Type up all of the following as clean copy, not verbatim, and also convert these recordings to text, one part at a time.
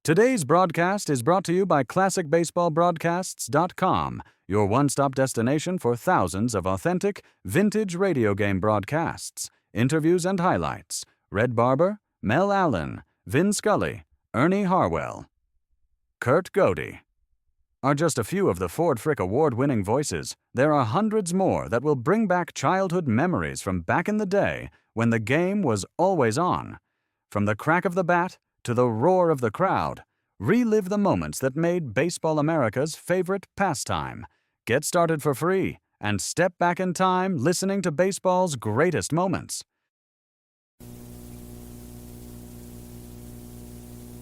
Today's broadcast is brought to you by ClassicBaseballBroadcasts.com, your one-stop destination for thousands of authentic, vintage radio game broadcasts, interviews and highlights. Red Barber, Mel Allen, Vin Scully, Ernie Harwell, Kurt Godey are just a few of the Ford Frick Award-winning voices. There are hundreds more that will bring back childhood memories from back in the day when the game was always on. From the crack of the bat to the roar of the crowd, relive the moments that made Baseball America's favorite pastime. Get started for free and step back in time listening to baseball's greatest moments.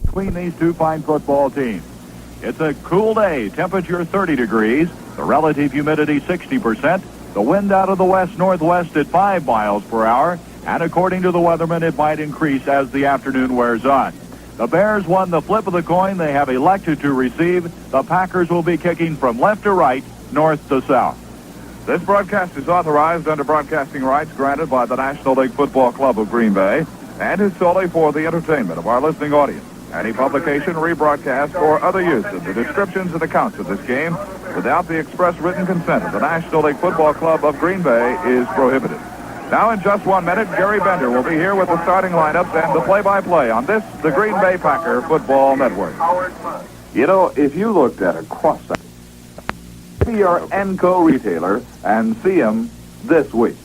Between these two fine football teams. It's a cool day, temperature 30 degrees, the relative humidity 60%, the wind out of the west-northwest at 5 miles per hour, and according to the weatherman, it might increase as the afternoon wears on. The Bears won the flip of the coin they have elected to receive. The Packers will be kicking from left to right, north to south. This broadcast is authorized under broadcasting rights granted by the National League Football Club of Green Bay and is solely for the entertainment of our listening audience. Any publication, rebroadcast, or other use of the descriptions and accounts of this game without the express written consent of the National League Football Club of Green Bay is prohibited. Now, in just 1 minute, Gary Bender will be here with the starting lineups and the play-by-play on this, the Green Bay Packer Football Network. You know, if you looked at a cross-section, see your Enco retailer and see him this week.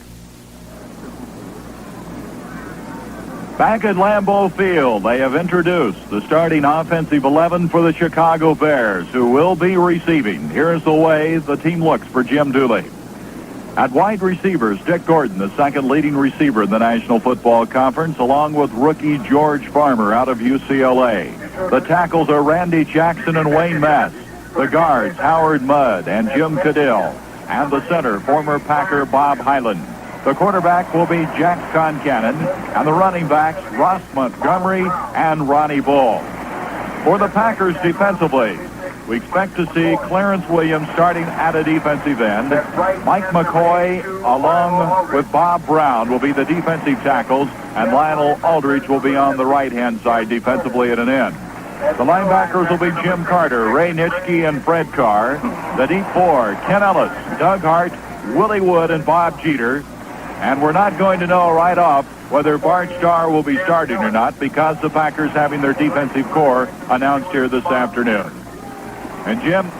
Back at Lambeau Field, they have introduced the starting offensive 11 for the Chicago Bears, who will be receiving. Here's the way the team looks for Jim Dooley. At wide receivers, Dick Gordon, the second leading receiver in the National Football Conference, along with rookie George Farmer out of UCLA. The tackles are Randy Jackson and Wayne Mass. The guards, Howard Mudd and Jim Cadill. And the center, former Packer Bob Hyland. The quarterback will be Jack Concannon, and the running backs, Ross Montgomery and Ronnie Bull. For the Packers defensively, we expect to see Clarence Williams starting at a defensive end. Mike McCoy, along with Bob Brown, will be the defensive tackles, and Lionel Aldridge will be on the right-hand side defensively at an end. The linebackers will be Jim Carter, Ray Nitschke, and Fred Carr. The deep four, Ken Ellis, Doug Hart, Willie Wood, and Bob Jeter. And we're not going to know right off whether Bart Starr will be starting or not because the Packers having their defensive core announced here this afternoon. And Jim,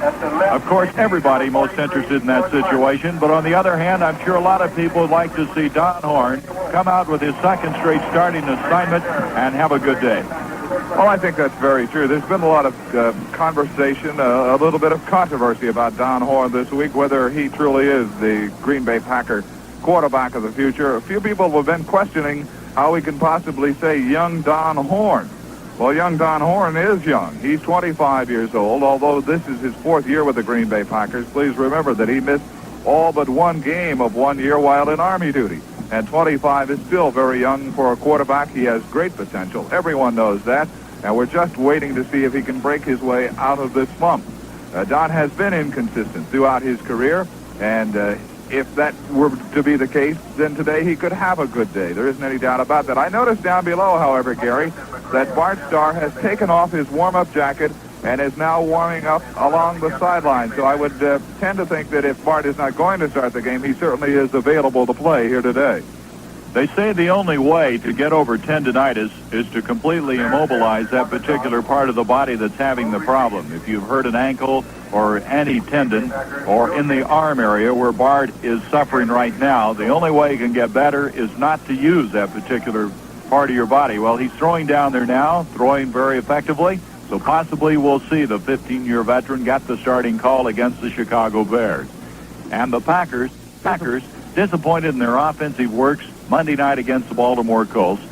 of course, everybody most interested in that situation. But on the other hand, I'm sure a lot of people would like to see Don Horn come out with his second straight starting assignment and have a good day. Well, I think that's very true. There's been a lot of conversation, a little bit of controversy about Don Horn this week, whether he truly is the Green Bay Packer quarterback of the future. A few people have been questioning how we can possibly say young Don Horn. Well, young Don Horn is young. He's 25 years old, although this is his 4th year with the Green Bay Packers. Please remember that he missed all but one game of 1 year while in Army duty. And 25 is still very young for a quarterback. He has great potential. Everyone knows that. And we're just waiting to see if he can break his way out of this slump. Don has been inconsistent throughout his career, and if that were to be the case, then today he could have a good day. There isn't any doubt about that. I noticed down below, however, Gary, that Bart Starr has taken off his warm-up jacket and is now warming up along the sideline. So I would tend to think that if Bart is not going to start the game, he certainly is available to play here today. They say the only way to get over tendinitis is to completely immobilize that particular part of the body that's having the problem. If you've hurt an ankle or any tendon or in the arm area where Bart is suffering right now, the only way he can get better is not to use that particular part of your body. Well, he's throwing down there now, throwing very effectively, so possibly we'll see the 15-year veteran get the starting call against the Chicago Bears. And the Packers disappointed in their offensive works Monday night against the Baltimore Colts.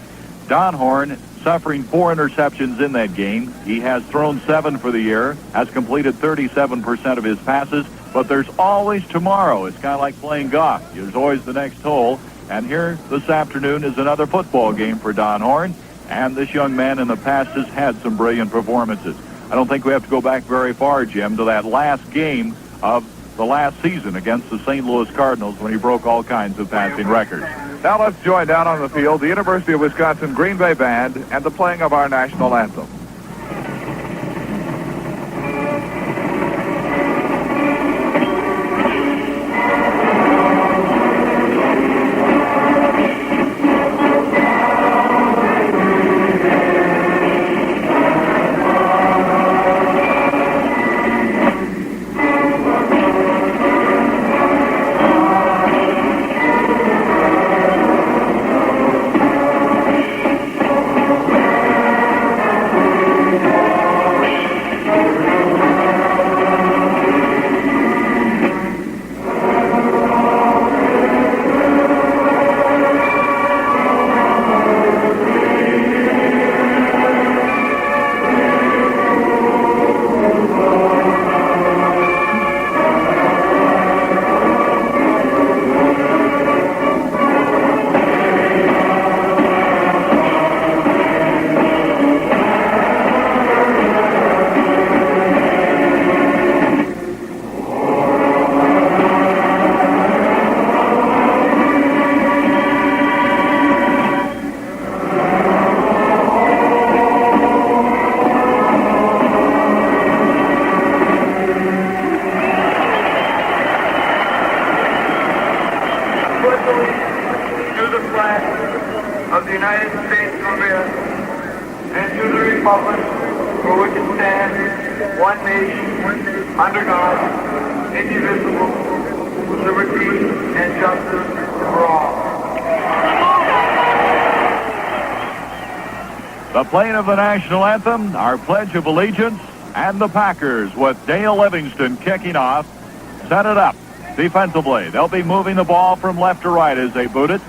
Don Horn suffering 4 interceptions in that game. He has thrown 7 for the year, has completed 37% of his passes, but there's always tomorrow. It's kind of like playing golf. There's always the next hole. And here this afternoon is another football game for Don Horn, and this young man in the past has had some brilliant performances. I don't think we have to go back very far, Jim, to that last game of the last season against the St. Louis Cardinals when he broke all kinds of passing records. Now let's join down on the field the University of Wisconsin Green Bay Band and the playing of our national anthem. for which it stands, one nation, under God, indivisible, with liberty and justice for all. The playing of the national anthem, our Pledge of Allegiance, and the Packers with Dale Livingston kicking off. Set it up defensively. They'll be moving the ball from left to right as they boot it.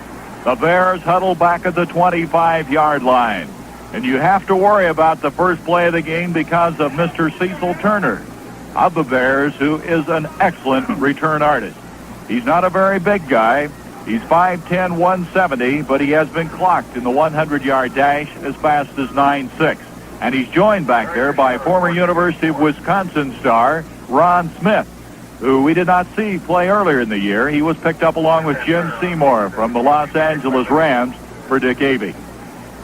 The Bears huddle back at the 25-yard line. And you have to worry about the first play of the game because of Mr. Cecil Turner of the Bears, who is an excellent return artist. He's not a very big guy. He's 5'10", 170, but he has been clocked in the 100-yard dash as fast as 9.6. And he's joined back there by former University of Wisconsin star Ron Smith, who we did not see play earlier in the year. He was picked up along with Jim Seymour from the Los Angeles Rams for Dick Avey.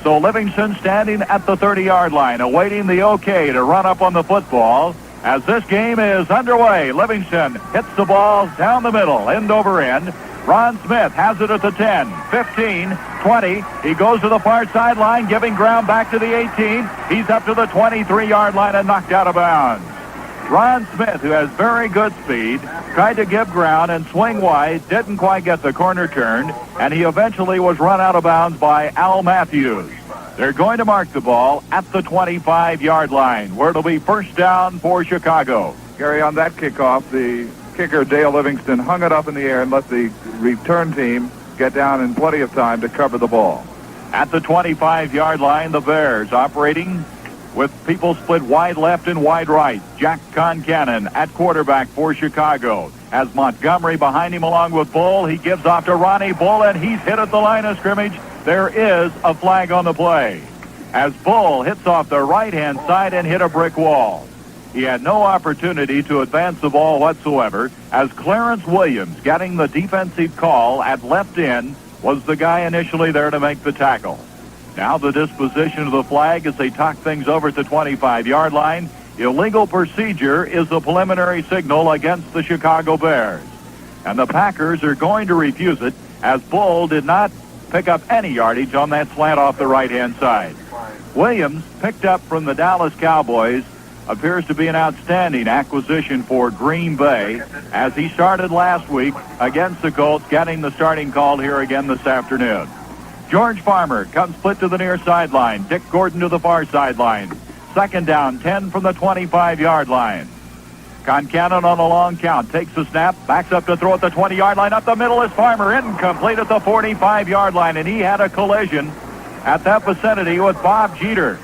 So Livingston standing at the 30-yard line, awaiting the okay to run up on the football. As this game is underway, Livingston hits the ball down the middle, end over end. Ron Smith has it at the 10, 15, 20. He goes to the far sideline, giving ground back to the 18. He's up to the 23-yard line and knocked out of bounds. Ron Smith, who has very good speed, tried to give ground and swing wide, didn't quite get the corner turned, and he eventually was run out of bounds by Al Matthews. They're going to mark the ball at the 25-yard line, where it'll be first down for Chicago. Gary, on that kickoff, the kicker, Dale Livingston, hung it up in the air and let the return team get down in plenty of time to cover the ball. At the 25-yard line, the Bears operating with people split wide left and wide right. Jack Concannon at quarterback for Chicago. Has Montgomery behind him along with Bull. He gives off to Ronnie Bull, and he's hit at the line of scrimmage. There is a flag on the play as Bull hits off the right-hand side and hit a brick wall. He had no opportunity to advance the ball whatsoever, as Clarence Williams, getting the defensive call at left end, was the guy initially there to make the tackle. Now the disposition of the flag as they talk things over at the 25-yard line. Illegal procedure is the preliminary signal against the Chicago Bears. And the Packers are going to refuse it, as Bull did not pick up any yardage on that slant off the right-hand side. Williams, picked up from the Dallas Cowboys, appears to be an outstanding acquisition for Green Bay, as he started last week against the Colts, getting the starting call here again this afternoon. George Farmer comes split to the near sideline. Dick Gordon to the far sideline. Second down, 10 from the 25-yard line. Concannon on a long count, takes the snap, backs up to throw at the 20-yard line. Up the middle is Farmer, incomplete at the 45-yard line, and he had a collision at that vicinity with Bob Jeter.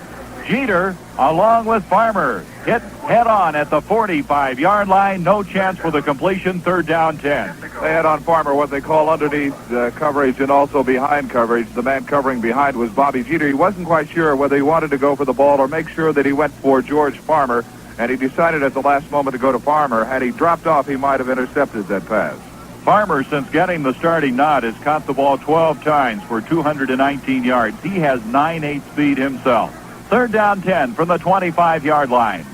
Jeter, along with Farmer, hit head-on at the 45-yard line. No chance for the completion. Third down, 10. They had on Farmer what they call underneath coverage and also behind coverage. The man covering behind was Bobby Jeter. He wasn't quite sure whether he wanted to go for the ball or make sure that he went for George Farmer, and he decided at the last moment to go to Farmer. Had he dropped off, he might have intercepted that pass. Farmer, since getting the starting nod, has caught the ball 12 times for 219 yards. He has 9.8 speed himself. Third down, 10 from the 25-yard line.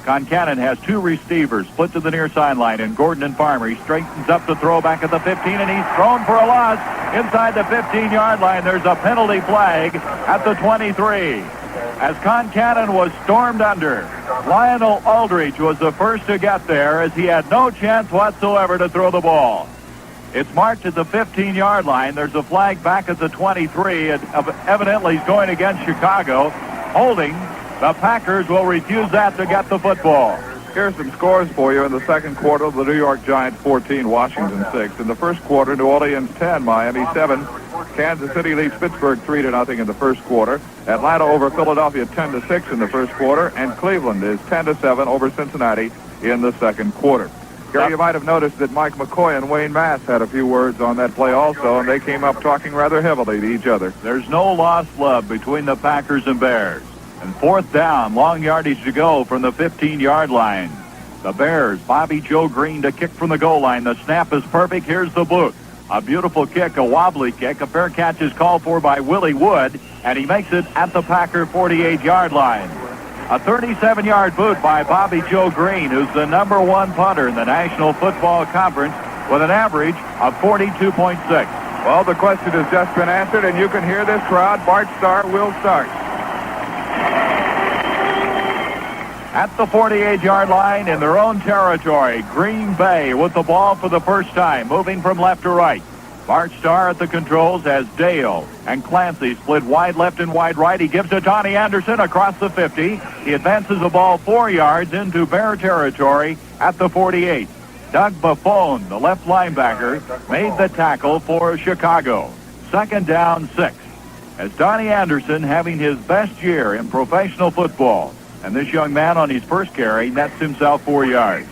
Concannon has two receivers split to the near sideline, and Gordon and Farmer. He straightens up to throw back at the 15, and he's thrown for a loss inside the 15-yard line. There's a penalty flag at the 23. As Concannon was stormed under, Lionel Aldridge was the first to get there, as he had no chance whatsoever to throw the ball. It's marked at the 15-yard line. There's a flag back at the 23. It evidently is going against Chicago. Holding. The Packers will refuse that to get the football. Here's some scores for you in the second quarter. The New York Giants 14, Washington 6. In the first quarter, New Orleans 10, Miami 7. Kansas City leads Pittsburgh 3-0 in the first quarter. Atlanta over Philadelphia 10-6 in the first quarter, and Cleveland is 10-7 over Cincinnati in the second quarter. Gary, you might have noticed that Mike McCoy and Wayne Mass had a few words on that play also, and they came up talking rather heavily to each other. There's no lost love between the Packers and Bears. And fourth down, long yardage to go from the 15-yard line. The Bears, Bobby Joe Green to kick from the goal line. The snap is perfect. Here's the boot. A beautiful kick, a wobbly kick. A fair catch is called for by Willie Wood, and he makes it at the Packer 48-yard line. A 37-yard boot by Bobby Joe Green, who's the number one punter in the National Football Conference with an average of 42.6. Well, the question has just been answered, and you can hear this crowd. Bart Starr will start. At the 48-yard line in their own territory, Green Bay with the ball for the first time, moving from left to right. Bart Starr at the controls as Dale and Clancy split wide left and wide right. He gives to Donnie Anderson across the 50. He advances the ball 4 yards into Bear territory at the 48. Doug Buffone, the left linebacker, made the tackle for Chicago. Second down 6. As Donnie Anderson having his best year in professional football. And this young man on his first carry nets himself 4 yards.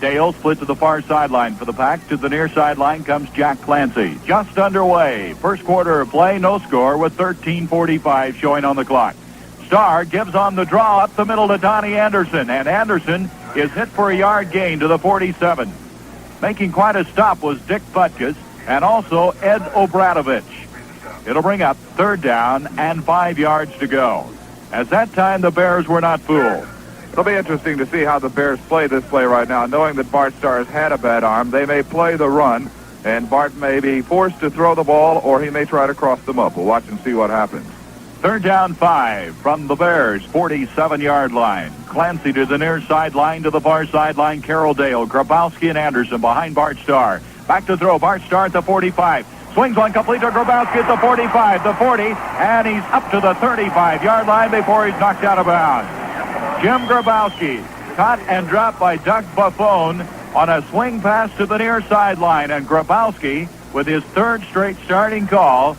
Dale split to the far sideline for the Pack. To the near sideline comes Jack Clancy. Just underway. First quarter of play, no score with 13:45 showing on the clock. Starr gives on the draw up the middle to Donnie Anderson. And Anderson is hit for a yard gain to the 47. Making quite a stop was Dick Butkus and also Ed Obradovich. It'll bring up third down and 5 yards to go. At that time, the Bears were not fooled. It'll be interesting to see how the Bears play this play right now. Knowing that Bart Starr has had a bad arm, they may play the run, and Bart may be forced to throw the ball, or he may try to cross them up. We'll watch and see what happens. Third down 5 from the Bears' 47-yard line. Clancy to the near sideline, to the far sideline. Carroll Dale, Grabowski, and Anderson behind Bart Starr. Back to throw. Bart Starr at the 45. Swings one complete to Grabowski at the 45, the 40, and he's up to the 35-yard line before he's knocked out of bounds. Jim Grabowski, caught and dropped by Doug Buffone on a swing pass to the near sideline, and Grabowski, with his third straight starting call,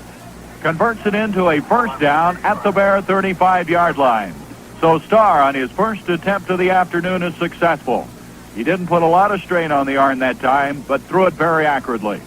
converts it into a first down at the Bear 35-yard line. So Starr, on his first attempt of the afternoon, is successful. He didn't put a lot of strain on the arm that time, but threw it very accurately.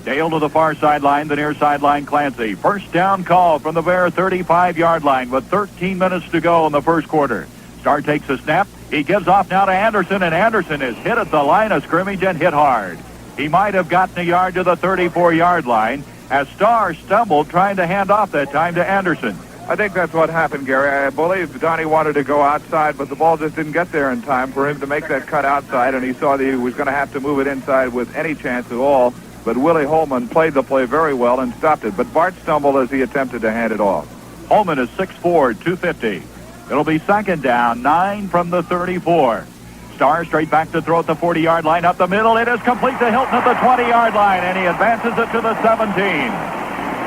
Dale to the far sideline, the near sideline Clancy. First down call from the Bear 35-yard line with 13 minutes to go in the first quarter. Starr takes a snap. He gives off now to Anderson, and Anderson is hit at the line of scrimmage and hit hard. He might have gotten a yard to the 34-yard line as Starr stumbled trying to hand off that time to Anderson. I think that's what happened, Gary. I believe Donnie wanted to go outside, but the ball just didn't get there in time for him to make that cut outside, and he saw that he was going to have to move it inside with any chance at all. But Willie Holman played the play very well and stopped it. But Bart stumbled as he attempted to hand it off. Holman is 6'4", 250. It'll be second down, 9 from the 34. Starr straight back to throw at the 40-yard line. Up the middle, it is complete to Hilton at the 20-yard line, and he advances it to the 17.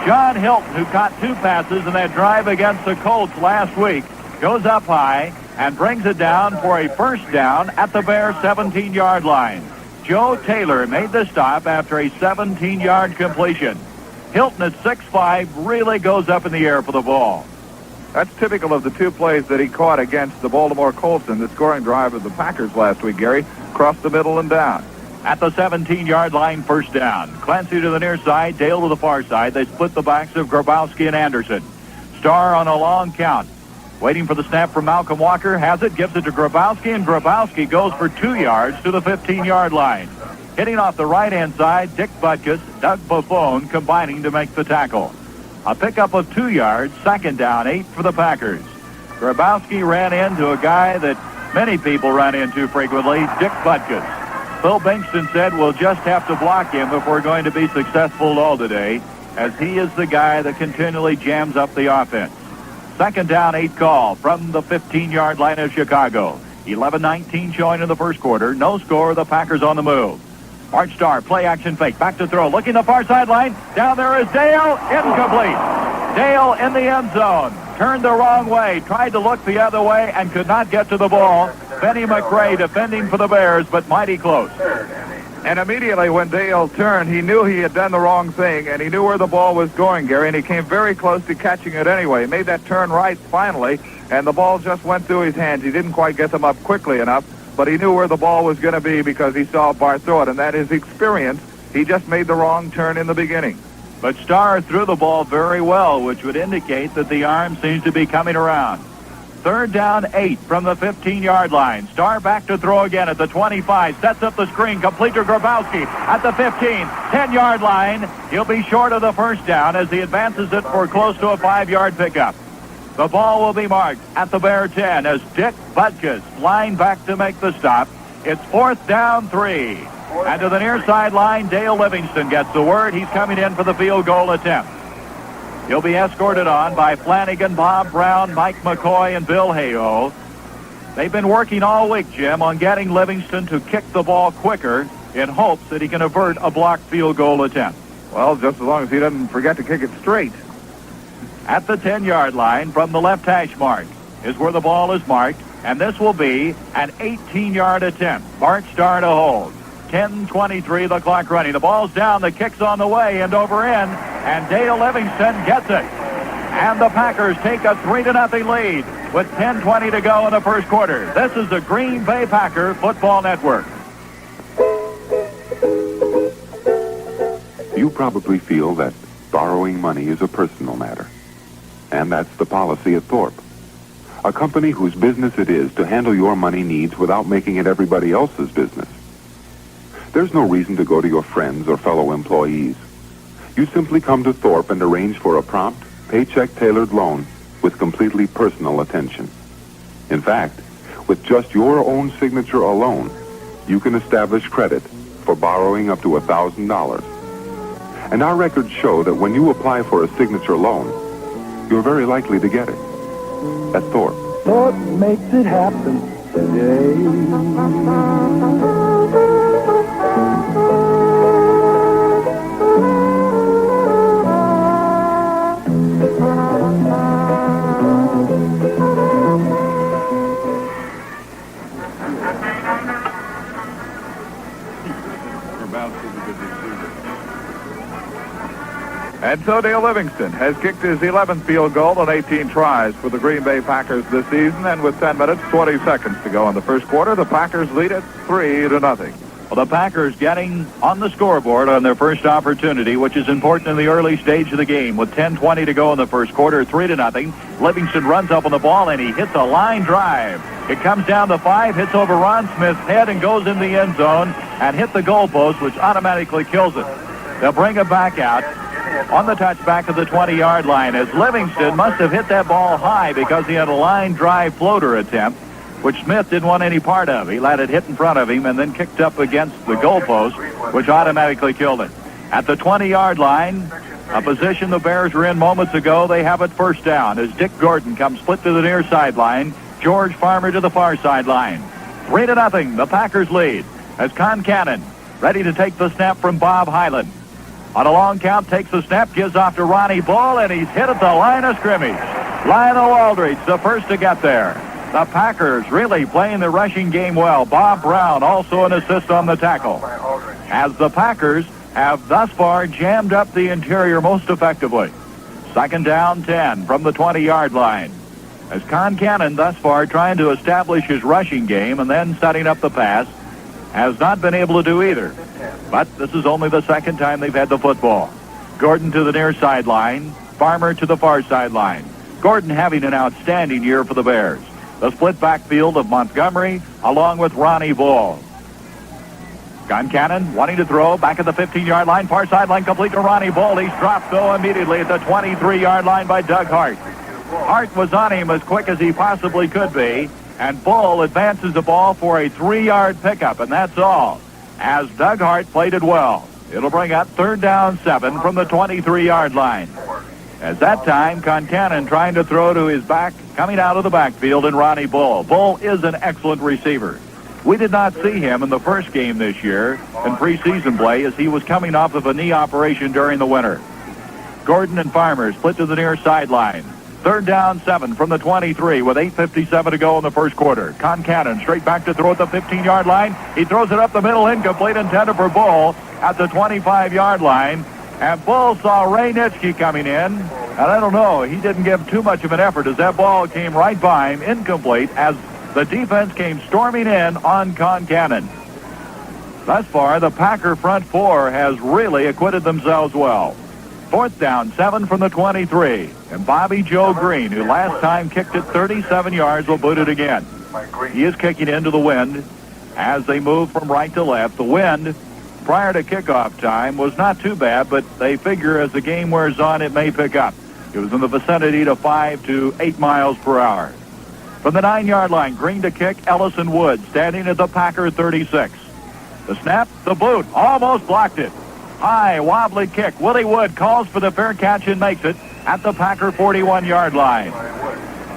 John Hilton, who caught 2 passes in that drive against the Colts last week, goes up high and brings it down for a first down at the Bears' 17-yard line. Joe Taylor made the stop after a 17-yard completion. Hilton at 6'5", really goes up in the air for the ball. That's typical of the 2 plays that he caught against the Baltimore Colts in the scoring drive of the Packers last week, Gary. Across the middle and down. At the 17-yard line, first down. Clancy to the near side, Dale to the far side. They split the backs of Grabowski and Anderson. Starr on a long count. Waiting for the snap from Malcolm Walker. Has it, gives it to Grabowski, and Grabowski goes for 2 yards to the 15-yard line. Hitting off the right-hand side, Dick Butkus, Doug Buffone combining to make the tackle. A pickup of 2 yards, second down, 8 for the Packers. Grabowski ran into a guy that many people run into frequently, Dick Butkus. Phil Bankston said, we'll just have to block him if we're going to be successful at all today, as he is the guy that continually jams up the offense. Second down, 8 call from the 15-yard line of Chicago. 11-19 showing in the first quarter. No score, the Packers on the move. Bart Starr, play action fake, back to throw, looking the far sideline. Down there is Dale, incomplete. Dale in the end zone, turned the wrong way, tried to look the other way and could not get to the ball. Benny McRae defending for the Bears, but mighty close. And immediately when Dale turned, he knew he had done the wrong thing, and he knew where the ball was going, Gary, and he came very close to catching it anyway. He made that turn right finally, and the ball just went through his hands. He didn't quite get them up quickly enough, but he knew where the ball was going to be because he saw Bart throw it, and that is experience. He just made the wrong turn in the beginning. But Starr threw the ball very well, which would indicate that the arm seems to be coming around. Third down, 8 from the 15-yard line. Starr back to throw again at the 25. Sets up the screen. Complete to Grabowski at the 15. 10-yard line. He'll be short of the first down as he advances it for close to a 5-yard pickup. The ball will be marked at the Bear 10 as Dick Butkus line back to make the stop. It's fourth down, 3. And to the near sideline, Dale Livingston gets the word. He's coming in for the field goal attempt. He'll be escorted on by Flanagan, Bob Brown, Mike McCoy, and Bill Hayo. They've been working all week, Jim, on getting Livingston to kick the ball quicker in hopes that he can avert a blocked field goal attempt. Well, just as long as he doesn't forget to kick it straight. At the 10-yard line from the left hash mark is where the ball is marked, and this will be an 18-yard attempt. Bart Starr to hold. 10:23, the clock running. The ball's down, the kick's on the way, and over in, and Dale Livingston gets it. And the Packers take a 3-0 lead with 10:20 to go in the first quarter. This is the Green Bay Packer Football Network. You probably feel that borrowing money is a personal matter. And that's the policy at Thorpe, a company whose business it is to handle your money needs without making it everybody else's business. There's no reason to go to your friends or fellow employees. You simply come to Thorpe and arrange for a prompt, paycheck-tailored loan with completely personal attention. In fact, with just your own signature alone, you can establish credit for borrowing up to $1,000. And our records show that when you apply for a signature loan, you're very likely to get it. At Thorpe. Thorpe makes it happen today. And so Dale Livingston has kicked his 11th field goal on 18 tries for the Green Bay Packers this season, and with 10 minutes, 20 seconds to go in the first quarter, the Packers lead it 3-0. Well, the Packers getting on the scoreboard on their first opportunity, which is important in the early stage of the game. With 10:20 to go in the first quarter, 3-0. Livingston runs up on the ball, and he hits a line drive. It comes down the 5, hits over Ron Smith's head, and goes in the end zone and hit the goalpost, which automatically kills it. They'll bring it back out on the touchback of the 20-yard line, as Livingston must have hit that ball high because he had a line drive floater attempt, which Smith didn't want any part of. He let it hit in front of him and then kicked up against the goalpost, which automatically killed it. At the 20-yard line, a position the Bears were in moments ago, they have it first down as Dick Gordon comes split to the near sideline, George Farmer to the far sideline. 3-0, the Packers lead as Concannon ready to take the snap from Bob Hyland. On a long count, takes the snap, gives off to Ronnie Bull, and he's hit at the line of scrimmage. Lionel Aldridge, the first to get there. The Packers really playing the rushing game well. Bob Brown also an assist on the tackle. As the Packers have thus far jammed up the interior most effectively. Second down, 10 from the 20-yard line. As Concannon thus far trying to establish his rushing game and then setting up the pass, has not been able to do either. But this is only the second time they've had the football. Gordon to the near sideline, Farmer to the far sideline. Gordon having an outstanding year for the Bears. The split backfield of Montgomery along with Ronnie Bull. Concannon wanting to throw back at the 15-yard line, far sideline complete to Ronnie Bull. He's dropped though immediately at the 23-yard line by Doug Hart. Hart was on him as quick as he possibly could be, and Bull advances the ball for a 3-yard pickup, and that's all, as Doug Hart played it well. It'll bring up third down 7 from the 23-yard line. At that time, Concannon trying to throw to his back, coming out of the backfield, and Ronnie Bull. Bull is an excellent receiver. We did not see him in the first game this year in preseason play as he was coming off of a knee operation during the winter. Gordon and Farmer split to the near sideline. Third down 7 from the 23 with 8:57 to go in the first quarter. Concannon straight back to throw at the 15-yard line. He throws it up the middle, incomplete, intended for Bull at the 25-yard line. And Bull saw Ray Nitschke coming in, and I don't know, he didn't give too much of an effort as that ball came right by him, incomplete, as the defense came storming in on Concannon. Thus far, the Packer front four has really acquitted themselves well. Fourth down 7 from the 23. And Bobby Joe Green, who last time kicked it 37 yards, will boot it again. He is kicking into the wind as they move from right to left. The wind prior to kickoff time was not too bad, but they figure as the game wears on, it may pick up. It was in the vicinity to 5 to 8 miles per hour. From the 9-yard line, Green to kick, Ellison Wood standing at the Packer 36. The snap, the boot, almost blocked it. High, wobbly kick. Willie Wood calls for the fair catch and makes it at the Packer 41-yard line.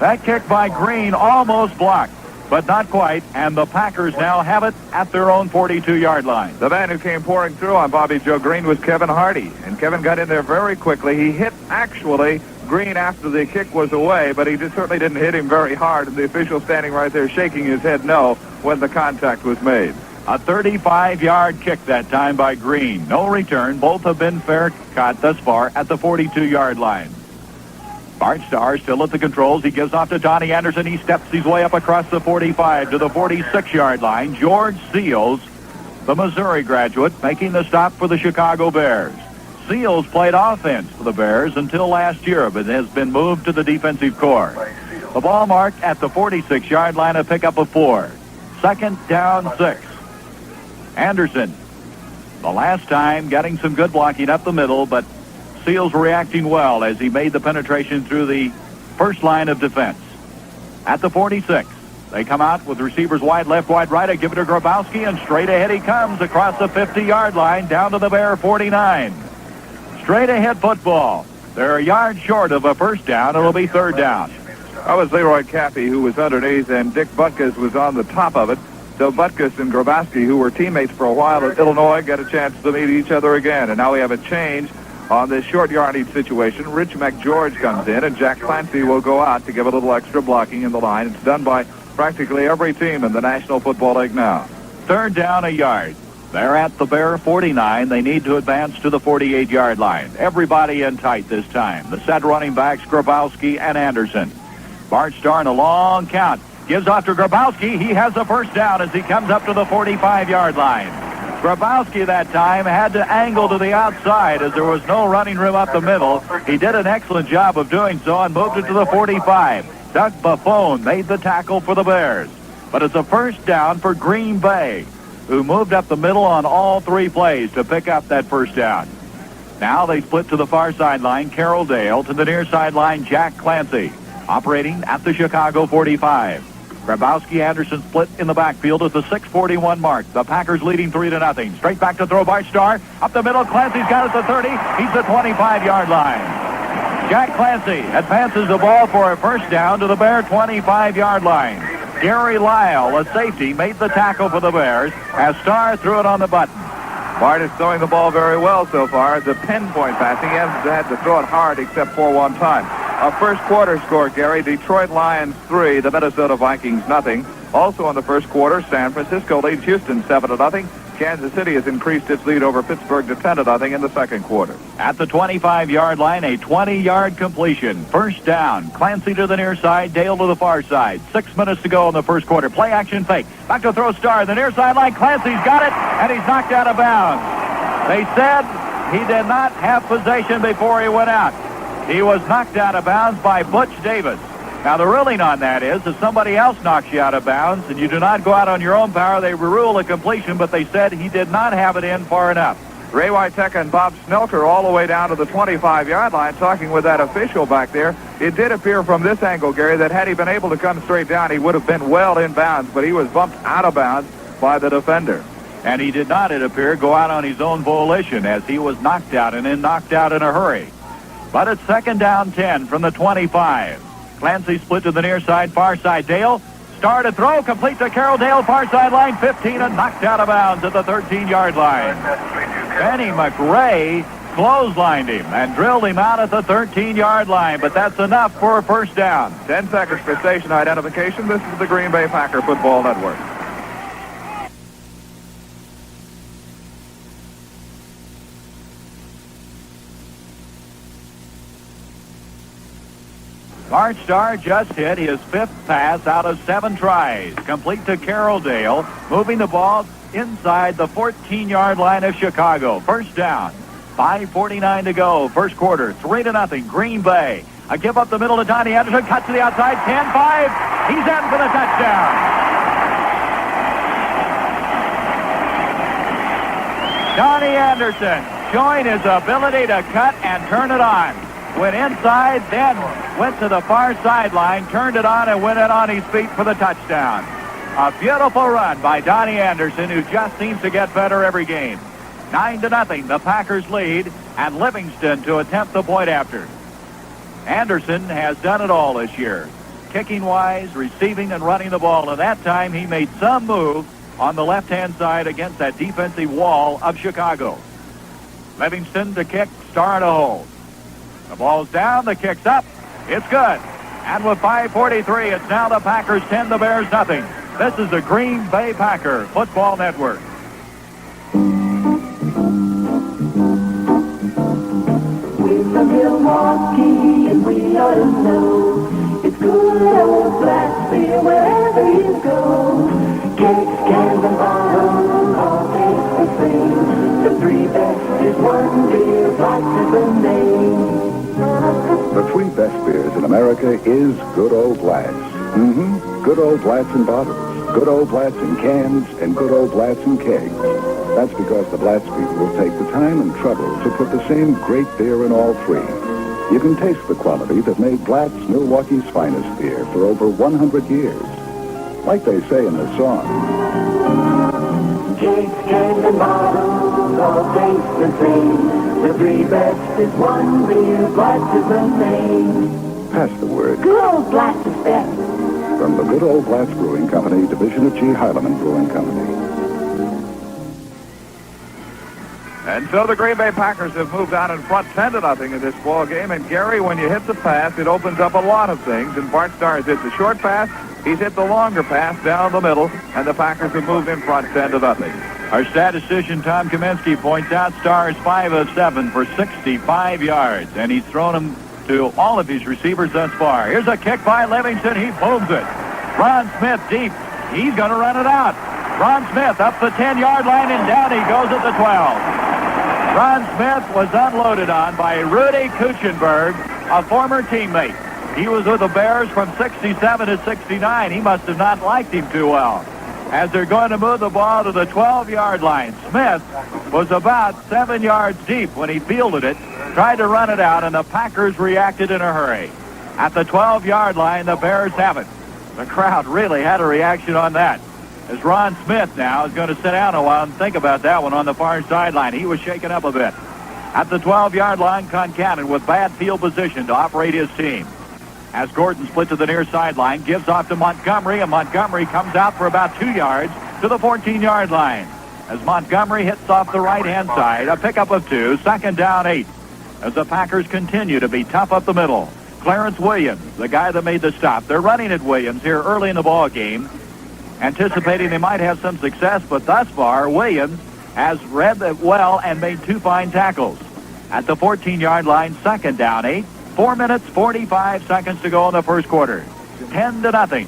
That kick by Green almost blocked. but not quite, and the Packers now have it at their own 42-yard line. The man who came pouring through on Bobby Joe Green was Kevin Hardy, and Kevin got in there very quickly. He hit, actually, Green after the kick was away, but he certainly didn't hit him very hard, and the official standing right there shaking his head no when the contact was made. A 35-yard kick that time by Green. No return. Both have been fair caught thus far at the 42-yard line. Bart Starr still at the controls. He gives off to Donnie Anderson. He steps his way up across the 45 to the 46-yard line. George Seals, the Missouri graduate, making the stop for the Chicago Bears. Seals played offense for the Bears until last year, but has been moved to the defensive corps. The ball marked at the 46-yard line, a pickup of 4. Second down 6. Anderson, the last time, getting some good blocking up the middle, but Seals reacting well as he made the penetration through the first line of defense. At the 46, they come out with receivers wide left, wide right. I give it to Grabowski, and straight ahead he comes across the 50-yard line down to the Bear 49. Straight ahead football. They're a yard short of a first down. It'll be third down. That was Leroy Cappy who was underneath, and Dick Butkus was on the top of it. So Butkus and Grabowski, who were teammates for a while at Illinois, get a chance to meet each other again. And now we have a change on this short yardage situation. Rich McGeorge comes in, and Jack Clancy will go out to give a little extra blocking in the line. It's done by practically every team in the National Football League now. Third down, a yard. They're at the Bear 49. They need to advance to the 48-yard line. Everybody in tight this time. The set running backs, Grabowski and Anderson. Bart Starr in a long count. Gives off to Grabowski. He has the first down as he comes up to the 45-yard line. Grabowski that time had to angle to the outside as there was no running room up the middle. He did an excellent job of doing so and moved it to the 45. Doug Buffone made the tackle for the Bears. But it's a first down for Green Bay, who moved up the middle on all 3 plays to pick up that first down. Now they split to the far sideline. Carroll Dale to the near sideline. Jack Clancy operating at the Chicago 45. Grabowski Anderson split in the backfield at the 6:41 mark. The Packers leading 3-0. Straight back to throw Bart Starr. Up the middle, Clancy's got it at the 30. He's the 25-yard line. Jack Clancy advances the ball for a first down to the Bear 25-yard line. Gary Lyle, a safety, made the tackle for the Bears as Starr threw it on the button. Bart is throwing the ball very well so far. The pinpoint passing, he hasn't had to throw it hard except for one time. Our first quarter score, Gary, Detroit Lions 3, the Minnesota Vikings nothing. Also in the first quarter, San Francisco leads Houston 7-0. Kansas City has increased its lead over Pittsburgh to 10-0 in the second quarter. At the 25-yard line, a 20-yard completion. First down. Clancy to the near side, Dale to the far side. 6 minutes to go in the first quarter. Play action fake. Back to throw Starr. The near sideline. Clancy's got it, and he's knocked out of bounds. They said he did not have possession before he went out. He was knocked out of bounds by Butch Davis. Now, the ruling on that is if somebody else knocks you out of bounds and you do not go out on your own power, they rule a completion, but they said he did not have it in far enough. Ray Witeka and Bob Snelker all the way down to the 25-yard line talking with that official back there. It did appear from this angle, Gary, that had he been able to come straight down, he would have been well in bounds, but he was bumped out of bounds by the defender. And he did not, it appeared, go out on his own volition as he was knocked out and then knocked out in a hurry. But it's second down 10 from the 25. Clancy split to the near side, far side. Dale, Starr to throw, complete to Carroll Dale, far sideline, 15, and knocked out of bounds at the 13-yard line. Benny McRae clotheslined him and drilled him out at the 13-yard line, but that's enough for a first down. 10 seconds for station identification. This is the Green Bay Packer Football Network. Bart Starr just hit his 5th pass out of 7 tries. Complete to Carroll Dale, moving the ball inside the 14-yard line of Chicago. First down. 5:49 to go. First quarter. 3-0. Green Bay. A give up the middle to Donnie Anderson. Cut to the outside. 10-5. He's in for the touchdown. Donnie Anderson showing his ability to cut and turn it on. Went inside, then went to the far sideline, turned it on, and went in on his feet for the touchdown. A beautiful run by Donnie Anderson, who just seems to get better every game. 9-0, the Packers lead, and Livingston to attempt the point after. Anderson has done it all this year. kicking-wise, receiving and running the ball. And that time he made some move on the left-hand side against that defensive wall of Chicago. Livingston to kick, Starr to hold. The ball's down, the kick's up. It's good. And with 5:43, it's now the Packers 10, the Bears nothing. This is the Green Bay Packer Football Network. We're from Milwaukee, and we ought to know it's good old Blatz beer wherever you go. Cakes, cans, and bottles all taste the same. The three best is one beer, Blatz is the name. The three best beers in America is Good Old Blatz. Good Old Blatz in bottles, Good Old Blatz in cans, and Good Old Blatz in kegs. That's because the Blatz people take the time and trouble to put the same great beer in all three. You can taste the quality that made Blatz Milwaukee's finest beer for over 100 years. Like they say in the song. Cakes, cans, and bottles all taste the same. The three best is one beer, Blatz is the name. Pass the word. Good old Blatz is best. From the Good Old Blatz Brewing Company, division of G. Heilemann Brewing Company. And so the Green Bay Packers have moved out in front 10-0 in this ball game. And Gary, when you hit the pass, it opens up a lot of things. And Bart Starr has hit the short pass. He's hit the longer pass down the middle. And the Packers have moved in front 10-0. Our statistician, Tom Kaminsky, points out Starr is 5 of 7 for 65 yards. And he's thrown them to all of his receivers thus far. Here's a kick by Livingston. He booms it. Ron Smith deep. He's going to run it out. Ron Smith up the 10-yard line, and down he goes at the 12. Ron Smith was unloaded on by Rudy Kuchenberg, a former teammate. He was with the Bears from 67 to 69. He must have not liked him too well. As they're going to move the ball to the 12-yard line, Smith was about 7 yards deep when he fielded it, tried to run it out, and the Packers reacted in a hurry. At the 12-yard line, the Bears have it. The crowd really had a reaction on that. As Ron Smith now is going to sit down a while and think about that one on the far sideline. He was shaken up a bit. At the 12-yard line, Concannon with bad field position to operate his team. As Gordon split to the near sideline, gives off to Montgomery, and Montgomery comes out for about 2 yards to the 14-yard line. As Montgomery hits off the right-hand side, a pickup of 2, second down 8. As the Packers continue to be tough up the middle. Clarence Williams, the guy that made the stop. They're running at Williams here early in the ball game, anticipating they might have some success, but thus far, Williams has read it well and made 2 fine tackles. At the 14-yard line, second down 8. 4 minutes, 45 seconds to go in the first quarter. 10-0.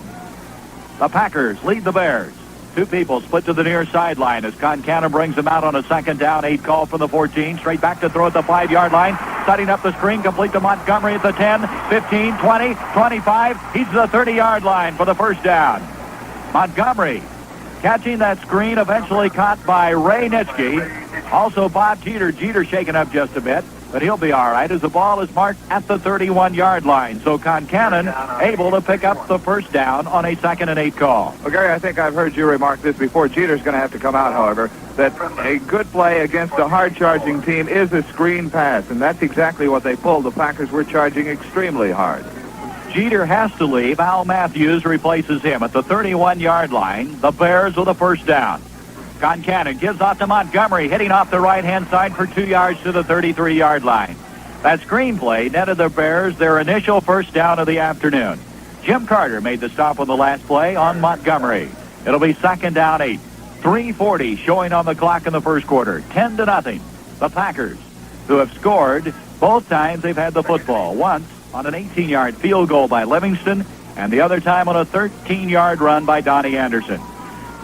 The Packers lead the Bears. 2 people split to the near sideline as Concannon brings them out on a second down 8 call from the 14. Straight back to throw at the 5-yard line. Setting up the screen, complete to Montgomery at the 10, 15, 20, 25. He's to the 30-yard line for the first down. Montgomery catching that screen, eventually caught by Ray Nitschke. Also Bob Jeter. Jeter shaken up just a bit, but he'll be all right as the ball is marked at the 31-yard line. So Concannon able to pick up the first down on a 2nd and 8 call. Well, Gary, I think I've heard you remark this before. Jeter's going to have to come out, however, that a good play against a hard-charging team is a screen pass, and that's exactly what they pulled. The Packers were charging extremely hard. Jeter has to leave. Al Matthews replaces him at the 31-yard line. The Bears with a first down. Concannon gives off to Montgomery, hitting off the right-hand side for 2 yards to the 33-yard line. That screen play netted the Bears their initial first down of the afternoon. Jim Carter made the stop on the last play on Montgomery. It'll be second down 8. 3:40 showing on the clock in the first quarter. 10-0. The Packers, who have scored both times they've had the football. Once on an 18-yard field goal by Livingston, and the other time on a 13-yard run by Donnie Anderson.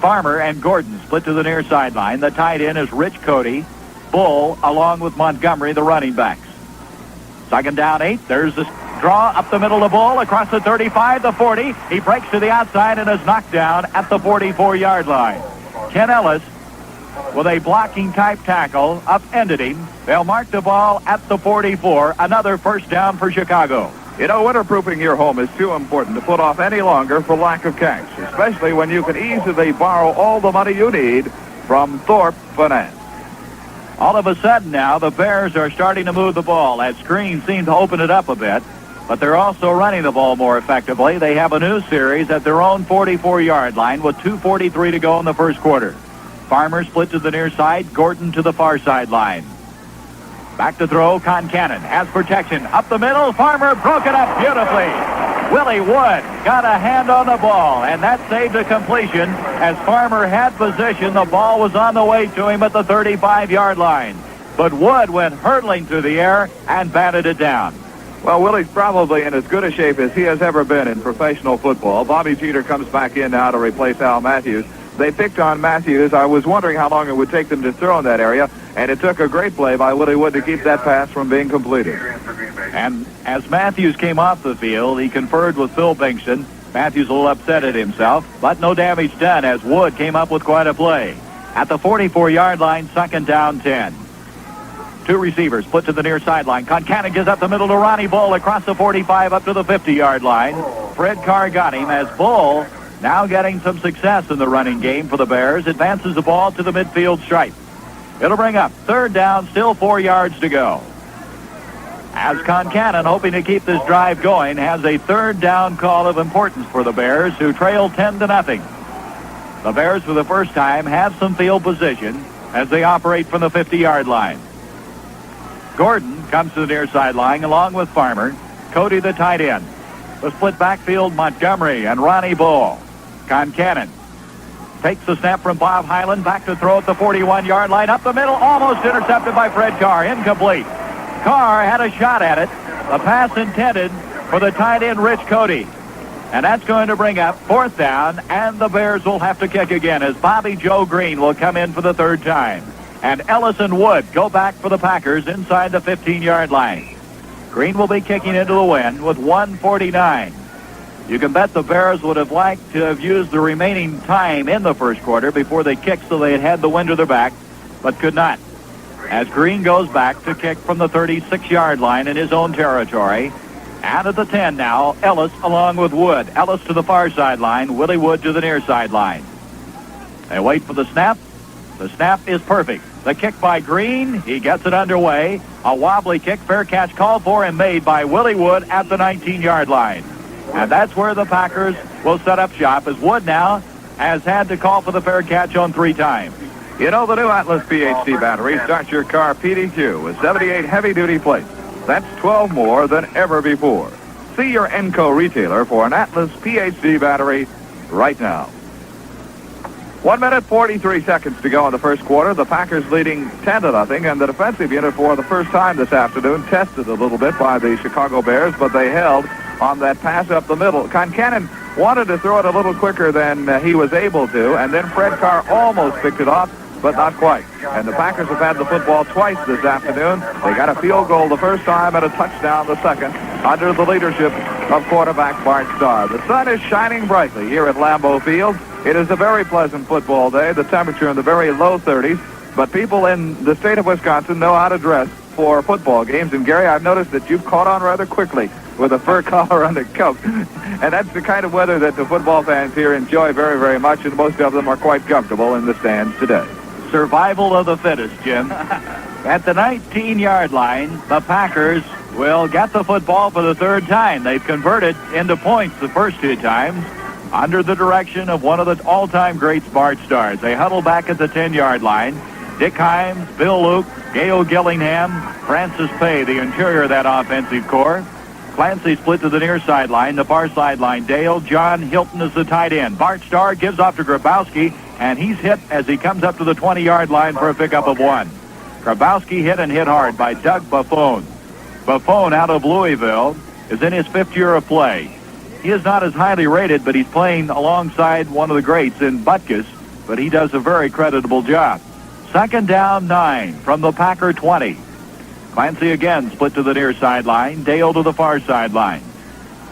Farmer and Gordon split to the near sideline. The tight end is Rich Cody. Bull along with Montgomery, the running backs. Second down 8. There's the draw up the middle of Bull across the 35, the 40. He breaks to the outside and is knocked down at the 44-yard line. Ken Ellis with a blocking type tackle upended him. They'll mark the ball at the 44. Another first down for Chicago. You know, winterproofing your home is too important to put off any longer for lack of cash, especially when you can easily borrow all the money you need from Thorpe Finance. All of a sudden now, the Bears are starting to move the ball. That screen seemed to open it up a bit. but they're also running the ball more effectively. They have a new series at their own 44-yard line with 2:43 to go in the first quarter. Farmer split to the near side, Gordon to the far sideline. Back to throw, Concannon has protection. Up the middle, Farmer broke it up beautifully. Willie Wood got a hand on the ball, and that saved a completion. As Farmer had position, the ball was on the way to him at the 35-yard line. But Wood went hurtling through the air and batted it down. Well, Willie's probably in as good a shape as he has ever been in professional football. Bobby Jeter comes back in now to replace Al Matthews. They picked on Matthews. I was wondering how long it would take them to throw in that area, and it took a great play by Willie Wood to keep that pass from being completed. And as Matthews came off the field, he conferred with Phil Bingston. Matthews a little upset at himself, but no damage done as Wood came up with quite a play. At the 44-yard line, 2nd down 10. Two receivers split to the near sideline. Concannon gives up the middle to Ronnie Bull across the 45 up to the 50-yard line. Fred Carr got him as Bull, now getting some success in the running game for the Bears, advances the ball to the midfield stripe. It'll bring up 3rd down, still 4 yards to go. As Concannon, hoping to keep this drive going, has a 3rd down call of importance for the Bears, who trail 10-0. The Bears, for the first time, have some field position as they operate from the 50-yard line. Gordon comes to the near sideline along with Farmer. Cody, the tight end. The split backfield, Montgomery and Ronnie Bull. Concannon takes the snap from Bob Hyland, back to throw at the 41-yard line, up the middle, almost intercepted by Fred Carr, incomplete. Carr had a shot at it, a pass intended for the tight end Rich Cody. And that's going to bring up 4th down, and the Bears will have to kick again as Bobby Joe Green will come in for the 3rd time. And Ellis and Wood go back for the Packers inside the 15-yard line. Green will be kicking into the wind with 1:49. You can bet the Bears would have liked to have used the remaining time in the first quarter before they kicked so they had the wind to their back, but could not. As Green goes back to kick from the 36-yard line in his own territory. Out of the 10 now, Ellis along with Wood. Ellis to the far sideline, Willie Wood to the near sideline. They wait for the snap. The snap is perfect. The kick by Green, he gets it underway. A wobbly kick, fair catch called for and made by Willie Wood at the 19-yard line. And that's where the Packers will set up shop, as Wood now has had to call for the fair catch on 3 times. You know, the new Atlas PhD battery starts your car PDQ with 78 heavy-duty plates. That's 12 more than ever before. See your Enco retailer for an Atlas PhD battery right now. 1 minute, 43 seconds to go in the first quarter. The Packers leading 10-0, and the defensive unit for the first time this afternoon tested a little bit by the Chicago Bears, but they held on that pass up the middle. Concannon wanted to throw it a little quicker than he was able to, and then Fred Carr almost picked it off, but not quite. And the Packers have had the football twice this afternoon. They got a field goal the first time and a touchdown the second under the leadership of quarterback Bart Starr. The sun is shining brightly here at Lambeau Field. It is a very pleasant football day. The temperature in the very low 30s, but people in the state of Wisconsin know how to dress for football games. And Gary, I've noticed that you've caught on rather quickly with a fur collar and a coat. And that's the kind of weather that the football fans here enjoy very, very much, and most of them are quite comfortable in the stands today. Survival of the fittest, Jim. At the 19-yard line, the Packers will get the football for the 3rd time. They've converted into points the first 2 times under the direction of one of the all-time greats, Bart Starr. They huddle back at the 10-yard line. Dick Himes, Bill Luke, Gail Gillingham, Francis Pay, the interior of that offensive core. Clancy split to the near sideline, the far sideline. Dale, John Hilton is the tight end. Bart Starr gives off to Grabowski, and he's hit as he comes up to the 20-yard line for a pickup of 1. Grabowski hit and hit hard by Doug Buffone. Buffone out of Louisville is in his 5th year of play. He is not as highly rated, but he's playing alongside one of the greats in Butkus, but he does a very creditable job. 2nd down 9 from the Packer 20. Clancy again split to the near sideline, Dale to the far sideline.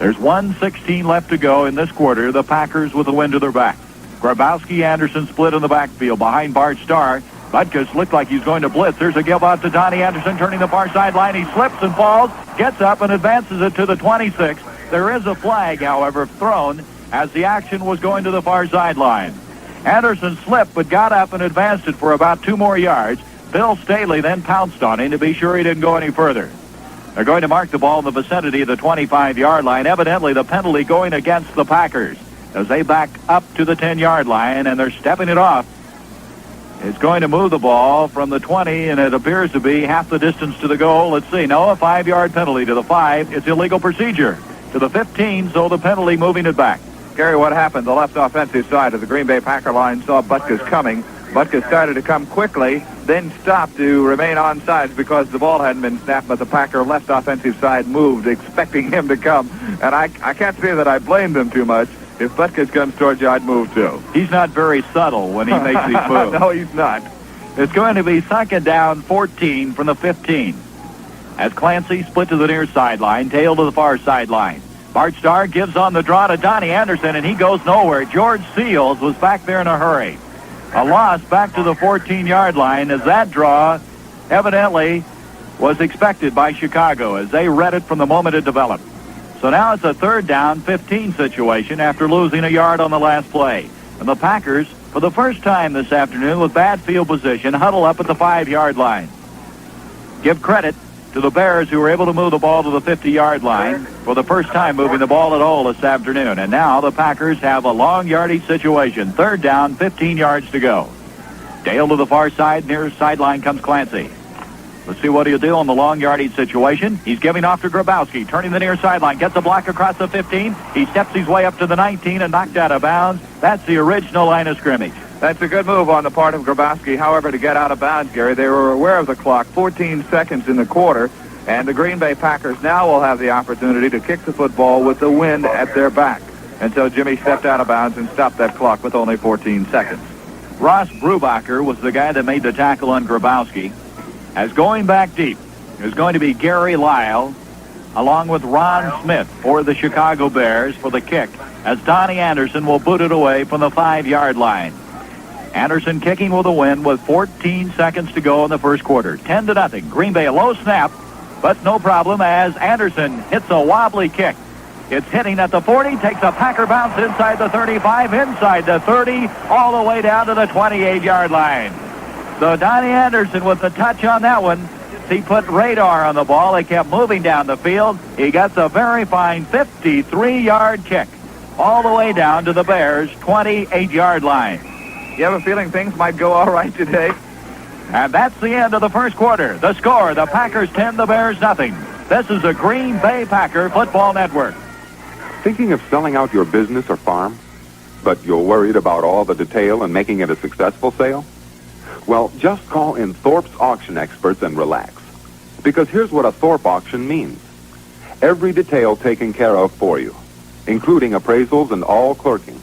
There's 1:16 left to go in this quarter. The Packers with the wind to their back. Grabowski, Anderson split in the backfield behind Bart Starr. Butkus looked like he's going to blitz. There's a give out to Donnie Anderson turning the far sideline. He slips and falls, gets up and advances it to the 26. There is a flag, however, thrown as the action was going to the far sideline. Anderson slipped but got up and advanced it for about 2 more yards. Bill Staley then pounced on him to be sure he didn't go any further. They're going to mark the ball in the vicinity of the 25-yard line. Evidently, the penalty going against the Packers as they back up to the 10-yard line, and they're stepping it off. It's going to move the ball from the 20, and it appears to be half the distance to the goal. Let's see. No, a 5-yard penalty to the 5. It's illegal procedure. To the 15, so the penalty moving it back. Gary, what happened? The left offensive side of the Green Bay Packer line saw Butkus coming. Butkus started to come quickly, then stopped to remain on sides because the ball hadn't been snapped, but the Packer left offensive side moved, expecting him to come. And I can't say that I blame them too much. If Butkus comes towards you, I'd move too. He's not very subtle when he makes these moves. No, he's not. It's going to be second down 14 from the 15. As Clancy split to the near sideline, tail to the far sideline. Bart Starr gives on the draw to Donnie Anderson, and he goes nowhere. George Seals was back there in a hurry. A loss back to the 14-yard line as that draw evidently was expected by Chicago as they read it from the moment it developed. So now it's a third down 15 situation after losing a yard on the last play. And the Packers, for the first time this afternoon with bad field position, huddle up at the 5-yard line. Give credit to the Bears, who were able to move the ball to the 50-yard line for the first time moving the ball at all this afternoon. And now the Packers have a long yardage situation. Third down, 15 yards to go. Dale to the far side. Near sideline comes Clancy. Let's see what he'll do on the long yardage situation. He's giving off to Grabowski, turning the near sideline, gets a block across the 15. He steps his way up to the 19 and knocked out of bounds. That's the original line of scrimmage. That's a good move on the part of Grabowski. However, to get out of bounds, Gary, they were aware of the clock, 14 seconds in the quarter, and the Green Bay Packers now will have the opportunity to kick the football with the wind at their back. And so Jimmy stepped out of bounds and stopped that clock with only 14 seconds. Ross Brubacher was the guy that made the tackle on Grabowski. As going back deep is going to be Gary Lyle, along with Ron Smith for the Chicago Bears for the kick, as Donnie Anderson will boot it away from the 5-yard line. Anderson kicking with a win with 14 seconds to go in the first quarter. 10-0. Green Bay, a low snap, but no problem as Anderson hits a wobbly kick. It's hitting at the 40, takes a Packer bounce inside the 35, inside the 30, all the way down to the 28-yard line. So Donnie Anderson with the touch on that one. He put radar on the ball. He kept moving down the field. He gets a very fine 53-yard kick all the way down to the Bears' 28-yard line. You have a feeling things might go all right today? And that's the end of the first quarter. The score, the Packers 10, the Bears nothing. This is the Green Bay Packer Football Network. Thinking of selling out your business or farm, but you're worried about all the detail and making it a successful sale? Well, just call in Thorpe's auction experts and relax. Because here's what a Thorpe auction means. Every detail taken care of for you, including appraisals and all clerking.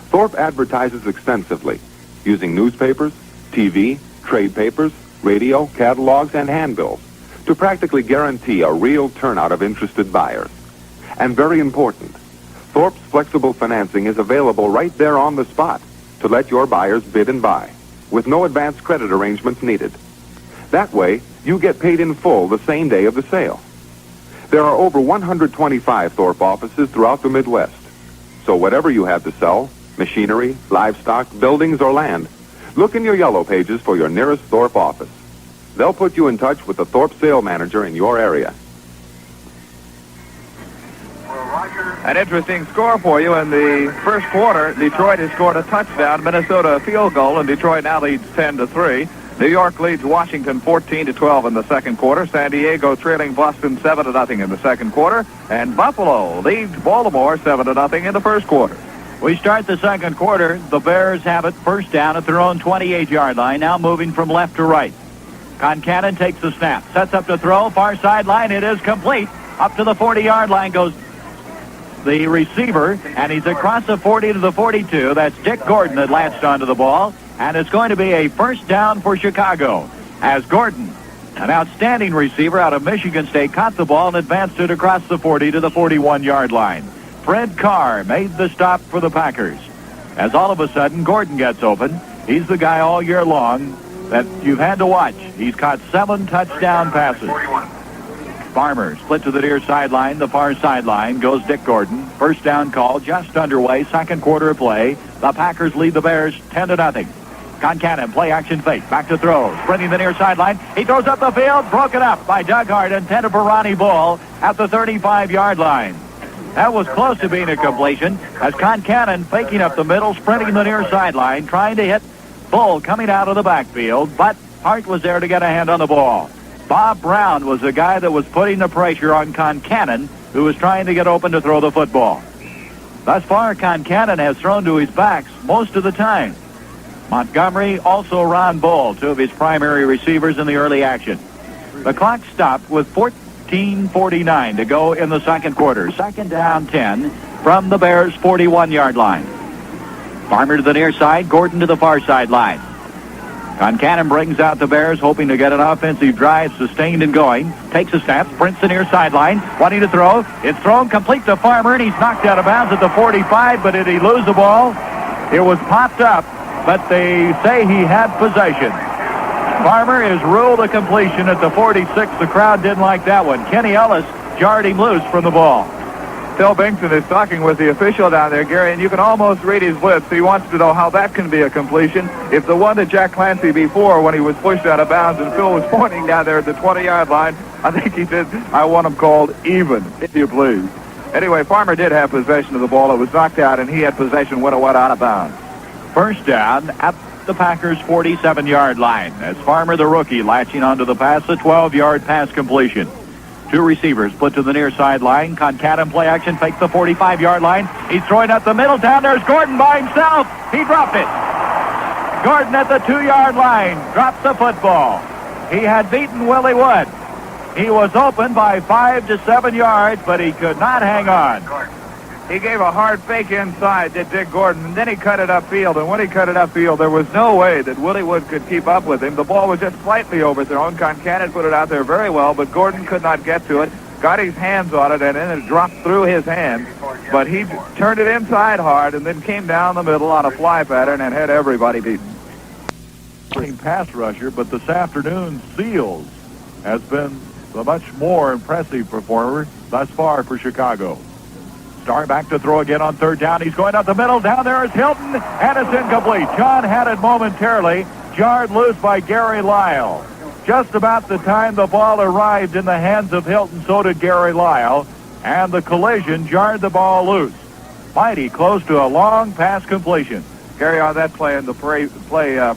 Thorpe advertises extensively, using newspapers, TV, trade papers, radio, catalogs, and handbills to practically guarantee a real turnout of interested buyers. And very important, Thorpe's flexible financing is available right there on the spot to let your buyers bid and buy, with no advance credit arrangements needed. That way, you get paid in full the same day of the sale. There are over 125 Thorpe offices throughout the Midwest. So whatever you have to sell, machinery, livestock, buildings, or land, look in your yellow pages for your nearest Thorpe office. They'll put you in touch with the Thorpe sale manager in your area. An interesting score for you in the first quarter. Detroit has scored a touchdown, Minnesota a field goal, and Detroit now leads 10-3. New York leads Washington 14-12 in the second quarter. San Diego trailing Boston 7-0 in the second quarter, and Buffalo leads Baltimore 7-0 in the first quarter. We start the second quarter. The Bears have it first down at their own 28-yard line, now moving from left to right. Concannon takes the snap, sets up to throw, far sideline. It is complete. Up to the 40-yard line goes the receiver, and he's across the 40 to the 42. That's Dick Gordon that latched onto the ball, and it's going to be a first down for Chicago as Gordon, an outstanding receiver out of Michigan State, caught the ball and advanced it across the 40 to the 41-yard line. Fred Carr made the stop for the Packers as all of a sudden Gordon gets open. He's the guy all year long that you've had to watch. He's caught 7 touchdown passes. Farmer split to the near sideline, the far sideline goes Dick Gordon. First down call just underway, second quarter of play. The Packers lead the Bears 10-0. Concannon, play action fake, back to throw, sprinting the near sideline. He throws up the field, broken up by Doug Hart, intended for Ronnie Bull at the 35-yard line. That was close to being a completion as Concannon faking up the middle, sprinting the near sideline, trying to hit Bull coming out of the backfield, but Hart was there to get a hand on the ball. Bob Brown was the guy that was putting the pressure on Concannon, who was trying to get open to throw the football. Thus far, Concannon has thrown to his backs most of the time. Montgomery, also Ron Bull, two of his primary receivers in the early action. The clock stopped with 14:49 to go in the second quarter. Second down 10 from the Bears' 41-yard line. Farmer to the near side, Gordon to the far sideline. Concannon brings out the Bears, hoping to get an offensive drive sustained and going. Takes a snap, sprints the near sideline, wanting to throw. It's thrown complete to Farmer, and he's knocked out of bounds at the 45, but did he lose the ball? It was popped up, but they say he had possession. Farmer is ruled a completion at the 46. The crowd didn't like that one. Kenny Ellis jarred him loose from the ball. Phil Binkson is talking with the official down there, Gary, and you can almost read his lips. He wants to know how that can be a completion. If the one to Jack Clancy before when he was pushed out of bounds and Phil was pointing down there at the 20-yard line, I think he said, I want him called even, if you please. Anyway, Farmer did have possession of the ball. It was knocked out, and he had possession when it went out of bounds. First down at the Packers' 47-yard line as Farmer, the rookie, latching onto the pass, a 12-yard pass completion. Two receivers put to the near sideline. Concannon play action, fakes the 45-yard line. He's throwing up the middle. Down there's Gordon by himself. He dropped it. Gordon at the 2-yard line dropped the football. He had beaten Willie Wood. He was open by 5 to 7 yards, but he could not hang on. He gave a hard fake inside, did Dick Gordon, and then he cut it upfield. And when he cut it upfield, there was no way that Willie Wood could keep up with him. The ball was just slightly overthrown. Concannon put it out there very well, but Gordon could not get to it. Got his hands on it, and then it dropped through his hands. But he turned it inside hard and then came down the middle on a fly pattern and had everybody beaten. Pass rusher, but this afternoon, Seals has been the much more impressive performer thus far for Chicago. Starr back to throw again on third down. He's going up the middle. Down there is Hilton, and it's incomplete. John had it momentarily, jarred loose by Gary Lyle. Just about the time the ball arrived in the hands of Hilton, so did Gary Lyle, and the collision jarred the ball loose. Mighty close to a long pass completion. Gary, on that play and the play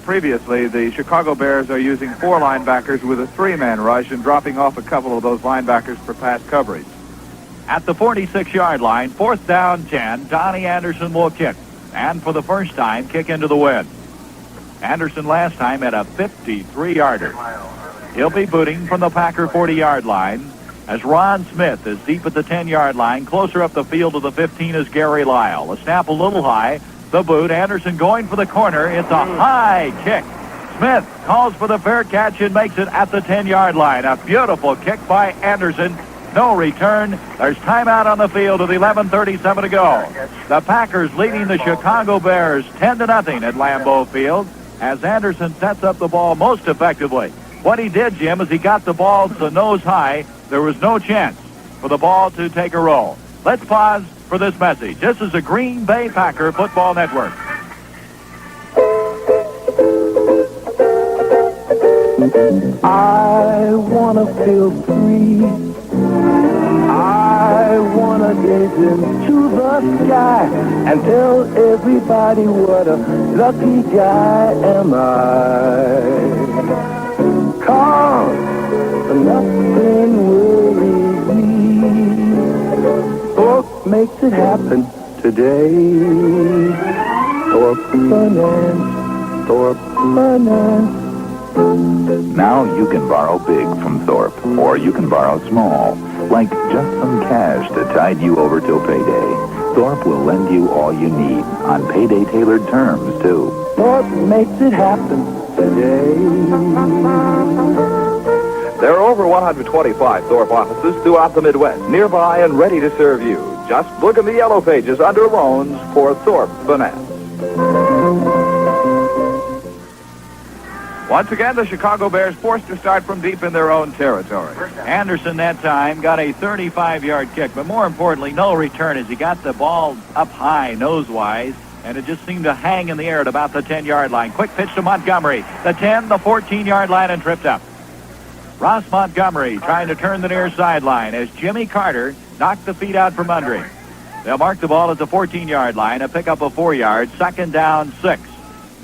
previously, the Chicago Bears are using 4 linebackers with a 3-man rush and dropping off a couple of those linebackers for pass coverage. At the 46-yard line, fourth down 10, Donnie Anderson will kick. And for the first time, kick into the win. Anderson last time had a 53-yarder. He'll be booting from the Packer 40-yard line as Ron Smith is deep at the 10-yard line. Closer up the field to the 15 is Gary Lyle. The snap a little high. The boot. Anderson going for the corner. It's a high kick. Smith calls for the fair catch and makes it at the 10-yard line. A beautiful kick by Anderson. No return. There's timeout on the field with 11:37 to go. The Packers leading the Chicago Bears 10-0 at Lambeau Field as Anderson sets up the ball most effectively. What he did, Jim, is he got the ball to nose high. There was no chance for the ball to take a roll. Let's pause for this message. This is the Green Bay Packer Football Network. I wanna feel free. I wanna gaze into the sky and tell everybody what a lucky guy am I. 'Cause nothing worries me. Thorpe makes it happen today. Thorpe Finance, Thorpe Finance. Now you can borrow big from Thorpe, or you can borrow small, like just some cash to tide you over till payday. Thorpe will lend you all you need on payday-tailored terms, too. Thorpe makes it happen today. There are over 125 Thorpe offices throughout the Midwest, nearby and ready to serve you. Just look in the yellow pages under loans for Thorpe Finance. Once again, the Chicago Bears forced to start from deep in their own territory. Anderson that time got a 35-yard kick, but more importantly, no return as he got the ball up high, nose-wise, and it just seemed to hang in the air at about the 10-yard line. Quick pitch to Montgomery. The 10, the 14-yard line, and tripped up. Ross Montgomery trying to turn the near sideline as Jimmy Carter knocked the feet out from under him. They'll mark the ball at the 14-yard line, a pickup of 4 yards, second down 6.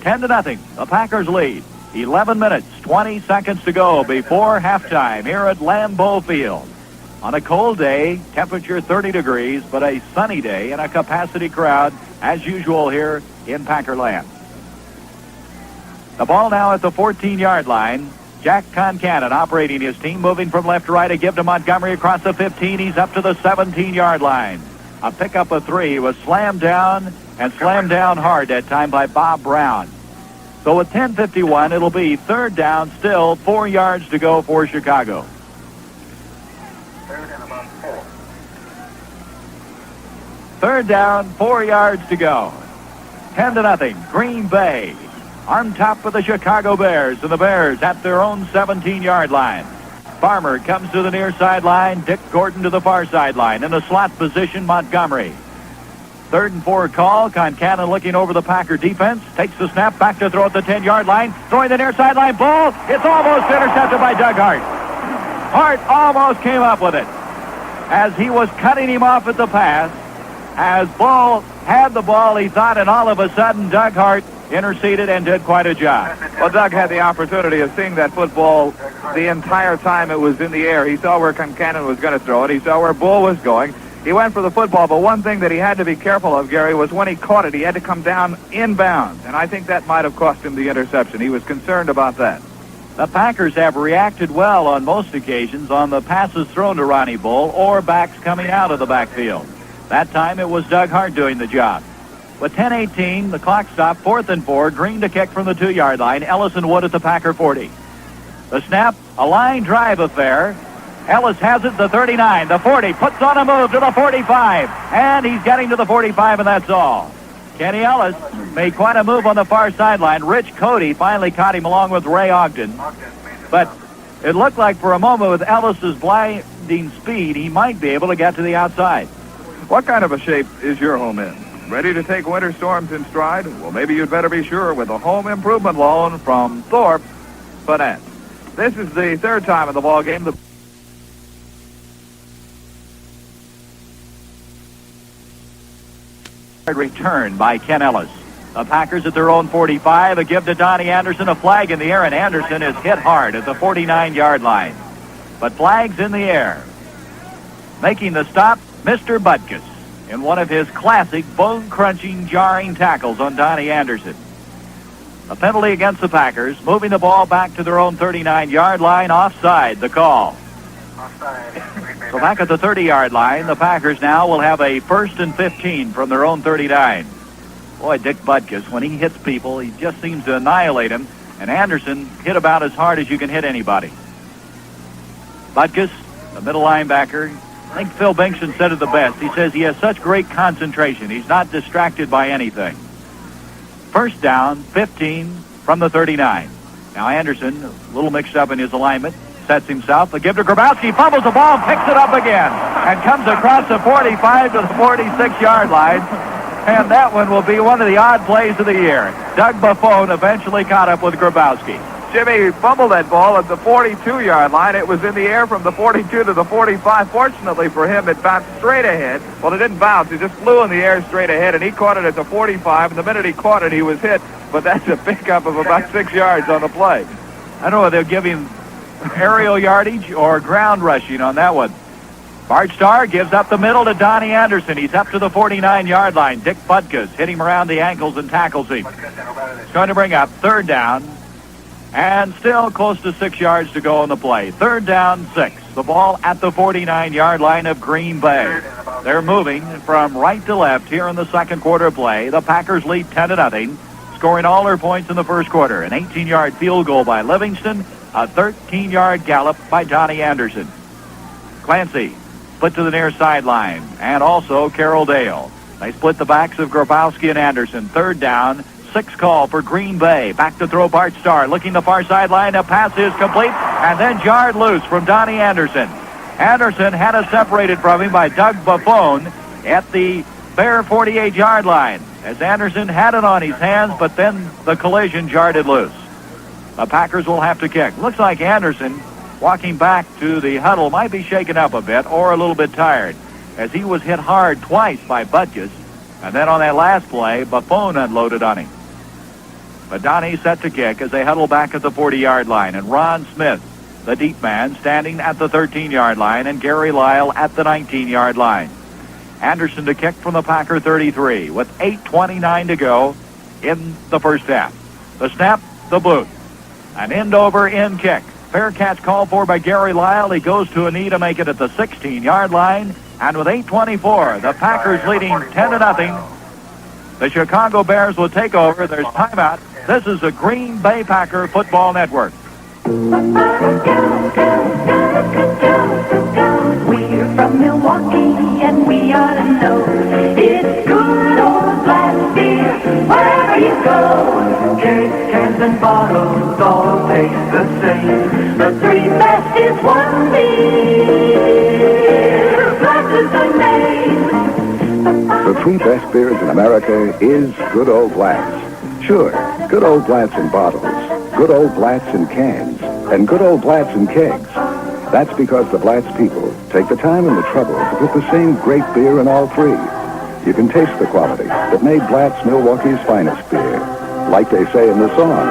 10-0, the Packers lead. 11 minutes, 20 seconds to go before halftime here at Lambeau Field. On a cold day, temperature 30 degrees, but a sunny day and a capacity crowd as usual here in Packerland. The ball now at the 14-yard line. Jack Concannon operating his team, moving from left to right. A give to Montgomery across the 15. He's up to the 17-yard line. A pickup of 3. He was slammed down and slammed down hard that time by Bob Brown. So with 10:51, it'll be third down, still 4 yards to go for Chicago. Third down, 4 yards to go. 10-0, Green Bay. On top of the Chicago Bears, and the Bears at their own 17-yard line. Farmer comes to the near sideline. Dick Gordon to the far sideline. In the slot position, Montgomery. 3rd and 4 call. Concannon looking over the Packer defense. Takes the snap, back to throw at the 10-yard line. Throwing the near sideline ball. It's almost intercepted by Doug Hart. Hart almost came up with it as he was cutting him off at the pass. As Ball had the ball, he thought, and all of a sudden Doug Hart interceded and did quite a job. Well, Doug had the opportunity of seeing that football the entire time it was in the air. He saw where Concannon was going to throw it. He saw where Bull was going. He went for the football, but one thing that he had to be careful of, Gary, was when he caught it, he had to come down inbounds, and I think that might have cost him the interception. He was concerned about that. The Packers have reacted well on most occasions on the passes thrown to Ronnie Bull or backs coming out of the backfield. That time it was Doug Hart doing the job. With 10:18, the clock stopped, 4th and 4, Green to kick from the 2-yard line. Ellison Wood at the Packer 40. The snap, a line drive affair. Ellis has it, the 39, the 40, puts on a move to the 45, and he's getting to the 45, and that's all. Kenny Ellis made quite a move on the far sideline. Rich Cody finally caught him along with Ray Ogden. But it looked like for a moment with Ellis's blinding speed, he might be able to get to the outside. What kind of a shape is your home in? Ready to take winter storms in stride? Well, maybe you'd better be sure with a home improvement loan from Thorpe Finance. This is the third time in the ball game. Return by Ken Ellis. The Packers at their own 45. A give to Donnie Anderson. A flag in the air, and Anderson is hit hard at the 49-yard line. But flags in the air. Making the stop, Mr. Butkus, in one of his classic bone-crunching, jarring tackles on Donnie Anderson. A penalty against the Packers, moving the ball back to their own 39-yard line, offside, the call. So back at the 30-yard line, the Packers now will have a 1st and 15 from their own 39. Boy, Dick Butkus, when he hits people, he just seems to annihilate them, and Anderson hit about as hard as you can hit anybody. Butkus, the middle linebacker, I think Phil Binkson said it the best. He says he has such great concentration. He's not distracted by anything. First down, 15 from the 39. Now Anderson, a little mixed up in his alignment, sets himself. The give to Grabowski, fumbles the ball, picks it up again, and comes across the 45 to the 46-yard line. And that one will be one of the odd plays of the year. Doug Buffone eventually caught up with Grabowski. Jimmy fumbled that ball at the 42-yard line. It was in the air from the 42 to the 45. Fortunately for him, it bounced straight ahead. Well, it didn't bounce. It just flew in the air straight ahead, and he caught it at the 45. And the minute he caught it, he was hit. But that's a pickup of about 6 yards on the play. I don't know whether they'll give him aerial yardage or ground rushing on that one. Bart Starr gives up the middle to Donnie Anderson. He's up to the 49-yard line. Dick Butkus hit him around the ankles and tackles him. It's going to bring up third down. And still close to 6 yards to go on the play. Third down, 6. The ball at the 49-yard line of Green Bay. They're moving from right to left here in the second quarter play. The Packers lead 10-0, scoring all their points in the first quarter. An 18-yard field goal by Livingston, a 13-yard gallop by Donnie Anderson. Clancy split to the near sideline, and also Carroll Dale. They split the backs of Grabowski and Anderson. Third down, 6 call for Green Bay. Back to throw Bart Starr. Looking the far sideline. A pass is complete and then jarred loose from Donnie Anderson. Anderson had it separated from him by Doug Buffone at the bare 48-yard line. as Anderson had it on his hands, but then the collision jarred it loose. The Packers will have to kick. Looks like Anderson, walking back to the huddle, might be shaken up a bit or a little bit tired, as he was hit hard twice by Butkus, and then on that last play, Buffon unloaded on him. But Donnie set to kick as they huddle back at the 40-yard line, and Ron Smith, the deep man, standing at the 13-yard line, and Gary Lyle at the 19-yard line. Anderson to kick from the Packer 33 with 8:29 to go in the first half. The snap, the boot. An end-over in kick. Fair catch called for by Gary Lyle. He goes to a knee to make it at the 16-yard line. And with 8:24, the Packers leading 10-0. The Chicago Bears will take over. There's timeout. This is the Green Bay Packer Football Network. We're from Milwaukee and we ought to know it's good old black beer wherever you go. Case, cans, and bottles all taste the same. The three best is one beer. Black is the name. The three best beers in America is Good Old Blatz. Sure, Good Old Blatz in bottles, Good Old Blatz in cans, and Good Old Blatz in kegs. That's because the Blatz people take the time and the trouble to put the same great beer in all three. You can taste the quality that made Blatz Milwaukee's finest beer, like they say in the song.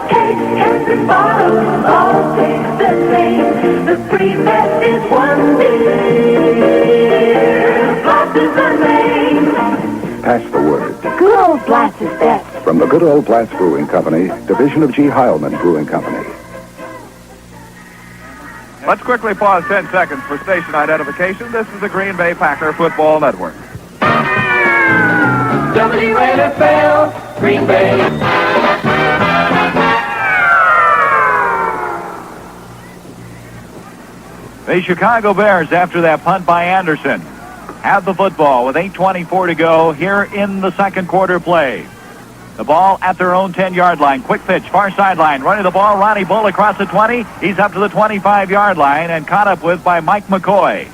Case, cans, and bottles all taste the same. The three best is one beer. Blatz is the name. Pass the word. Good old Blatz is best. From the Good Old Blatz Brewing Company, division of G. Heilman Brewing Company. Let's quickly pause 10 seconds for station identification. This is the Green Bay Packer Football Network. WNFL, Green Bay. The Chicago Bears, after that punt by Anderson, have the football with 8:24 to go here in the second quarter play. The ball at their own 10-yard line. Quick pitch, far sideline. Running the ball, Ronnie Bull across the 20. He's up to the 25-yard line and caught up with by Mike McCoy.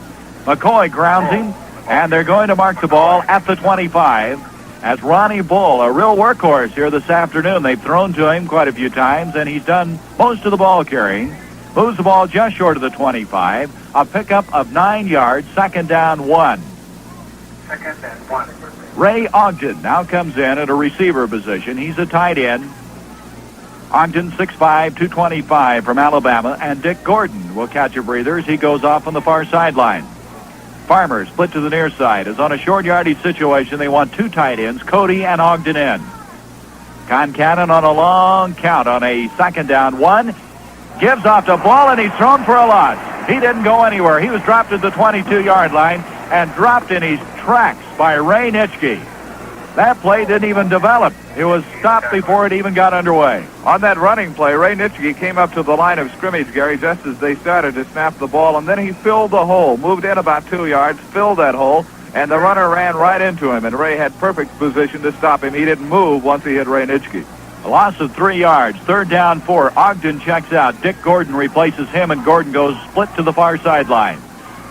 McCoy grounds him, and they're going to mark the ball at the 25 as Ronnie Bull, a real workhorse here this afternoon. They've thrown to him quite a few times, and he's done most of the ball carrying. Moves the ball just short of the 25. A pickup of 9 yards, second down 1. Second and 1. Ray Ogden now comes in at a receiver position. He's a tight end. Ogden, 6'5", 225 from Alabama, and Dick Gordon will catch a breather as he goes off on the far sideline. Farmer split to the near side. Is on a short yardage situation. They want two tight ends, Cody and Ogden in. Concannon on a long count on a second down 1. Gives off the ball, and he's thrown for a loss. He didn't go anywhere. He was dropped at the 22-yard line and dropped in his tracks by Ray Nitschke. That play didn't even develop. It was stopped before it even got underway. On that running play, Ray Nitschke came up to the line of scrimmage, Gary, just as they started to snap the ball, and then he filled the hole, moved in about 2 yards, filled that hole, and the runner ran right into him, and Ray had perfect position to stop him. He didn't move once he hit Ray Nitschke. A loss of 3 yards, third down 4. Ogden checks out. Dick Gordon replaces him, and Gordon goes split to the far sideline.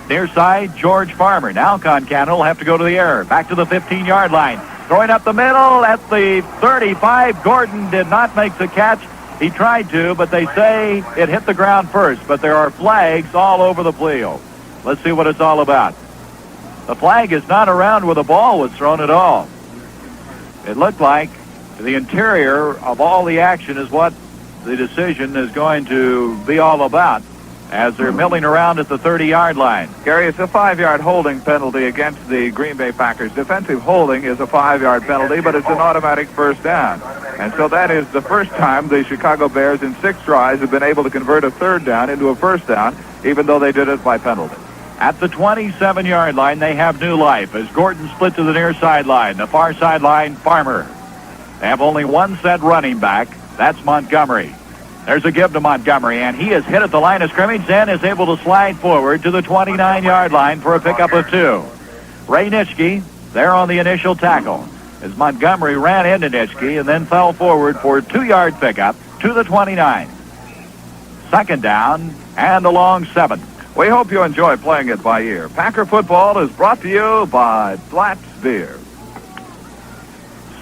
Near side, George Farmer. Now Concannon will have to go to the air. Back to the 15-yard line. Throwing up the middle at the 35. Gordon did not make the catch. He tried to, but they say it hit the ground first. But there are flags all over the field. Let's see what it's all about. The flag is not around where the ball was thrown at all. It looked like the interior of all the action is what the decision is going to be all about as they're milling around at the 30-yard line. Gary, it's a 5-yard holding penalty against the Green Bay Packers. Defensive holding is a 5-yard penalty, but it's an automatic first down. And so that is the first time the Chicago Bears in 6 tries have been able to convert a third down into a first down, even though they did it by penalty. At the 27-yard line, they have new life as Gordon split to the near sideline. The far sideline, Farmer. They have only one set running back. That's Montgomery. There's a give to Montgomery, and he is hit at the line of scrimmage and is able to slide forward to the 29-yard line for a pickup of 2. Ray Nitschke there on the initial tackle as Montgomery ran into Nitschke and then fell forward for a 2-yard pickup to the 29. Second down and a long 7. We hope you enjoy playing it by ear. Packer football is brought to you by Blatz Beer.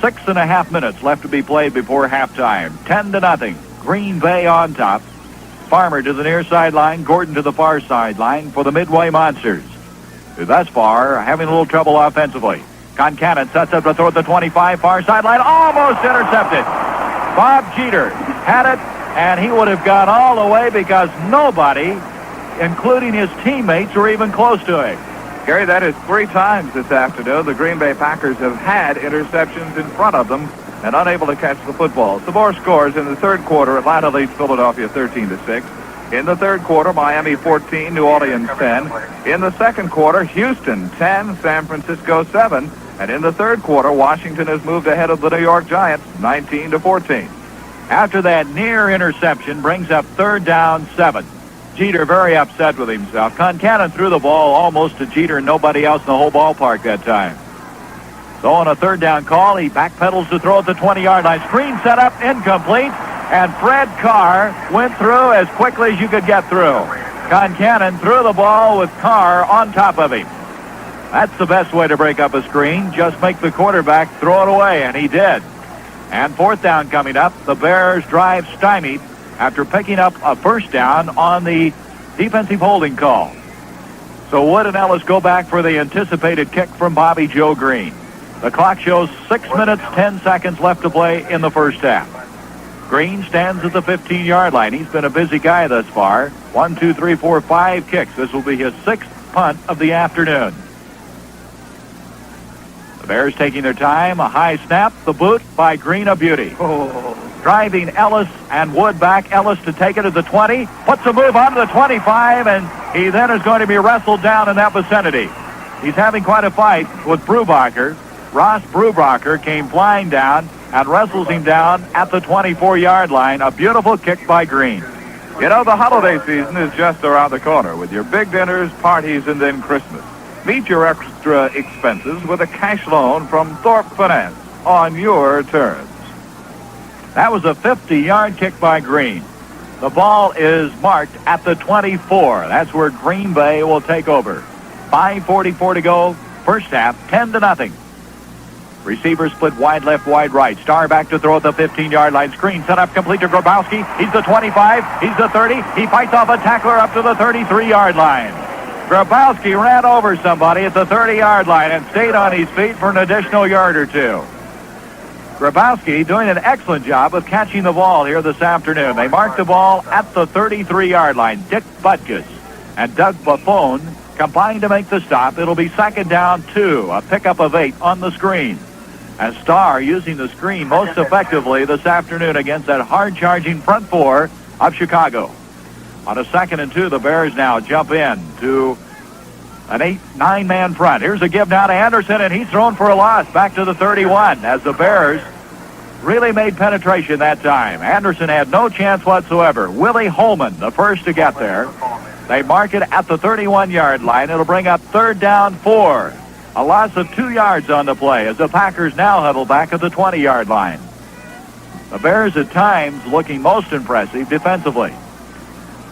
6.5 minutes left to be played before halftime. 10-0. Green Bay on top. Farmer to the near sideline. Gordon to the far sideline for the Midway Monsters, who thus far are having a little trouble offensively. Concannon sets up to throw at the 25, far sideline. Almost intercepted. Bob Jeter had it, and he would have gone all the way because nobody, including his teammates, were even close to him. Gary, that is 3 times this afternoon the Green Bay Packers have had interceptions in front of them and unable to catch the football. Some more scores in the third quarter. Atlanta leads Philadelphia 13-6. In the third quarter, Miami 14, New Orleans 10. In the second quarter, Houston 10, San Francisco 7. And in the third quarter, Washington has moved ahead of the New York Giants 19-14. After that near interception brings up 3rd down 7. Jeter very upset with himself. Concannon threw the ball almost to Jeter and nobody else in the whole ballpark that time. So on a 3rd down call, he backpedals to throw at the 20-yard line. Screen set up, incomplete, and Fred Carr went through as quickly as you could get through. Concannon threw the ball with Carr on top of him. That's the best way to break up a screen. Just make the quarterback throw it away, and he did. And 4th down coming up. The Bears drive stymied after picking up a 1st down on the defensive holding call. So Wood and Ellis go back for the anticipated kick from Bobby Joe Green. The clock shows 6 minutes, 10 seconds left to play in the first half. Green stands at the 15-yard line. He's been a busy guy thus far. 1, 2, 3, 4, 5 kicks. This will be his 6th punt of the afternoon. The Bears taking their time. A high snap. The boot by Green, a beauty. Driving Ellis and Wood back. Ellis to take it at the 20. Puts a move onto the 25, and he then is going to be wrestled down in that vicinity. He's having quite a fight with Brubacher. Ross Brubacher came flying down and wrestles him down at the 24-yard line. A beautiful kick by Green. You know, the holiday season is just around the corner with your big dinners, parties, and then Christmas. Meet your extra expenses with a cash loan from Thorpe Finance on your terms. That was a 50-yard kick by Green. The ball is marked at the 24. That's where Green Bay will take over. 5:44 to go. First half, 10-0. Receiver split wide left, wide right. Starr back to throw at the 15-yard line. Screen set up complete to Grabowski. He's the 25. He's the 30. He fights off a tackler up to the 33-yard line. Grabowski ran over somebody at the 30-yard line and stayed on his feet for an additional yard or two. Grabowski doing an excellent job of catching the ball here this afternoon. They marked the ball at the 33-yard line. Dick Butkus and Doug Buffone combined to make the stop. It'll be 2nd down 2, a pickup of 8 on the screen. And Starr using the screen most effectively this afternoon against that hard-charging front four of Chicago. On a 2nd and 2, the Bears now jump in to an 8-9-man front. Here's a give now to Anderson, and he's thrown for a loss back to the 31 as the Bears really made penetration that time. Anderson had no chance whatsoever. Willie Holman, the first to get there. They mark it at the 31-yard line. It'll bring up 3rd down 4. A loss of 2 yards on the play as the Packers now huddle back at the 20-yard line. The Bears at times looking most impressive defensively.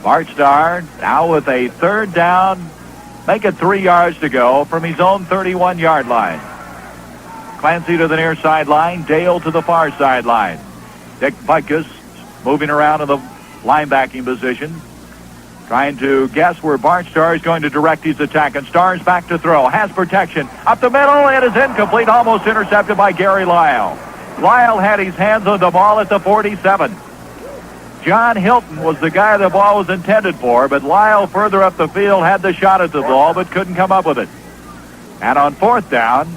Bart Starr now with a 3rd down, make it 3 yards to go from his own 31-yard line. Clancy to the near sideline, Dale to the far sideline. Dick Butkus moving around in the linebacking position, trying to guess where Bart Starr is going to direct his attack, and Starr's back to throw, has protection, up the middle, it is incomplete, almost intercepted by Gary Lyle. Lyle had his hands on the ball at the 47. John Hilton was the guy the ball was intended for, but Lyle further up the field had the shot at the ball, but couldn't come up with it. And on 4th down,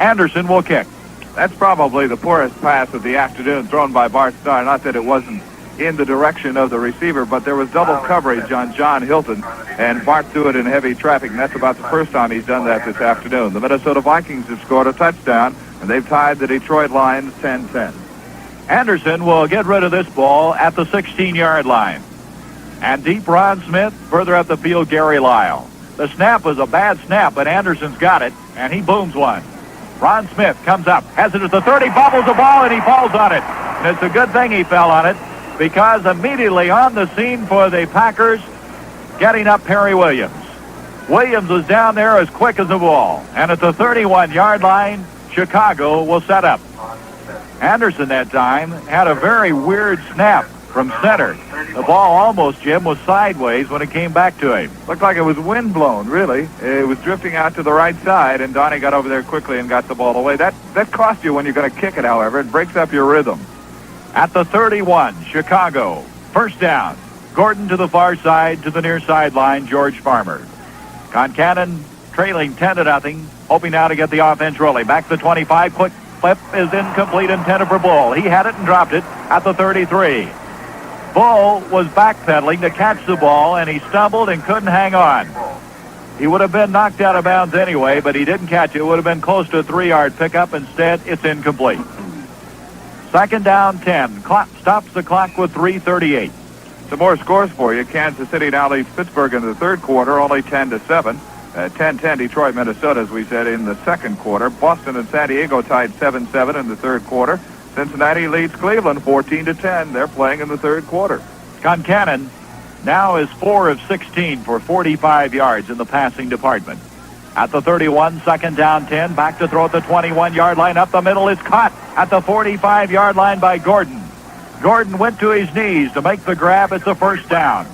Anderson will kick. That's probably the poorest pass of the afternoon thrown by Bart Starr. Not that it wasn't in the direction of the receiver, but there was double coverage on John Hilton, and Bart threw it in heavy traffic, and that's about the first time he's done that this afternoon. The Minnesota Vikings have scored a touchdown, and they've tied the Detroit Lions 10-10. Anderson will get rid of this ball at the 16-yard line. And deep Ron Smith, further up the field, Gary Lyle. The snap was a bad snap, but Anderson's got it, and he booms one. Ron Smith comes up, has it at the 30, bobbles the ball, and he falls on it. And it's a good thing he fell on it, because immediately on the scene for the Packers, getting up Perry Williams. Williams was down there as quick as a ball. And at the 31-yard line, Chicago will set up. Anderson that time had a very weird snap from center. The ball almost, Jim, was sideways when it came back to him. Looked like it was wind blown, really. It was drifting out to the right side, and Donnie got over there quickly and got the ball away. That costs you when you're going to kick it, however. It breaks up your rhythm. At the 31, Chicago. First down. Gordon to the far side, to the near sideline, George Farmer. Concannon trailing 10-0, hoping now to get the offense rolling. Back to the 25, quick flip is incomplete, intended for Bull. He had it and dropped it at the 33. Bull was backpedaling to catch the ball, and he stumbled and couldn't hang on. He would have been knocked out of bounds anyway, but he didn't catch it. It would have been close to a 3-yard pickup. Instead, it's incomplete. Second down, 10. Clock stops the clock with 3:38. Some more scores for you. Kansas City now leads Pittsburgh in the third quarter, only 10-7. 10-10 Detroit, Minnesota, as we said, in the second quarter. Boston and San Diego tied 7-7 in the third quarter. Cincinnati leads Cleveland 14-10. They're playing in the third quarter. Concannon now is 4 of 16 for 45 yards in the passing department. At the 31, second down, 10. Back to throw at the 21-yard line. Up the middle is caught at the 45-yard line by Gordon. Gordon went to his knees to make the grab. It's a first down.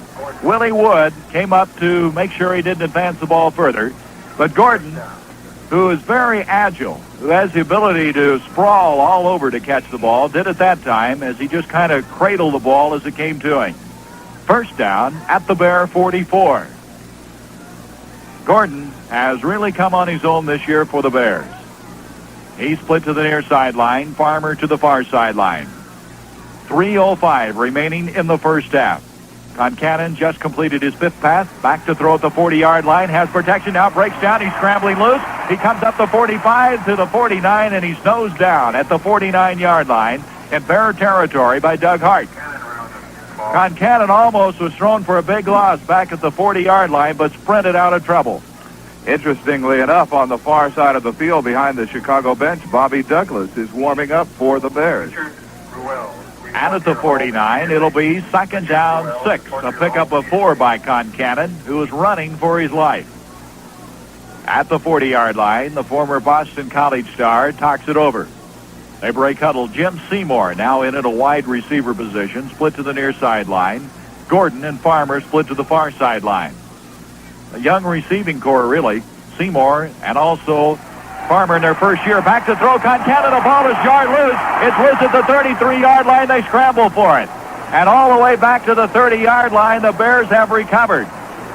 Willie Wood came up to make sure he didn't advance the ball further. But Gordon, who is very agile, who has the ability to sprawl all over to catch the ball, did it that time as he just kind of cradled the ball as it came to him. First down at the Bear 44. Gordon has really come on his own this year for the Bears. He split to the near sideline, Farmer to the far sideline. 3:05 remaining in the first half. Concannon just completed his fifth pass, back to throw at the 40-yard line, has protection, now breaks down, he's scrambling loose. He comes up the 45 to the 49, and he's nose down at the 49-yard line in Bear territory by Doug Hart. Concannon almost was thrown for a big loss back at the 40-yard line, but sprinted out of trouble. Interestingly enough, on the far side of the field behind the Chicago bench, Bobby Douglas is warming up for the Bears. And at the 49, it'll be second down 6, a pickup of 4 by Concannon, who is running for his life. At the 40-yard line, the former Boston College star talks it over. They break huddle. Jim Seymour now in at a wide receiver position, split to the near sideline. Gordon and Farmer split to the far sideline. A young receiving core, really. Seymour and also Farmer in their first year. Back to throw. Concannon, the ball is jarred loose. It's loose at the 33-yard line. They scramble for it. And all the way back to the 30-yard line, the Bears have recovered.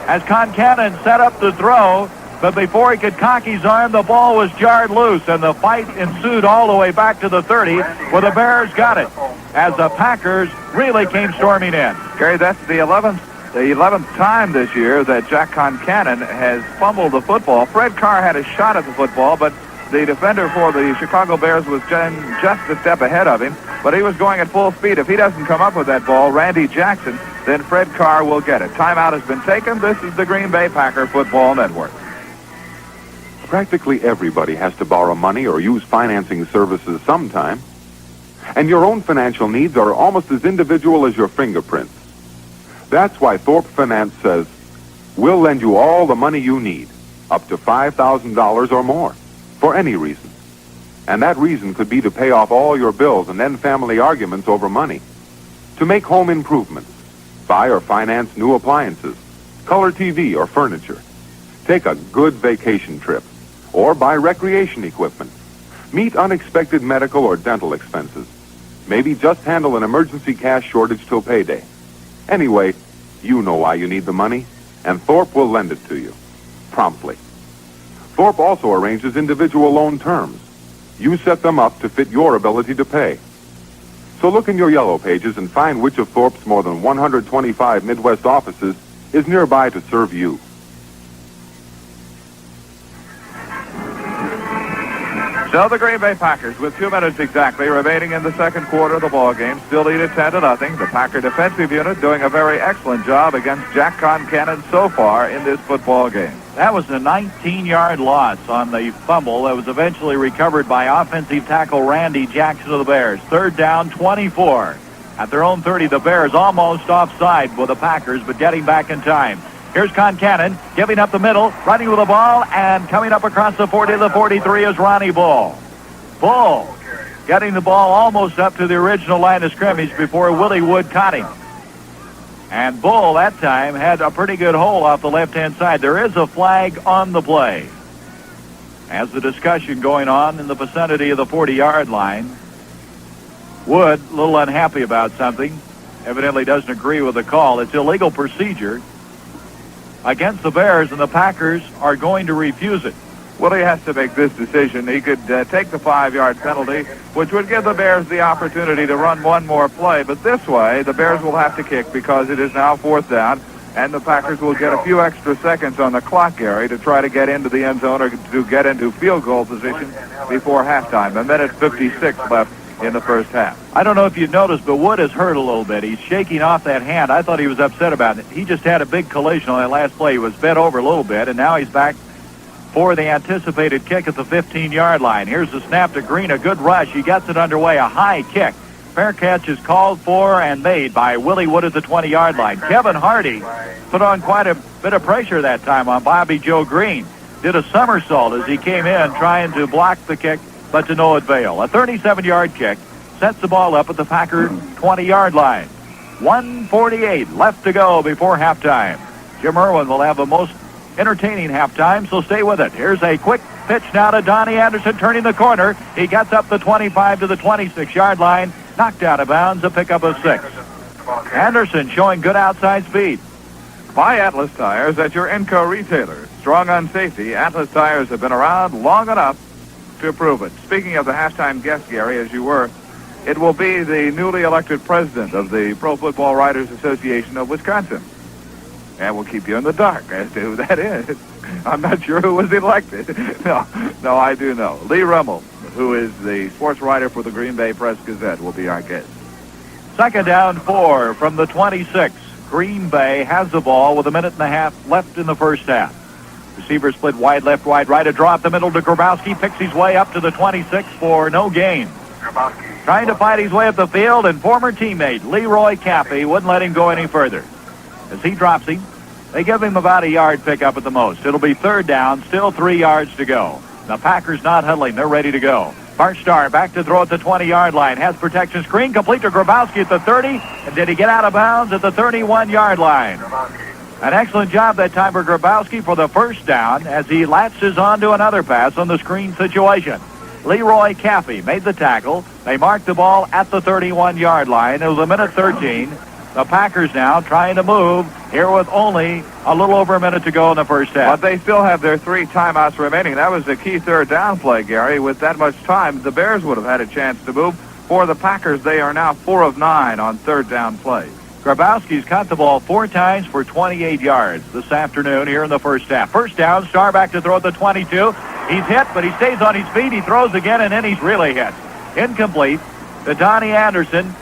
As Concannon set up the throw, but before he could cock his arm, the ball was jarred loose, and the fight ensued all the way back to the 30, where the Bears got it, as the Packers really came storming in. Gary, that's the 11th time this year that Jack Concannon has fumbled the football. Fred Carr had a shot at the football, but the defender for the Chicago Bears was just a step ahead of him, but he was going at full speed. If he doesn't come up with that ball, Randy Jackson, then Fred Carr will get it. Timeout has been taken. This is the Green Bay Packer Football Network. Practically everybody has to borrow money or use financing services sometime. And your own financial needs are almost as individual as your fingerprints. That's why Thorpe Finance says, we'll lend you all the money you need, up to $5,000 or more, for any reason. And that reason could be to pay off all your bills and end family arguments over money, to make home improvements, buy or finance new appliances, color TV or furniture, take a good vacation trip, or buy recreation equipment, meet unexpected medical or dental expenses, maybe just handle an emergency cash shortage till payday. Anyway, you know why you need the money, and Thorpe will lend it to you, promptly. Thorpe also arranges individual loan terms. You set them up to fit your ability to pay. So look in your yellow pages and find which of Thorpe's more than 125 Midwest offices is nearby to serve you. So the Green Bay Packers, with 2 minutes exactly remaining in the second quarter of the ball game, still lead at 10-0. The Packer defensive unit doing a very excellent job against Jack Concannon so far in this football game. That was a 19-yard loss on the fumble that was eventually recovered by offensive tackle Randy Jackson of the Bears. Third down, 24. At their own 30, the Bears almost offside with the Packers, but getting back in time. Here's Concannon giving up the middle, running with the ball, and coming up across the 40 to the 43 is Ronnie Bull. Bull getting the ball almost up to the original line of scrimmage before Willie Wood caught him. And Bull that time had a pretty good hole off the left-hand side. There is a flag on the play. As the discussion going on in the vicinity of the 40-yard line, Wood, a little unhappy about something, evidently doesn't agree with the call. It's illegal procedure against the Bears, and the Packers are going to refuse it. Willie has to make this decision. He could take the 5-yard penalty, which would give the Bears the opportunity to run one more play. But this way, the Bears will have to kick because it is now 4th down, and the Packers will get a few extra seconds on the clock, Gary, to try to get into the end zone or to get into field goal position before halftime. 1:56 left in the first half. I don't know if you noticed, but Wood is hurt a little bit. He's shaking off that hand. I thought he was upset about it. He just had a big collision on that last play. He was bent over a little bit, and now he's back for the anticipated kick at the 15-yard line. Here's the snap to Green. A good rush. He gets it underway. A high kick. Fair catch is called for and made by Willie Wood at the 20-yard line. Kevin Hardy put on quite a bit of pressure that time on Bobby Joe Green. Did a somersault as he came in trying to block the kick, but to no avail. A 37-yard kick sets the ball up at the Packer 20-yard line. 1:48 left to go before halftime. Jim Irwin will have the most entertaining halftime, so stay with it. Here's a quick pitch now to Donnie Anderson turning the corner. He gets up the 25 to the 26-yard line. Knocked out of bounds, a pickup of 6. Anderson showing good outside speed. Buy Atlas tires at your Enco retailer. Strong on safety, Atlas tires have been around long enough to prove it. Speaking of the halftime guest, Gary, as you were, it will be the newly elected president of the Pro Football Writers Association of Wisconsin. And we'll keep you in the dark as to who that is. I'm not sure who was elected. No, I do know. Lee Rummel, who is the sports writer for the Green Bay Press-Gazette, will be our guest. 2nd down 4 from the 26. Green Bay has the ball with 1.5 minutes left in the first half. Receiver split wide left, wide right. A draw up the middle to Grabowski. Picks his way up to the 26 for no gain. Trying to fight his way up the field, and former teammate Leroy Caffey wouldn't let him go any further. As he drops him, they give him about a yard pickup at the most. It'll be 3rd down, still 3 yards to go. The Packers not huddling. They're ready to go. Bart Starr back to throw at the 20-yard line. Has protection screen complete to Grabowski at the 30. And did he get out of bounds at the 31-yard line? An excellent job that time for Grabowski for the first down as he latches onto another pass on the screen situation. Leroy Caffey made the tackle. They marked the ball at the 31-yard line. It was 1:13. The Packers now trying to move here with only a little over a minute to go in the first half. But they still have their 3 timeouts remaining. That was the key 3rd down play, Gary. With that much time, the Bears would have had a chance to move. For the Packers, they are now 4 of 9 on 3rd down plays. Grabowski's caught the ball 4 times for 28 yards this afternoon here in the first half. First down, Starr back to throw at the 22. He's hit, but he stays on his feet. He throws again, and then he's really hit. Incomplete to Donnie Anderson.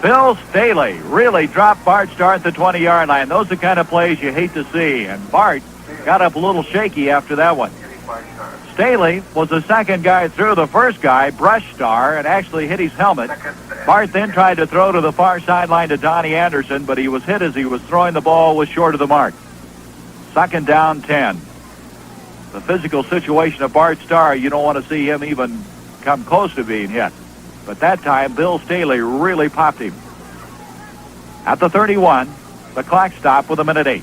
Bill Staley really dropped Bart Starr at the 20-yard line. Those are the kind of plays you hate to see, and Bart got up a little shaky after that one. Staley was the second guy through. The first guy brushed Starr and actually hit his helmet. Bart then tried to throw to the far sideline to Donnie Anderson, but he was hit as he was throwing the ball, was short of the mark. 2nd down 10. The physical situation of Bart Starr, you don't want to see him even come close to being hit. But that time, Bill Staley really popped him. At the 31, the clock stopped with 1:08.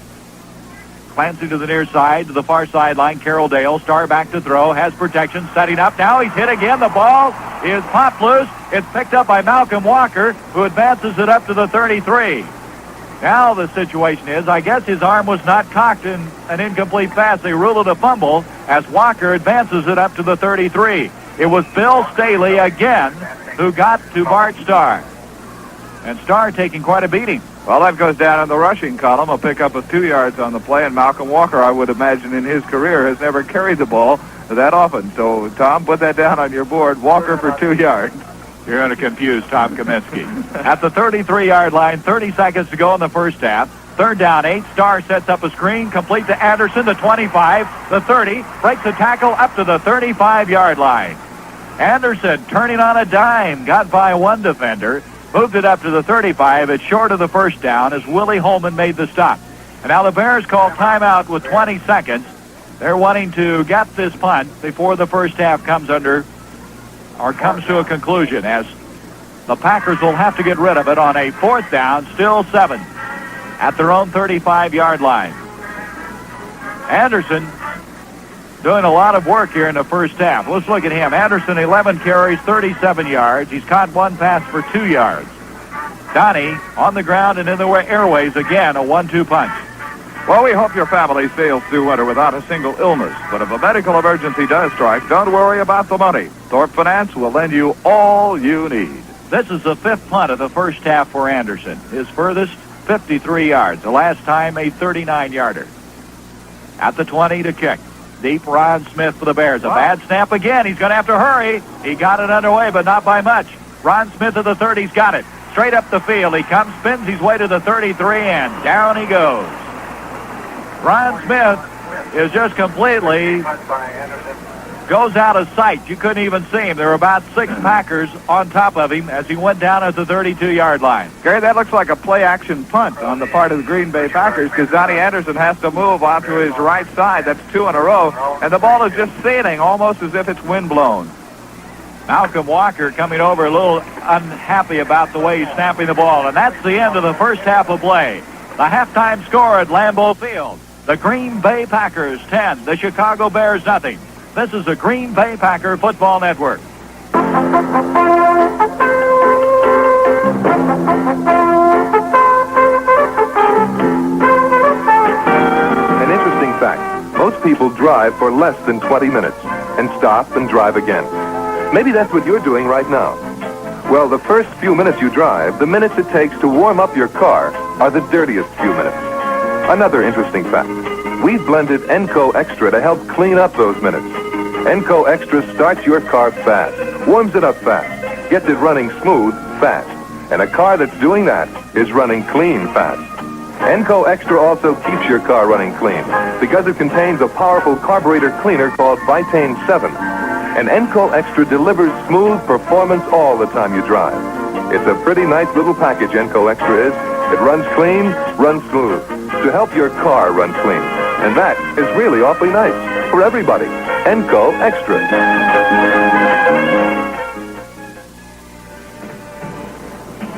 Clancy to the near side, to the far sideline. Carroll Dale, Starr back to throw, has protection, setting up. Now he's hit again. The ball is popped loose. It's picked up by Malcolm Walker, who advances it up to the 33. Now the situation is, I guess his arm was not cocked in an incomplete pass. They rule it a fumble as Walker advances it up to the 33. It was Bill Staley again who got to Bart Starr. And Starr taking quite a beating. Well, that goes down in the rushing column. A pickup of 2 yards on the play, and Malcolm Walker, I would imagine, in his career has never carried the ball that often. So, Tom, put that down on your board. Walker for 2 yards. You're going to confuse Tom Kaminsky. At the 33-yard line, 30 seconds to go in the first half. 3rd down 8. Starr sets up a screen, complete to Anderson, the 25, the 30, breaks the tackle up to the 35-yard line. Anderson turning on a dime, got by one defender, moved it up to the 35. It's short of the first down as Willie Holman made the stop. And now the Bears call timeout with 20 seconds. They're wanting to get this punt before the first half comes under or comes to a conclusion as the Packers will have to get rid of it on a 4th down, still 7, at their own 35-yard line. Anderson doing a lot of work here in the first half. Let's look at him. Anderson, 11 carries, 37 yards. He's caught one pass for 2 yards. Donnie on the ground and in the airways again, a 1-2 punch. Well, we hope your family sails through winter without a single illness. But if a medical emergency does strike, don't worry about the money. Thorpe Finance will lend you all you need. This is the 5th punt of the first half for Anderson. His furthest, 53 yards. The last time, a 39-yarder. At the 20 to kick. Deep, Ron Smith for the Bears. A bad snap again. He's going to have to hurry. He got it underway, but not by much. Ron Smith at the 30's got it. Straight up the field. He comes, spins his way to the 33, and down he goes. Ron Smith is just completely goes out of sight. You couldn't even see him. There were about 6 Packers on top of him as he went down at the 32-yard line. Gary, that looks like a play-action punt on the part of the Green Bay Packers because Donnie Anderson has to move onto his right side. That's 2 in a row, and the ball is just sailing almost as if it's windblown. Malcolm Walker coming over a little unhappy about the way he's snapping the ball, and that's the end of the first half of play. The halftime score at Lambeau Field. The Green Bay Packers 10, the Chicago Bears nothing. This is the Green Bay Packer Football Network. An interesting fact. Most people drive for less than 20 minutes and stop and drive again. Maybe that's what you're doing right now. Well, the first few minutes you drive, the minutes it takes to warm up your car, are the dirtiest few minutes. Another interesting fact. We've blended Enco Extra to help clean up those minutes. Enco Extra starts your car fast, warms it up fast, gets it running smooth fast. And a car that's doing that is running clean fast. Enco Extra also keeps your car running clean because it contains a powerful carburetor cleaner called Vitane 7. And Enco Extra delivers smooth performance all the time you drive. It's a pretty nice little package, Enco Extra is. It runs clean, runs smooth, to help your car run clean. And that is really awfully nice for everybody. Enco Extra.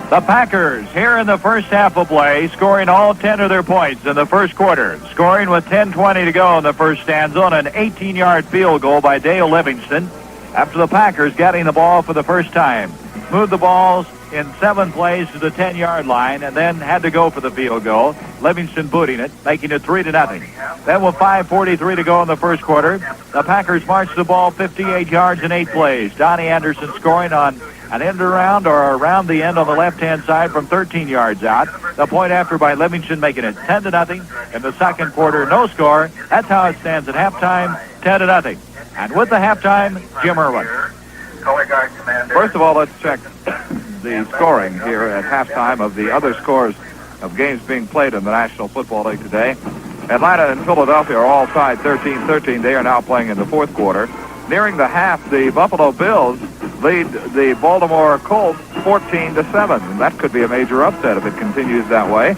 The Packers here in the first half of play, scoring all 10 of their points in the first quarter. Scoring with 10:20 to go in the first stanza on an 18-yard field goal by Dale Livingston after the Packers getting the ball for the first time. Moved the balls in 7 plays to the 10-yard line and then had to go for the field goal. Livingston booting it, making it 3-0. Then with 5:43 to go in the first quarter, the Packers marched the ball 58 yards in 8 plays. Donnie Anderson scoring on an end around or around the end on the left-hand side from 13 yards out. The point after by Livingston making it 10-0 in the second quarter. No score. That's how it stands at halftime, 10-0. And with the halftime, Jim Irwin. First of all, let's check the scoring here at halftime of the other scores of games being played in the National Football League today. Atlanta and Philadelphia are all tied 13-13. They are now playing in the fourth quarter. Nearing the half, the Buffalo Bills lead the Baltimore Colts 14-7. And that could be a major upset if it continues that way.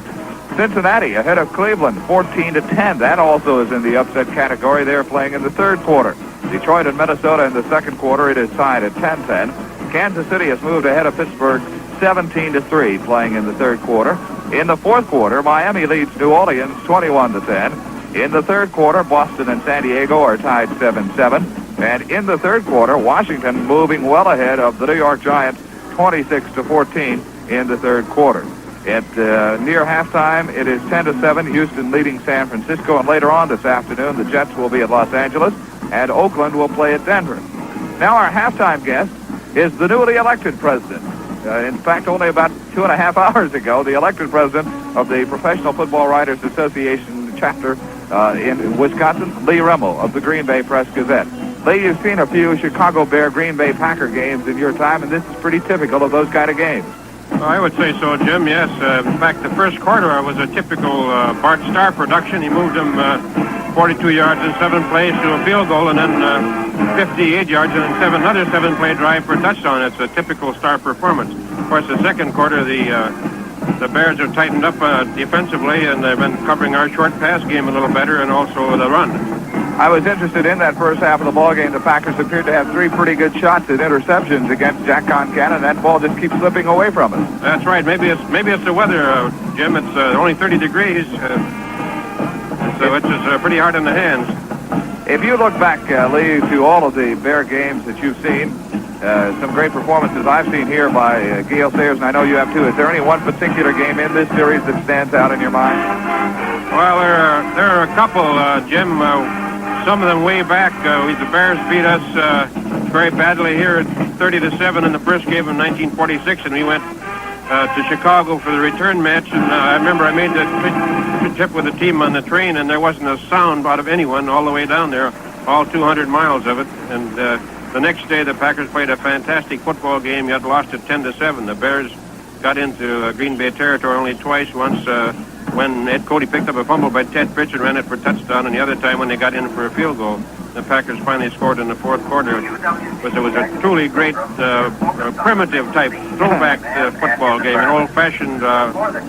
Cincinnati ahead of Cleveland 14-10. That also is in the upset category. They're playing in the third quarter. Detroit and Minnesota in the second quarter. It is tied at 10-10. Kansas City has moved ahead of Pittsburgh 17-3, playing in the third quarter. In the fourth quarter, Miami leads New Orleans 21-10. In the third quarter, Boston and San Diego are tied 7-7. And in the third quarter, Washington moving well ahead of the New York Giants 26-14 in the third quarter. At near halftime, it is 10-7, Houston leading San Francisco. And later on this afternoon, the Jets will be at Los Angeles, and Oakland will play at Denver. Now our halftime guest is the newly elected president. In fact, only about 2.5 hours ago, the elected president of the Professional Football Writers Association chapter in Wisconsin, Lee Remmel of the Green Bay Press-Gazette. Lee, you've seen a few Chicago Bear Green Bay Packer games in your time, and this is pretty typical of those kind of games. Well, I would say so, Jim, yes. In fact, the first quarter was a typical Bart Starr production. He moved them 42 yards in 7 plays to a field goal, and then 58 yards and then another 7-play drive for a touchdown. It's a typical Starr performance. Of course, the second quarter, the Bears have tightened up defensively, and they've been covering our short pass game a little better, and also the run. I was interested in that first half of the ball game. The Packers appeared to have 3 pretty good shots at interceptions against Jack Concannon. That ball just keeps slipping away from us. That's right. Maybe it's the weather, Jim. It's only 30 degrees, so it's just pretty hard on the hands. If you look back, Lee, to all of the Bear games that you've seen, some great performances I've seen here by Gale Sayers, and I know you have too. Is there any one particular game in this series that stands out in your mind? Well, there are a couple, Jim. Some of them way back. The Bears beat us very badly here, 30-7 in the first game of 1946, and we went to Chicago for the return match. And I remember I made the trip with the team on the train, and there wasn't a sound out of anyone all the way down there, all 200 miles of it. And the next day, the Packers played a fantastic football game, yet lost it 10-7. The Bears got into Green Bay territory only twice. Once when Ed Cody picked up a fumble by Ted Pritchard, ran it for a touchdown, and the other time when they got in for a field goal. The Packers finally scored in the fourth quarter. It was a truly great, primitive type throwback football game, an old-fashioned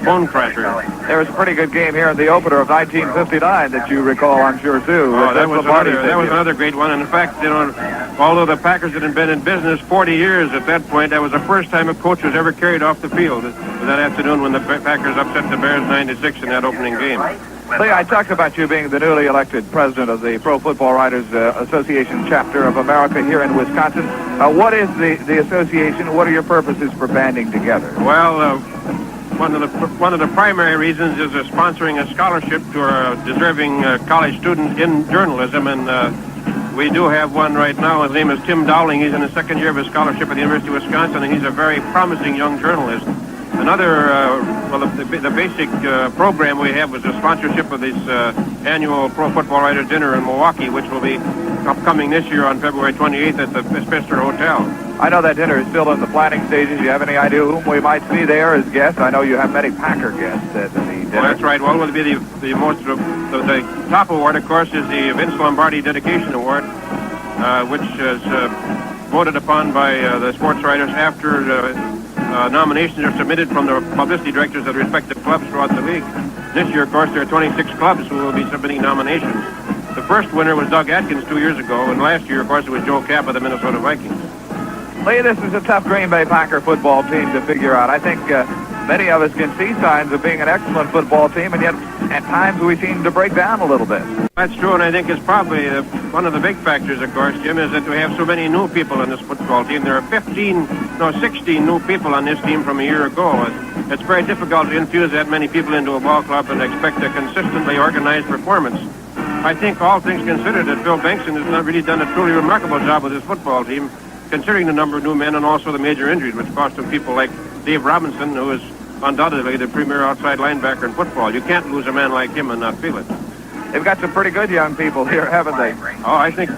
bone crusher. There was a pretty good game here in the opener of 1959 that you recall, I'm sure, too. Oh, that was another great one. And in fact, although the Packers had been in business 40 years at that point, that was the first time a coach was ever carried off the field that afternoon when the Packers upset the Bears 96 in that opening game. Lee, I talked about you being the newly elected president of the Pro Football Writers Association chapter of America here in Wisconsin. What is the association? What are your purposes for banding together? Well, one of the primary reasons is sponsoring a scholarship to our deserving college students in journalism, and we do have one right now. His name is Tim Dowling. He's in the second year of his scholarship at the University of Wisconsin, and he's a very promising young journalist. Another, the basic program we have was a sponsorship of this annual Pro Football Writers Dinner in Milwaukee, which will be upcoming this year on February 28th at the Spitzer Hotel. I know that dinner is still in the planning stages. Do you have any idea whom we might see there as guests? I know you have many Packer guests at the dinner. Well, that's right. Well, it will be the top award, of course, is the Vince Lombardi Dedication Award, which is voted upon by the sports writers after nominations are submitted from the publicity directors of the respective clubs throughout the league. This year, of course, there are 26 clubs who will be submitting nominations. The first winner was Doug Atkins 2 years ago, and last year, of course, it was Joe Kapp of the Minnesota Vikings. Lee, this is a tough Green Bay Packer football team to figure out. I think many of us can see signs of being an excellent football team, and yet at times we seem to break down a little bit. That's true, and I think it's probably one of the big factors, of course, Jim, is that we have so many new people in this football team. There are 16 new people on this team from a year ago. It's very difficult to infuse that many people into a ball club and expect a consistently organized performance. I think all things considered that Phil Bengtson has not really done a truly remarkable job with his football team, considering the number of new men and also the major injuries, which cost him people like Dave Robinson, who is undoubtedly the premier outside linebacker in football. You can't lose a man like him and not feel it. They've got some pretty good young people here, haven't they? Oh, I think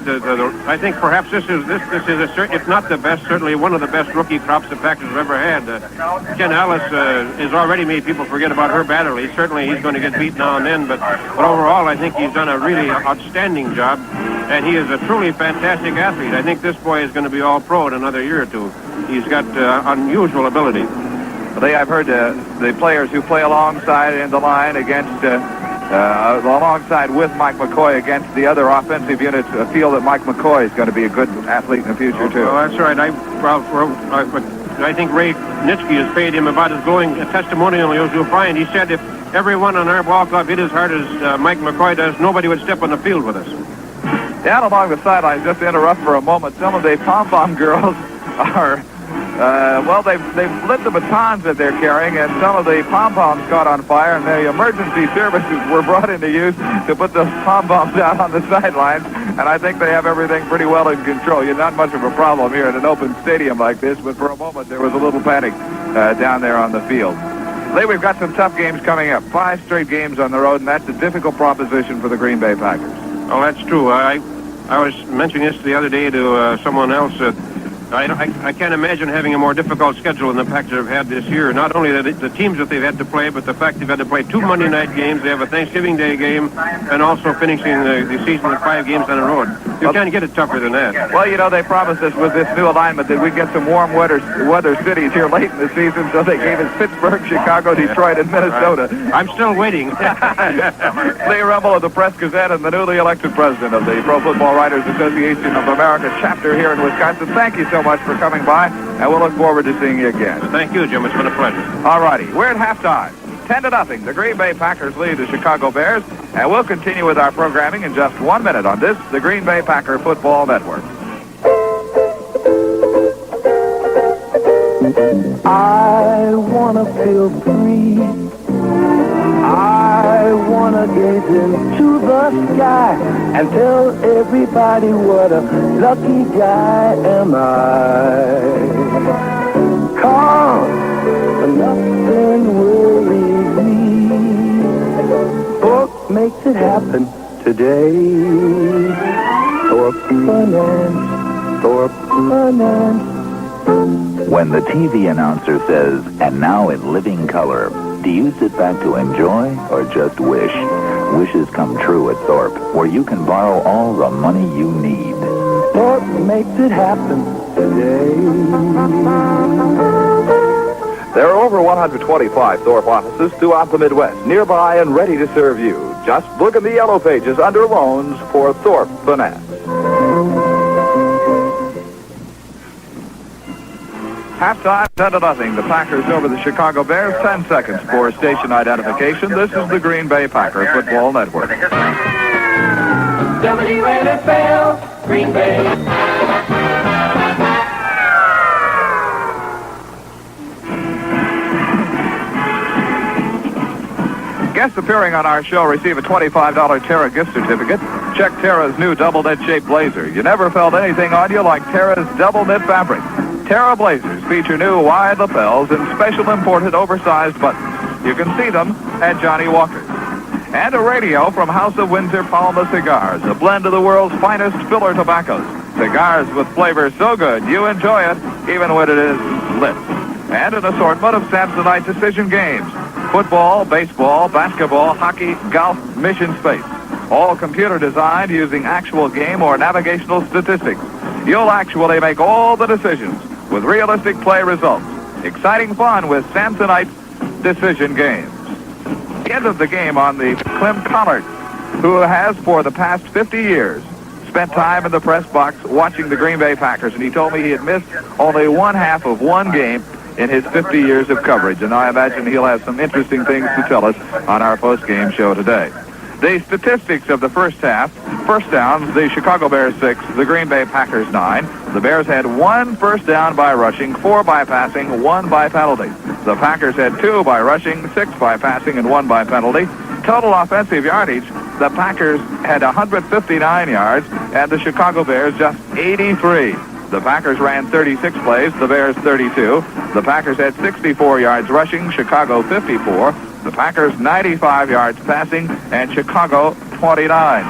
perhaps this is if not the best, certainly one of the best rookie crops the Packers have ever had. Ken Ellis has already made people forget about Herb Adderley. Certainly he's going to get beat now and then, but overall I think he's done a really outstanding job, and he is a truly fantastic athlete. I think this boy is going to be all pro in another year or two. He's got unusual ability. Lee, I've heard the players who play alongside in the line against alongside with Mike McCoy against the other offensive units feel that Mike McCoy is going to be a good athlete in the future, too. Well, that's right. I think Ray Nitschke has paid him about as glowing a testimonial as you'll find. He said if everyone on our ball club hit as hard as Mike McCoy does, nobody would step on the field with us. Down along the sidelines, just to interrupt for a moment, some of the pom-pom girls are... they've lit the batons that they're carrying, and some of the pom-poms caught on fire, and the emergency services were brought into use to put those pom-poms out on the sidelines, and I think they have everything pretty well in control. You're not much of a problem here in an open stadium like this, but for a moment there was a little panic down there on the field. Lee, we've got some tough games coming up. 5 straight games on the road, and that's a difficult proposition for the Green Bay Packers. Oh, that's true. I was mentioning this the other day to someone else. I can't imagine having a more difficult schedule than the Packers have had this year. Not only the teams that they've had to play, but the fact they've had to play 2 Monday night games. They have a Thanksgiving Day game, and also finishing the season with 5 games on the road. You can't get it tougher than that. Well, you know, they promised us with this new alignment that we'd get some warm weather cities here late in the season, so they gave us Pittsburgh, Chicago, Detroit, and Minnesota. I'm still waiting. Lee Rumble of the Press Gazette and the newly elected president of the Pro Football Writers Association of America chapter here in Wisconsin. Thank you so much for coming by, and we'll look forward to seeing you again. Thank you, Jim. It's been a pleasure. All righty. We're at halftime. 10-0. The Green Bay Packers lead the Chicago Bears, and we'll continue with our programming in just 1 minute on this, the Green Bay Packer Football Network. I wanna feel free. I wanna gaze into the sky and tell everybody what a lucky guy am I. Come, nothing worries me. Thorpe makes it happen today. Thorpe Finance, Thorpe Finance. When the TV announcer says, "And now in living color," do you sit back to enjoy or just wish? Wishes come true at Thorpe, where you can borrow all the money you need. Thorpe makes it happen today. There are over 125 Thorpe offices throughout the Midwest, nearby and ready to serve you. Just look in the yellow pages under loans for Thorpe Finance. Halftime, 10-0. The Packers over the Chicago Bears. 10 seconds for station identification. This is the Green Bay Packer Football Network. WNFL, Green Bay. Guests appearing on our show receive a $25 Terra gift certificate. Check Terra's new double knit-shaped blazer. You never felt anything on you like Terra's double knit fabric. Terra blazers feature new wide lapels and special imported oversized buttons. You can see them at Johnny Walker's. And a radio from House of Windsor Palma Cigars, a blend of the world's finest filler tobaccos. Cigars with flavor so good you enjoy it even when it is lit. And an assortment of Samsonite decision games. Football, baseball, basketball, hockey, golf, mission space. All computer designed using actual game or navigational statistics. You'll actually make all the decisions with realistic play results. Exciting fun with Samsonite decision games. End of the game on the Clem Collard, who has for the past 50 years spent time in the press box watching the Green Bay Packers, and he told me he had missed only one half of one game in his 50 years of coverage, and I imagine he'll have some interesting things to tell us on our post-game show today. The statistics of the first half: first downs, the Chicago Bears 6, the Green Bay Packers 9. The Bears had 1 first down by rushing, 4 by passing, 1 by penalty. The Packers had 2 by rushing, 6 by passing, and 1 by penalty. Total offensive yardage, the Packers had 159 yards, and the Chicago Bears just 83. The Packers ran 36 plays, the Bears 32. The Packers had 64 yards rushing, Chicago 54. The Packers 95 yards passing, and Chicago 29.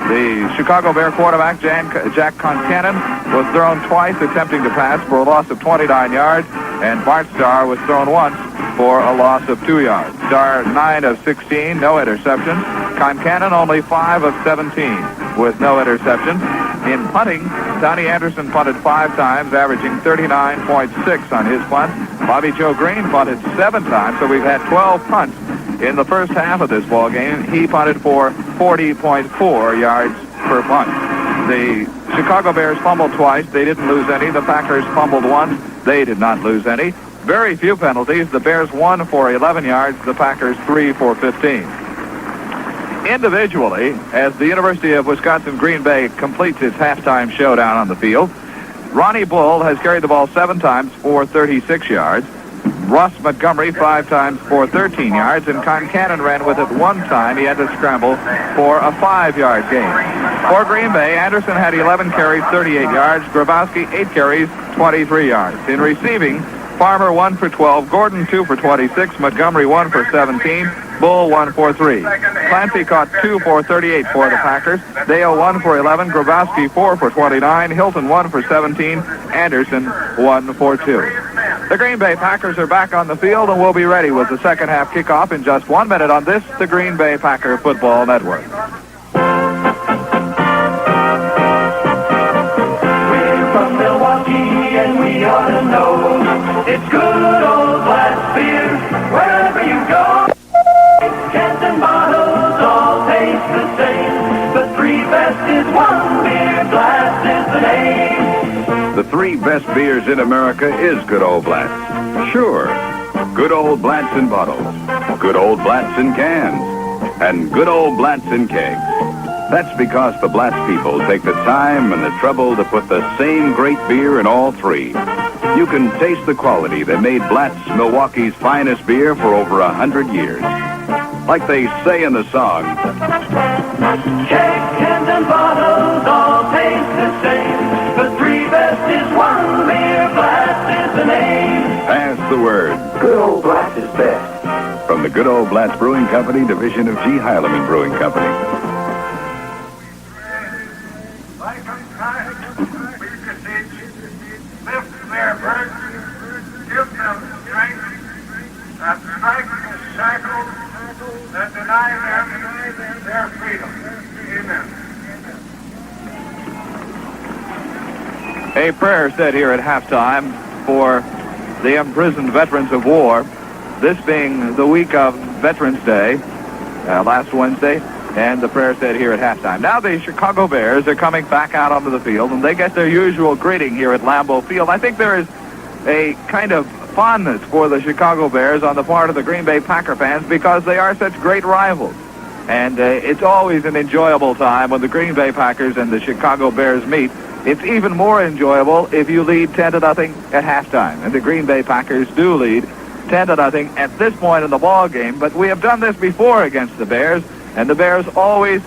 The Chicago Bear quarterback, Jack Concannon, was thrown twice attempting to pass for a loss of 29 yards, and Bart Starr was thrown once for a loss of 2 yards. Starr 9 of 16, no interceptions. Concannon only 5 of 17 with no interceptions. In punting, Donnie Anderson punted 5 times, averaging 39.6 on his punt. Bobby Joe Green punted 7 times, so we've had 12 punts in the first half of this ball game. He punted for 40.4 yards per punt. The Chicago Bears fumbled twice. They didn't lose any. The Packers fumbled once. They did not lose any. Very few penalties. The Bears 1 for 11 yards. The Packers 3 for 15. Individually, as the University of Wisconsin Green Bay completes its halftime showdown on the field, Ronnie Bull has carried the ball 7 times for 36 yards. Ross Montgomery 5 times for 13 yards, and Concannon ran with it 1 time. He had to scramble for a 5-yard gain. For Green Bay, Anderson had 11 carries, 38 yards. Grabowski 8 carries, 23 yards. In receiving, Farmer 1 for 12, Gordon 2 for 26, Montgomery 1 for 17, Bull 1 for 3. Clancy caught 2 for 38 for the Packers, Dale 1 for 11, Grabowski 4 for 29, Hilton 1 for 17, Anderson 1 for 2. The Green Bay Packers are back on the field and will be ready with the second half kickoff in just 1 minute on this, the Green Bay Packer Football Network. We're from Milwaukee and we ought to know it's good old Blatz beer wherever you go. Cans and bottles all taste the same. The three best is one beer, Blatz is the name. The three best beers in America is good old Blatz. Sure, good old Blatz in bottles, good old Blatz in cans, and good old Blatz in kegs. That's because the Blatz people take the time and the trouble to put the same great beer in all three. You can taste the quality that made Blatz Milwaukee's finest beer for over 100 years. Like they say in the song, Kegs, cans, and bottles all taste the same. The three best is one beer, Blatz is the name. pass the word. Good old Blatz is best. From the Good Old Blatz Brewing Company, division of G. Heilemann Brewing Company. Lift their burdens, give them strength, and strike the shackles that deny them their freedom. Amen. A prayer said here at halftime for the imprisoned veterans of war, this being the week of Veterans Day, last Wednesday, and the prayer said here at halftime. Now the Chicago Bears are coming back out onto the field, and they get their usual greeting here at Lambeau Field. I think there is a kind of fondness for the Chicago Bears on the part of the Green Bay Packer fans because they are such great rivals. And it's always an enjoyable time when the Green Bay Packers and the Chicago Bears meet. It's even more enjoyable if you lead 10-0 at halftime. And the Green Bay Packers do lead 10-0 at this point in the ball game. But we have done this before against the Bears, and the Bears always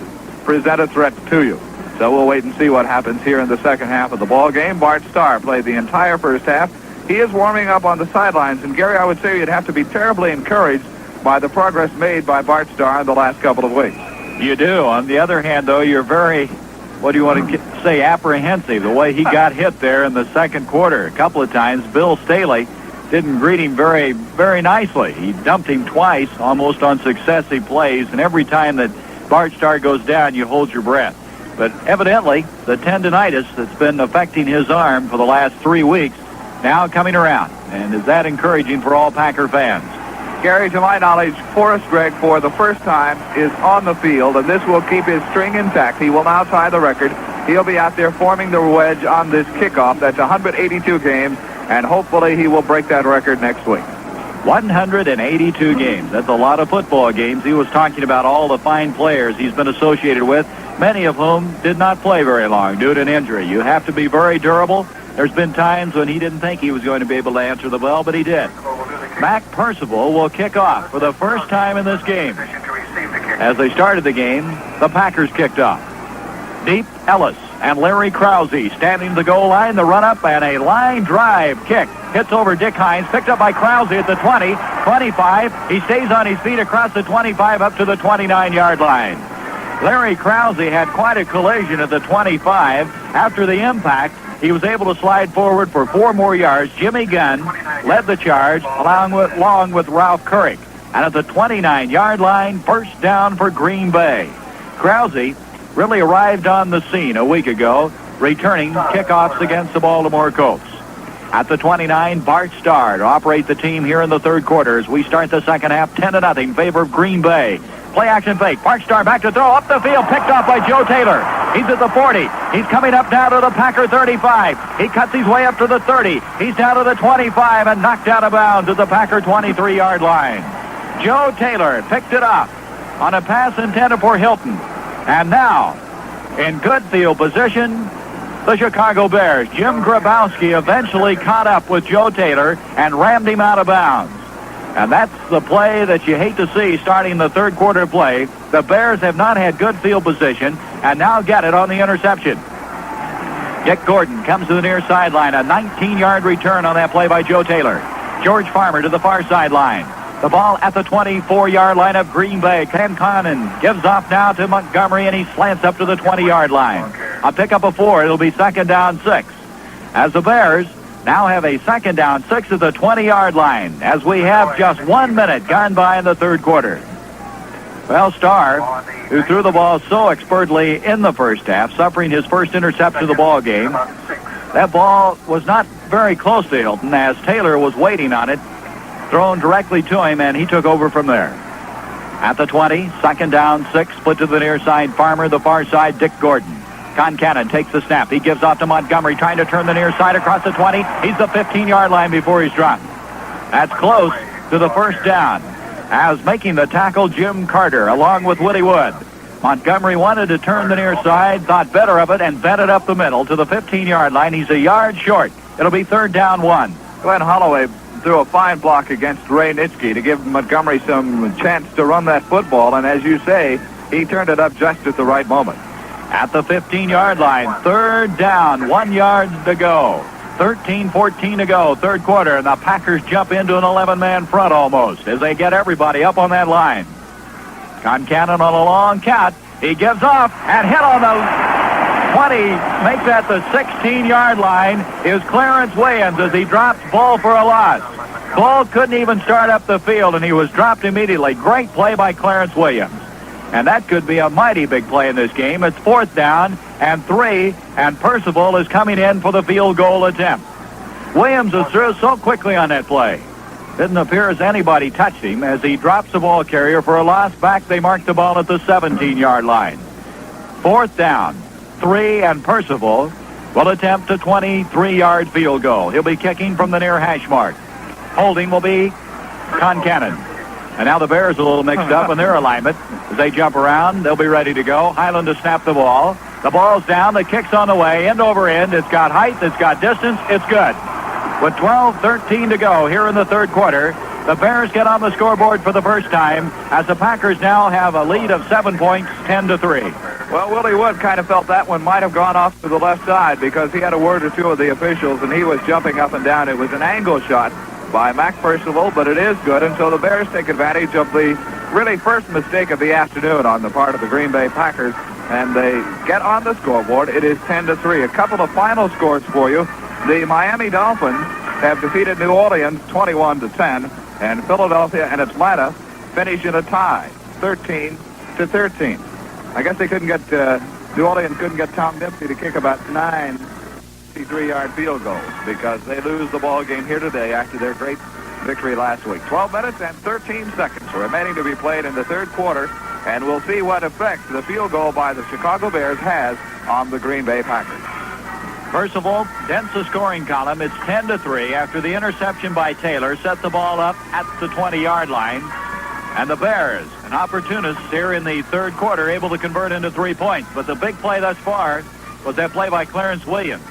present a threat to you. So we'll wait and see what happens here in the second half of the ball game. Bart Starr played the entire first half. He is warming up on the sidelines. And, Gary, I would say you'd have to be terribly encouraged by the progress made by Bart Starr in the last couple of weeks. You do. On the other hand, though, you're very, what do you want to say, apprehensive. The way he got hit there in the second quarter. A couple of times, Bill Staley didn't greet him very, very nicely. He dumped him twice, almost on successive plays, and every time that Bart Starr goes down, you hold your breath. But evidently, the tendonitis that's been affecting his arm for the last 3 weeks, now coming around. And is that encouraging for all Packer fans? Gary, to my knowledge, Forrest Gregg, for the first time, is on the field, and this will keep his string intact. He will now tie the record. He'll be out there forming the wedge on this kickoff. That's 182 games, and hopefully he will break that record next week. 182 games. That's a lot of football games. He was talking about all the fine players he's been associated with, many of whom did not play very long due to an injury. You have to be very durable. There's been times when he didn't think he was going to be able to answer the bell, but he did. Mac Percival will kick off for the first time in this game. As they started the game, the Packers kicked off. Deep Ellis and Larry Krause standing to the goal line, the run-up, and a line drive kick. Hits over Dick Hines, picked up by Krause at the 20, 25. He stays on his feet across the 25 up to the 29-yard line. Larry Krause had quite a collision at the 25. After the impact, he was able to slide forward for 4 more yards. Jimmy Gunn led the charge along with Ralph Couric. And at the 29-yard line, first down for Green Bay. Krause really arrived on the scene a week ago, returning kickoffs against the Baltimore Colts. At the 29, Bart Starr to operate the team here in the third quarter as we start the second half 10-0 in favor of Green Bay. Play action fake. Bart Starr back to throw up the field, picked off by Joe Taylor. He's at the 40. He's coming up now to the Packer 35. He cuts his way up to the 30. He's down to the 25 and knocked out of bounds at the Packer 23-yard line. Joe Taylor picked it up on a pass intended for Hilton. And now, in good field position, the Chicago Bears. Jim Grabowski eventually caught up with Joe Taylor and rammed him out of bounds. And that's the play that you hate to see starting the third quarter play. The Bears have not had good field position and now get it on the interception. Dick Gordon comes to the near sideline. A 19-yard return on that play by Joe Taylor. George Farmer to the far sideline. The ball at the 24-yard line of Green Bay. Concanon gives off now to Montgomery, and he slants up to the 20-yard line. A pickup of 4. It'll be second down 6. As the Bears now have a second down 6 at the 20-yard line, as we have just 1 minute gone by in the third quarter. Well, Starr, who threw the ball so expertly in the first half, suffering his first interception of the ball game. That ball was not very close to Hilton, as Taylor was waiting on it, thrown directly to him, and he took over from there. At the 20, second down 6, split to the near side. Farmer, the far side, Dick Gordon. Concanon takes the snap. He gives off to Montgomery, trying to turn the near side across the 20. He's the 15-yard line before he's dropped. That's close to the first down, as making the tackle Jim Carter, along with Willie Wood. Montgomery wanted to turn the near side, thought better of it, and bent it up the middle to the 15-yard line. He's a yard short. It'll be third down 1. Glenn Holloway threw a fine block against Ray Nitschke to give Montgomery some chance to run that football, and as you say, he turned it up just at the right moment. At the 15-yard line, third down, 1 yard to go. 13-14 to go, third quarter, and the Packers jump into an 11-man front almost as they get everybody up on that line. Concanon on a long cat. He gives off and hit on the 20, makes that the 16-yard line, is Clarence Williams as he drops Bull for a loss. Bull couldn't even start up the field, and he was dropped immediately. Great play by Clarence Williams. And that could be a mighty big play in this game. It's fourth down and 3, and Percival is coming in for the field goal attempt. Williams is through so quickly on that play. Didn't appear as anybody touched him as he drops the ball carrier for a loss. Back, they mark the ball at the 17-yard line. Fourth down, 3, and Percival will attempt a 23-yard field goal. He'll be kicking from the near hash mark. Holding will be Concanon. And now the Bears are a little mixed up in their alignment. As they jump around, they'll be ready to go. Highland to snap the ball. The ball's down. The kick's on the way. End over end. It's got height. It's got distance. It's good. With 12-13 to go here in the third quarter, the Bears get on the scoreboard for the first time as the Packers now have a lead of 7 points, 10-3. Well, Willie Wood kind of felt that one might have gone off to the left side because he had a word or two with the officials, and he was jumping up and down. It was an angle shot by Mac Percival, but it is good, and so the Bears take advantage of the really first mistake of the afternoon on the part of the Green Bay Packers, and they get on the scoreboard. It is 10-3. A couple of final scores for you. The Miami Dolphins have defeated New Orleans 21-10, and Philadelphia and Atlanta finish in a tie, 13-13. I guess they couldn't get New Orleans couldn't get Tom Dempsey to kick about 9 53-yard field goals because they lose the ball game here today after their great victory last week. 12 minutes and 13 seconds remaining to be played in the third quarter, and we'll see what effect the field goal by the Chicago Bears has on the Green Bay Packers. Percival dents the scoring column. It's 10-3 after the interception by Taylor set the ball up at the 20-yard line. And the Bears, an opportunist here in the third quarter, able to convert into 3 points. But the big play thus far was that play by Clarence Williams.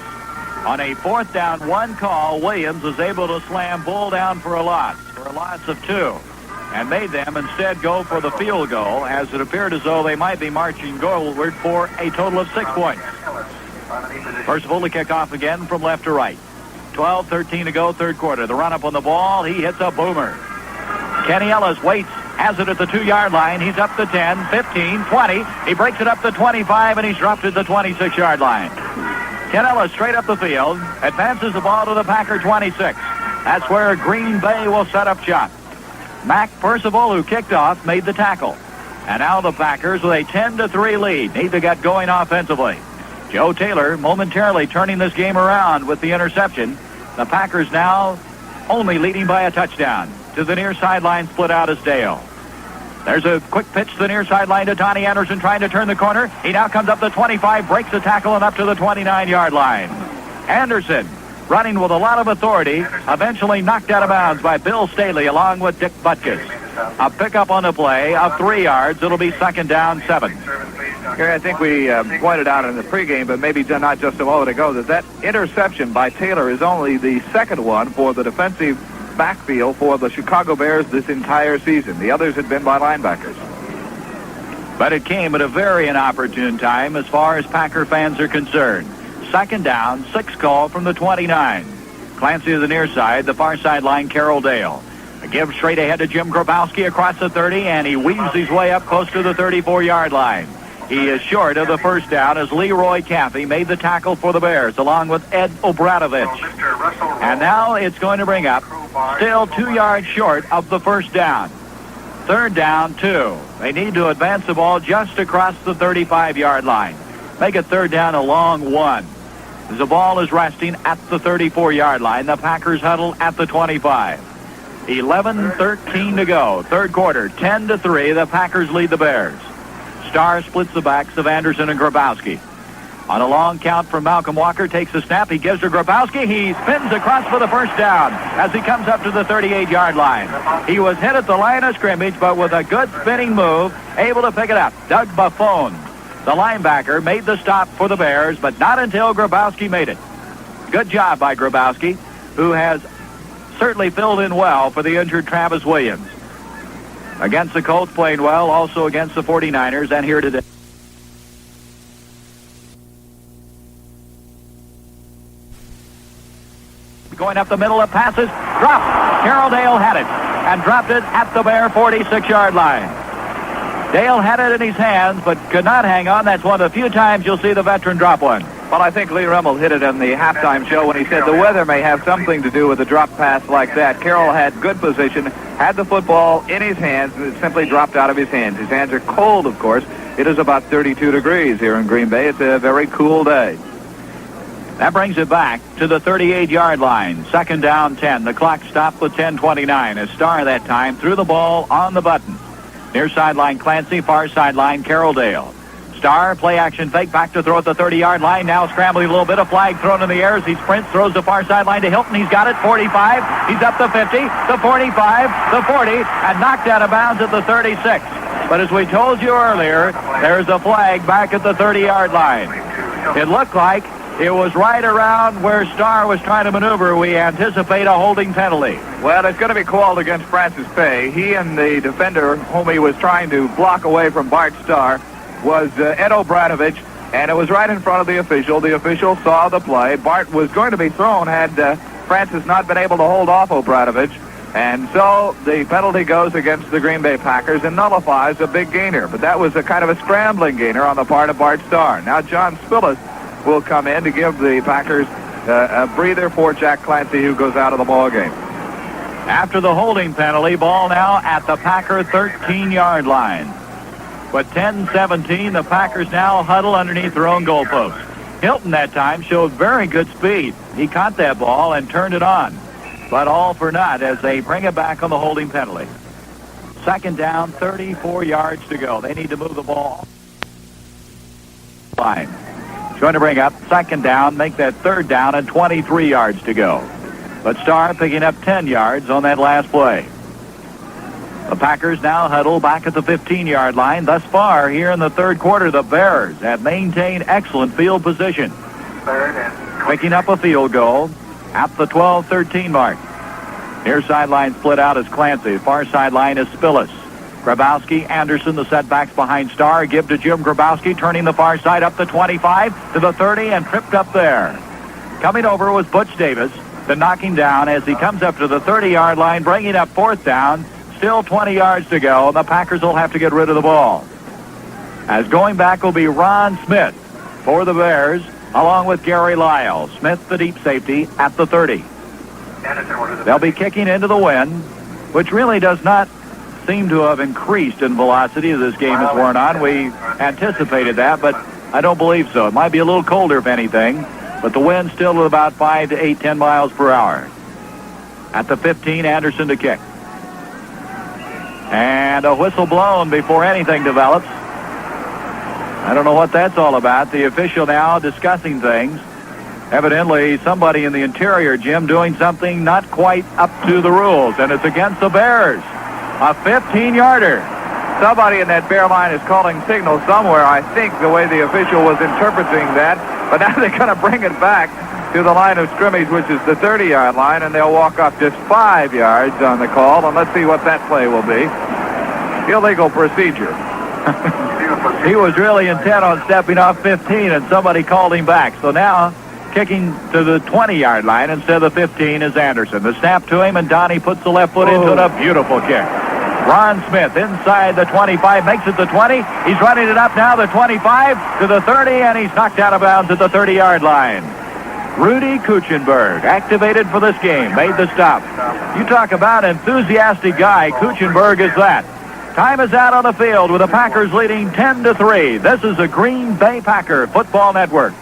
On a fourth down 1 call, Williams was able to slam Bull down for a loss of 2, and made them instead go for the field goal, as it appeared as though they might be marching goalward for a total of 6 points. Percival to kick off again from left to right. 12-13 to go, third quarter. The run up on the ball, he hits a boomer. Kenny Ellis waits, has it at the 2-yard line. He's up to 10, 15, 20. He breaks it up to 25, and he's dropped at the 26-yard line. Ken Ellis straight up the field, advances the ball to the Packer 26. That's where Green Bay will set up shop. Mac Percival, who kicked off, made the tackle. And now the Packers with a 10-3 lead need to get going offensively. Joe Taylor momentarily turning this game around with the interception. The Packers now only leading by a touchdown. To the near sideline, split out is Dale. There's a quick pitch to the near sideline to Tony Anderson trying to turn the corner. He now comes up to 25, breaks the tackle, and up to the 29-yard line. Anderson running with a lot of authority, eventually knocked out of bounds by Bill Staley along with Dick Butkus. A pickup on the play of 3 yards. It'll be second down 7. Gary, I think we pointed out in the pregame, but maybe not just a moment ago, that interception by Taylor is only the second one for the defensive backfield for the Chicago Bears this entire season. The others had been by linebackers. But it came at a very inopportune time as far as Packer fans are concerned. Second down, 6 call from the 29. Clancy to the near side, the far sideline, Carroll Dale. A give straight ahead to Jim Grabowski across the 30, and he weaves his way up close to the 34-yard line. He is short of the first down as Leroy Caffey made the tackle for the Bears, along with Ed Obradovich. And now it's going to bring up, still 2 yards short of the first down. Third down, 2. They need to advance the ball just across the 35-yard line. Make it third down, a long 1. As the ball is resting at the 34-yard line, the Packers huddle at the 25. 11:13 to go. Third quarter, 10-3. The Packers lead the Bears. Starr splits the backs of Anderson and Grabowski. On a long count from Malcolm Walker, takes the snap. He gives to Grabowski. He spins across for the first down as he comes up to the 38-yard line. He was hit at the line of scrimmage, but with a good spinning move, able to pick it up. Doug Buffone, the linebacker, made the stop for the Bears, but not until Grabowski made it. Good job by Grabowski, who has certainly filled in well for the injured Travis Williams. Against the Colts, playing well, also against the 49ers, and here today. Going up the middle of passes, dropped. Carroll Dale had it, and dropped it at the Bear 46-yard line. Dale had it in his hands, but could not hang on. That's one of the few times you'll see the veteran drop one. Well, I think Lee Remmel hit it in the halftime show when he said the weather may have something to do with a drop pass like that. Carroll had good position, had the football in his hands, and it simply dropped out of his hands. His hands are cold, of course. It is about 32 degrees here in Green Bay. It's a very cool day. That brings it back to the 38-yard line. Second down, 10. The clock stopped with 10:29. As Starr that time threw the ball on the button. Near sideline Clancy, far sideline Carroll Dale. Starr, play action fake, back to throw at the 30-yard line. Now scrambling a little bit. A flag thrown in the air as he sprints, throws the far sideline to Hilton. He's got it, 45. He's up the 50, the 45, the 40, and knocked out of bounds at the 36. But as we told you earlier, there's a flag back at the 30-yard line. It looked like it was right around where Starr was trying to maneuver. We anticipate a holding penalty. Well, it's going to be called against Francis Pay. He and the defender whom he was trying to block away from Bart Starr was Ed Obradovich, and it was right in front of the official. The official saw the play. Bart was going to be thrown had Francis not been able to hold off Obradovich, and so the penalty goes against the Green Bay Packers and nullifies a big gainer. But that was a kind of a scrambling gainer on the part of Bart Starr. Now John Spillis will come in to give the Packers a breather for Jack Clancy, who goes out of the ball game. After the holding penalty, ball now at the Packer 13-yard line. With 10:17, the Packers now huddle underneath their own goalpost. Hilton that time showed very good speed. He caught that ball and turned it on. But all for naught as they bring it back on the holding penalty. Second down, 34 yards to go. They need to move the ball. Fine. Going to bring up second down, make that third down, and 23 yards to go. But Starr picking up 10 yards on that last play. The Packers now huddle back at the 15-yard line. Thus far, here in the third quarter, the Bears have maintained excellent field position. Picking up a field goal at the 12-13 mark. Near sideline split out is Clancy. Far sideline is Spillis. Grabowski, Anderson, the setbacks behind Starr. Give to Jim Grabowski, turning the far side up the 25 to the 30 and tripped up there. Coming over was Butch Davis, the knocking down as he comes up to the 30-yard line, bringing up fourth down. Still 20 yards to go, and the Packers will have to get rid of the ball. As going back will be Ron Smith for the Bears, along with Gary Lyle. Smith, the deep safety, at the 30. They'll be kicking into the wind, which really does not seem to have increased in velocity as this game has worn on. We anticipated that, but I don't believe so. It might be a little colder, if anything, but the wind's still at about 5 to 8, 10 miles per hour. At the 15, Anderson to kick. And a whistle blown before anything develops. I don't know what that's all about. The official now discussing things. Evidently, somebody in the interior, Jim, doing something not quite up to the rules, and it's against the Bears. A 15-yarder. Somebody in that Bear line is calling signals somewhere, I think, the way the official was interpreting that. But now they're going to bring it back to the line of scrimmage, which is the 30-yard line, and they'll walk up just 5 yards on the call, and let's see what that play will be. Illegal procedure. He was really intent on stepping off 15, and somebody called him back. So now Kicking to the 20-yard line instead of the 15 is Anderson. The snap to him, and Donnie puts the left foot into it. A beautiful kick. Ron Smith inside the 25, makes it the 20. He's running it up now, the 25 to the 30, and he's knocked out of bounds at the 30-yard line. Rudy Kuchenberg, activated for this game, made the stop. You talk about enthusiastic guy, Kuchenberg is that. Time is out on the field with the Packers leading 10-3. This is the Green Bay Packer Football Network.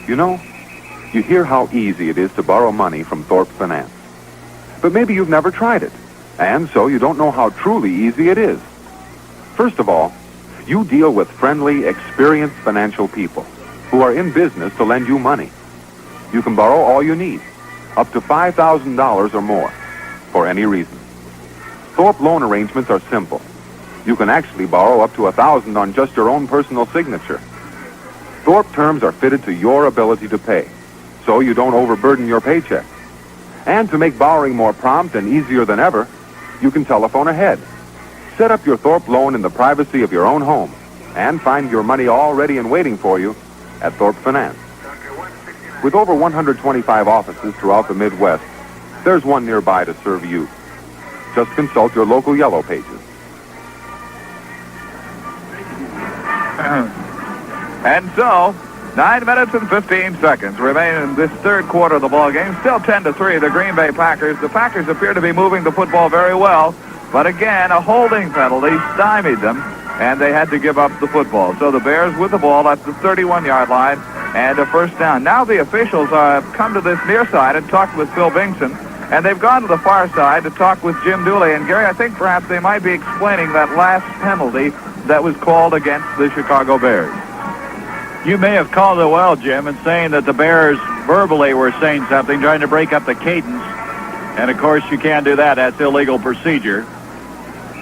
You know, you hear how easy it is to borrow money from Thorpe Finance. But maybe you've never tried it, and so you don't know how truly easy it is. First of all, you deal with friendly, experienced financial people who are in business to lend you money. You can borrow all you need, up to $5,000 or more, for any reason. Thorpe loan arrangements are simple. You can actually borrow up to $1,000 on just your own personal signature. Thorpe terms are fitted to your ability to pay, so you don't overburden your paycheck. And to make borrowing more prompt and easier than ever, you can telephone ahead. Set up your Thorpe loan in the privacy of your own home and find your money all ready and waiting for you at Thorpe Finance. With over 125 offices throughout the Midwest, there's one nearby to serve you. Just consult your local Yellow Pages. And so, 9 minutes and 15 seconds remain in this third quarter of the ball game. Still 10-3, the Green Bay Packers. The Packers appear to be moving the football very well, but again, a holding penalty stymied them, and they had to give up the football. So the Bears with the ball at the 31-yard line and a first down. Now the officials have come to this near side and talked with Phil Bingson, and they've gone to the far side to talk with Jim Dooley. And Gary, I think perhaps they might be explaining that last penalty that was called against the Chicago Bears. You may have called it well, Jim, in saying that the Bears verbally were saying something, trying to break up the cadence. And, of course, you can't do that. That's illegal procedure.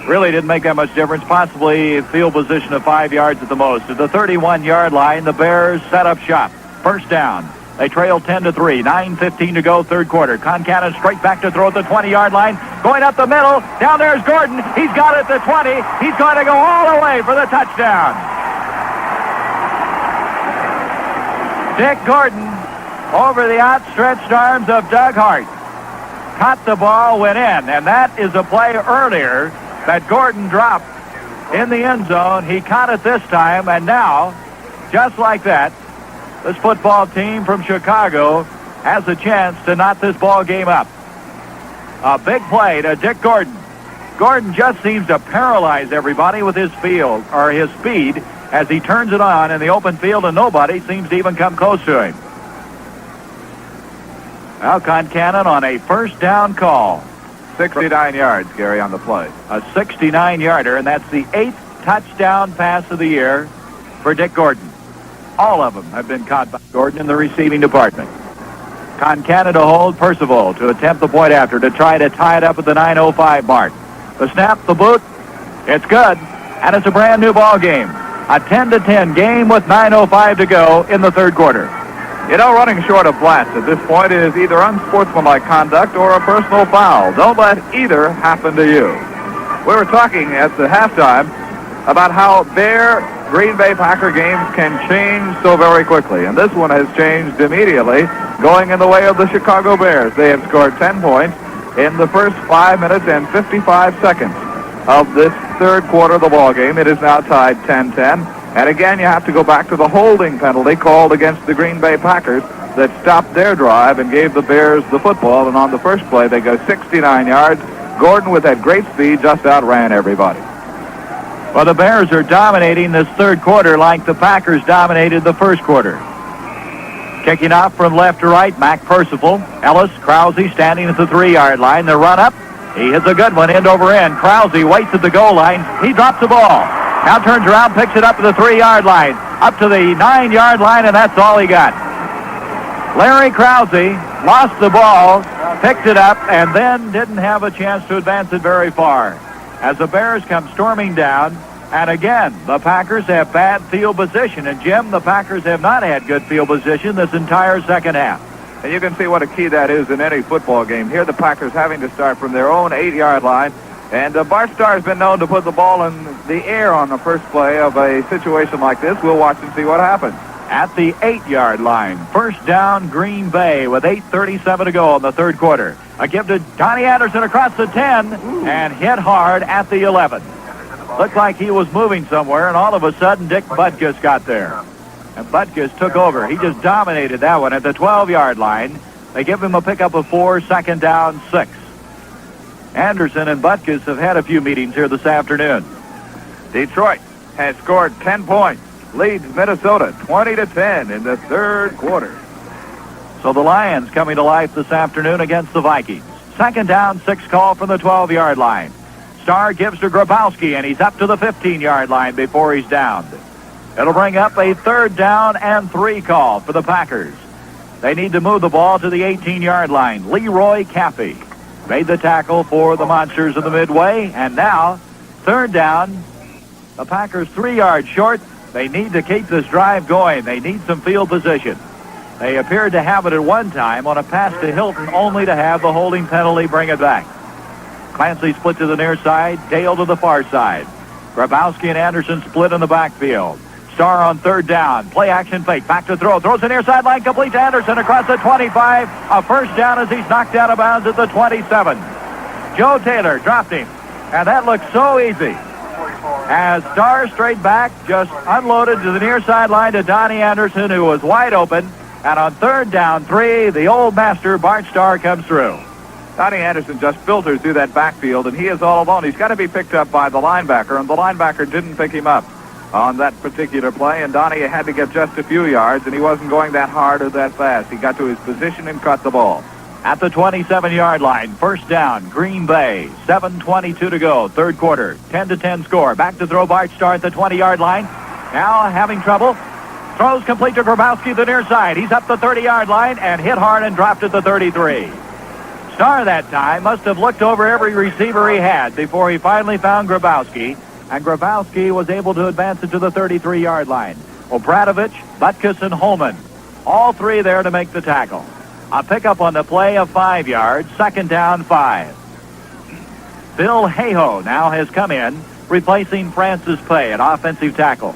Really didn't make that much difference. Possibly field position of 5 yards at the most. At the 31-yard line, the Bears set up shop. First down. They trail 10-3. 9:15 to go, third quarter. Concannon straight back to throw at the 20-yard line. Going up the middle. Down there's Gordon. He's got it at the 20. He's going to go all the way for the touchdown. Dick Gordon, over the outstretched arms of Doug Hart, caught the ball, went in, and that is a play earlier that Gordon dropped in the end zone. He caught it this time, and now, just like that, this football team from Chicago has a chance to knot this ball game up. A big play to Dick Gordon. Gordon just seems to paralyze everybody with his field, or his speed, as he turns it on in the open field, and nobody seems to even come close to him. Now Concannon on a first down call. 69 yards, Gary, on the play. A 69-yarder, and that's the 8th touchdown pass of the year for Dick Gordon. All of them have been caught by Gordon in the receiving department. Concannon to hold, Percival to attempt the point after to try to tie it up at the 9:05 mark. The snap, the boot, it's good, and it's a brand new ball game. A 10-10 game with 9:05 to go in the third quarter. You know, running short of Blatz at this point is either unsportsmanlike conduct or a personal foul. Don't let either happen to you. We were talking at the halftime about how their Green Bay Packer games can change so very quickly, and this one has changed immediately, going in the way of the Chicago Bears. They have scored 10 points in the first 5 minutes and 55 seconds of this third quarter of the ball game. It is now tied 10-10. And again, you have to go back to the holding penalty called against the Green Bay Packers that stopped their drive and gave the Bears the football. And on the first play, they go 69 yards. Gordon, with that great speed, just outran everybody. Well, the Bears are dominating this third quarter like the Packers dominated the first quarter. Kicking off from left to right, Mac Percival. Ellis, Krause standing at the 3-yard line. The run up. He hits a good one end over end. Krause waits at the goal line. He drops the ball. Now turns around, picks it up to the 3-yard line. Up to the 9-yard line, and that's all he got. Larry Krause lost the ball, picked it up, and then didn't have a chance to advance it very far. As the Bears come storming down, and again, the Packers have bad field position. And, Jim, the Packers have not had good field position this entire second half. And you can see what a key that is in any football game. Here the Packers having to start from their own 8-yard line. And Bart Starr has been known to put the ball in the air on the first play of a situation like this. We'll watch and see what happens. at the 8-yard line. First down, Green Bay, with 8:37 to go in the third quarter. A give to Donnie Anderson across the 10 and hit hard at the 11. Looked like he was moving somewhere, and all of a sudden Dick Butkus got there. And Butkus took over. He just dominated that one at the 12-yard line. They give him a pickup of 4, second down, 6. Anderson and Butkus have had a few meetings here this afternoon. Detroit has scored 10 points, leads Minnesota 20-10 in the third quarter. So the Lions coming to life this afternoon against the Vikings. Second down, 6 call from the 12-yard line. Starr gives to Grabowski, and he's up to the 15-yard line before he's downed. It'll bring up a third down and 3 call for the Packers. They need to move the ball to the 18-yard line. Leroy Caffey made the tackle for the Monsters of the Midway, and now, third down, the Packers 3 yards short. They need to keep this drive going. They need some field position. They appeared to have it at one time on a pass to Hilton, only to have the holding penalty bring it back. Clancy split to the near side, Dale to the far side. Grabowski and Anderson split in the backfield. Starr on third down. Play action fake. Back to throw. Throws the near sideline. Complete to Anderson across the 25. A first down as he's knocked out of bounds at the 27. Joe Taylor dropped him. And that looked so easy. As Starr straight back, just unloaded to the near sideline to Donnie Anderson, who was wide open. And on third down 3, the old master, Bart Starr, comes through. Donnie Anderson just filters through that backfield, and he is all alone. He's got to be picked up by the linebacker, and the linebacker didn't pick him up on that particular play, and Donnie had to get just a few yards, and he wasn't going that hard or that fast. He got to his position and caught the ball. At the 27-yard line, first down, Green Bay, 7:22 to go, third quarter, 10-10 score. Back to throw, Bart Starr at the 20-yard line. Now having trouble. Throws complete to Grabowski, the near side. He's up the 30-yard line and hit hard and dropped at the 33. Starr that time must have looked over every receiver he had before he finally found Grabowski, and Grabowski was able to advance it to the 33-yard line. Obradovich, Butkus, and Holman, all 3 there to make the tackle. A pickup on the play of 5 yards, second down 5. Bill Hayhoe now has come in, replacing Francis Pay at offensive tackle.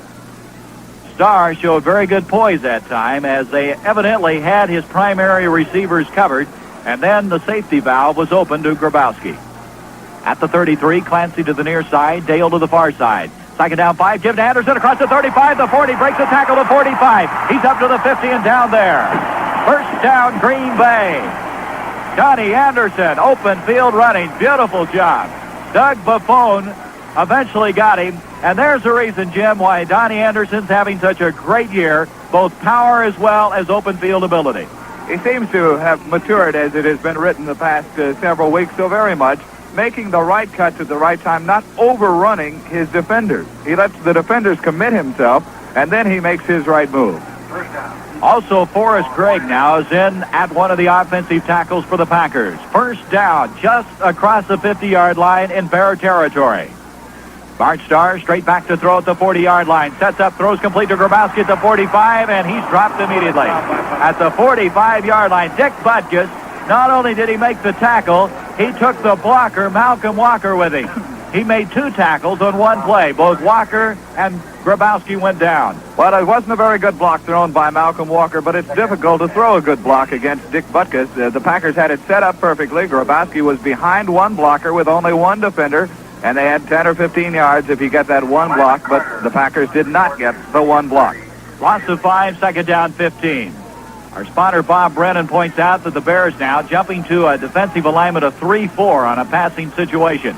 Starr showed very good poise that time, as they evidently had his primary receivers covered, and then the safety valve was open to Grabowski. At the 33, Clancy to the near side, Dale to the far side. Second down 5, give to Anderson across the 35, the 40, breaks the tackle to 45. He's up to the 50 and down there. First down, Green Bay. Donnie Anderson, open field running, beautiful job. Doug Buffone eventually got him, and there's the reason, Jim, why Donnie Anderson's having such a great year, both power as well as open field ability. He seems to have matured, as it has been written the past several weeks, so very much, making the right cuts at the right time, not overrunning his defenders. He lets the defenders commit himself, and then he makes his right move. First down. Also, Forrest Gregg now is in at one of the offensive tackles for the Packers. First down, just across the 50-yard line in Bear territory. Bart Starr straight back to throw at the 40-yard line. Sets up, throws complete to Grabowski at the 45, and he's dropped immediately. At the 45-yard line, Dick Butkus, not only did he make the tackle, he took the blocker, Malcolm Walker, with him. He made 2 tackles on one play. Both Walker and Grabowski went down. Well, it wasn't a very good block thrown by Malcolm Walker, but it's difficult to throw a good block against Dick Butkus. The Packers had it set up perfectly. Grabowski was behind one blocker with only one defender, and they had 10 or 15 yards if you get that one block, but the Packers did not get the one block. Loss of 5, second down 15. Our spotter, Bob Brennan, points out that the Bears now jumping to a defensive alignment of 3-4 on a passing situation.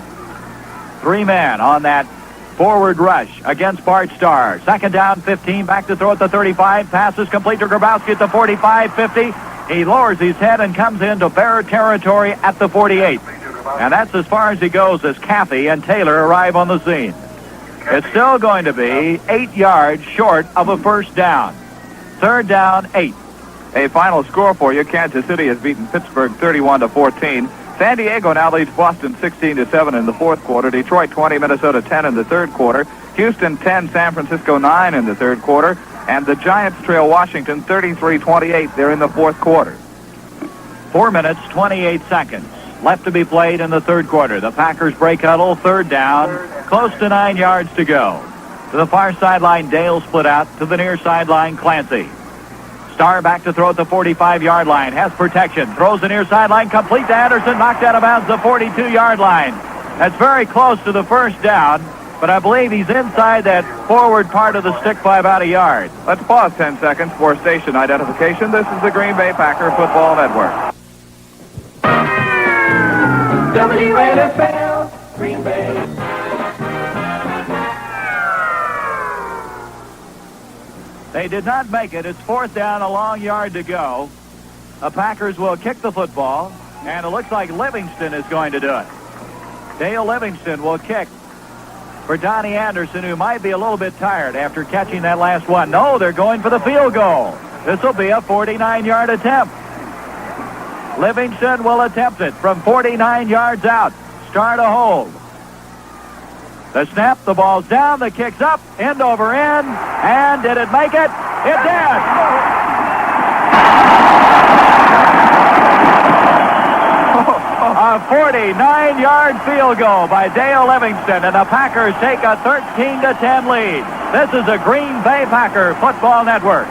3 men on that forward rush against Bart Starr. Second down 15, back to throw at the 35. Passes complete to Grabowski at the 45, 50. He lowers his head and comes into Bear territory at the 48. And that's as far as he goes as Caffey and Taylor arrive on the scene. It's still going to be 8 yards short of a first down. Third down, 8. A final score for you. Kansas City has beaten Pittsburgh 31-14. San Diego now leads Boston 16-7 in the fourth quarter. Detroit 20, Minnesota 10 in the third quarter. Houston 10, San Francisco 9 in the third quarter. And the Giants trail Washington 33-28. They're in the fourth quarter. 4 minutes, 28 seconds left to be played in the third quarter. The Packers break huddle, third down, close to 9 yards to go. To the far sideline, Dale split out. To the near sideline, Clancy. Starr back to throw at the 45-yard line. Has protection. Throws the near sideline. Complete to Anderson. Knocked out of bounds the 42-yard line. That's very close to the first down. But I believe he's inside that forward part of the stick by about a yard. Let's pause 10 seconds for station identification. This is the Green Bay Packer Football Network. WNFL, Green Bay. They did not make it. It's fourth down, a long yard to go. The Packers will kick the football, and it looks like Livingston is going to do it. Dale Livingston will kick for Donnie Anderson, who might be a little bit tired after catching that last one. No, they're going for the field goal. This will be a 49-yard attempt. Livingston will attempt it from 49 yards out. Starr to hold. The snap, the ball's down, the kick's up, end over end, and did it make it? It did! A 49-yard field goal by Dale Livingston, and the Packers take a 13-10 lead. This is the Green Bay Packer Football Network.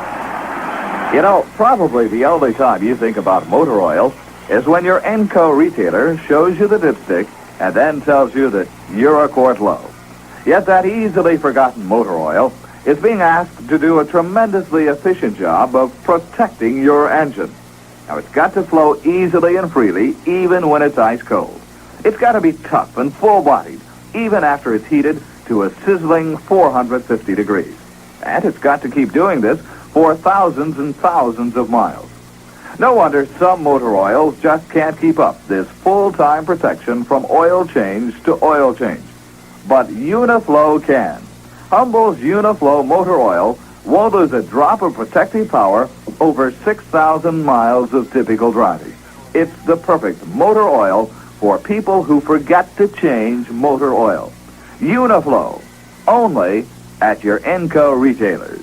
You know, probably the only time you think about motor oil is when your Enco retailer shows you the dipstick and then tells you that you're a quart low. Yet that easily forgotten motor oil is being asked to do a tremendously efficient job of protecting your engine. Now, it's got to flow easily and freely, even when it's ice cold. It's got to be tough and full-bodied, even after it's heated to a sizzling 450 degrees. And it's got to keep doing this for thousands and thousands of miles. No wonder some motor oils just can't keep up this full-time protection from oil change to oil change. But Uniflow can. Humble's Uniflow motor oil won't lose a drop of protective power over 6,000 miles of typical driving. It's the perfect motor oil for people who forget to change motor oil. Uniflow, only at your Enco retailers.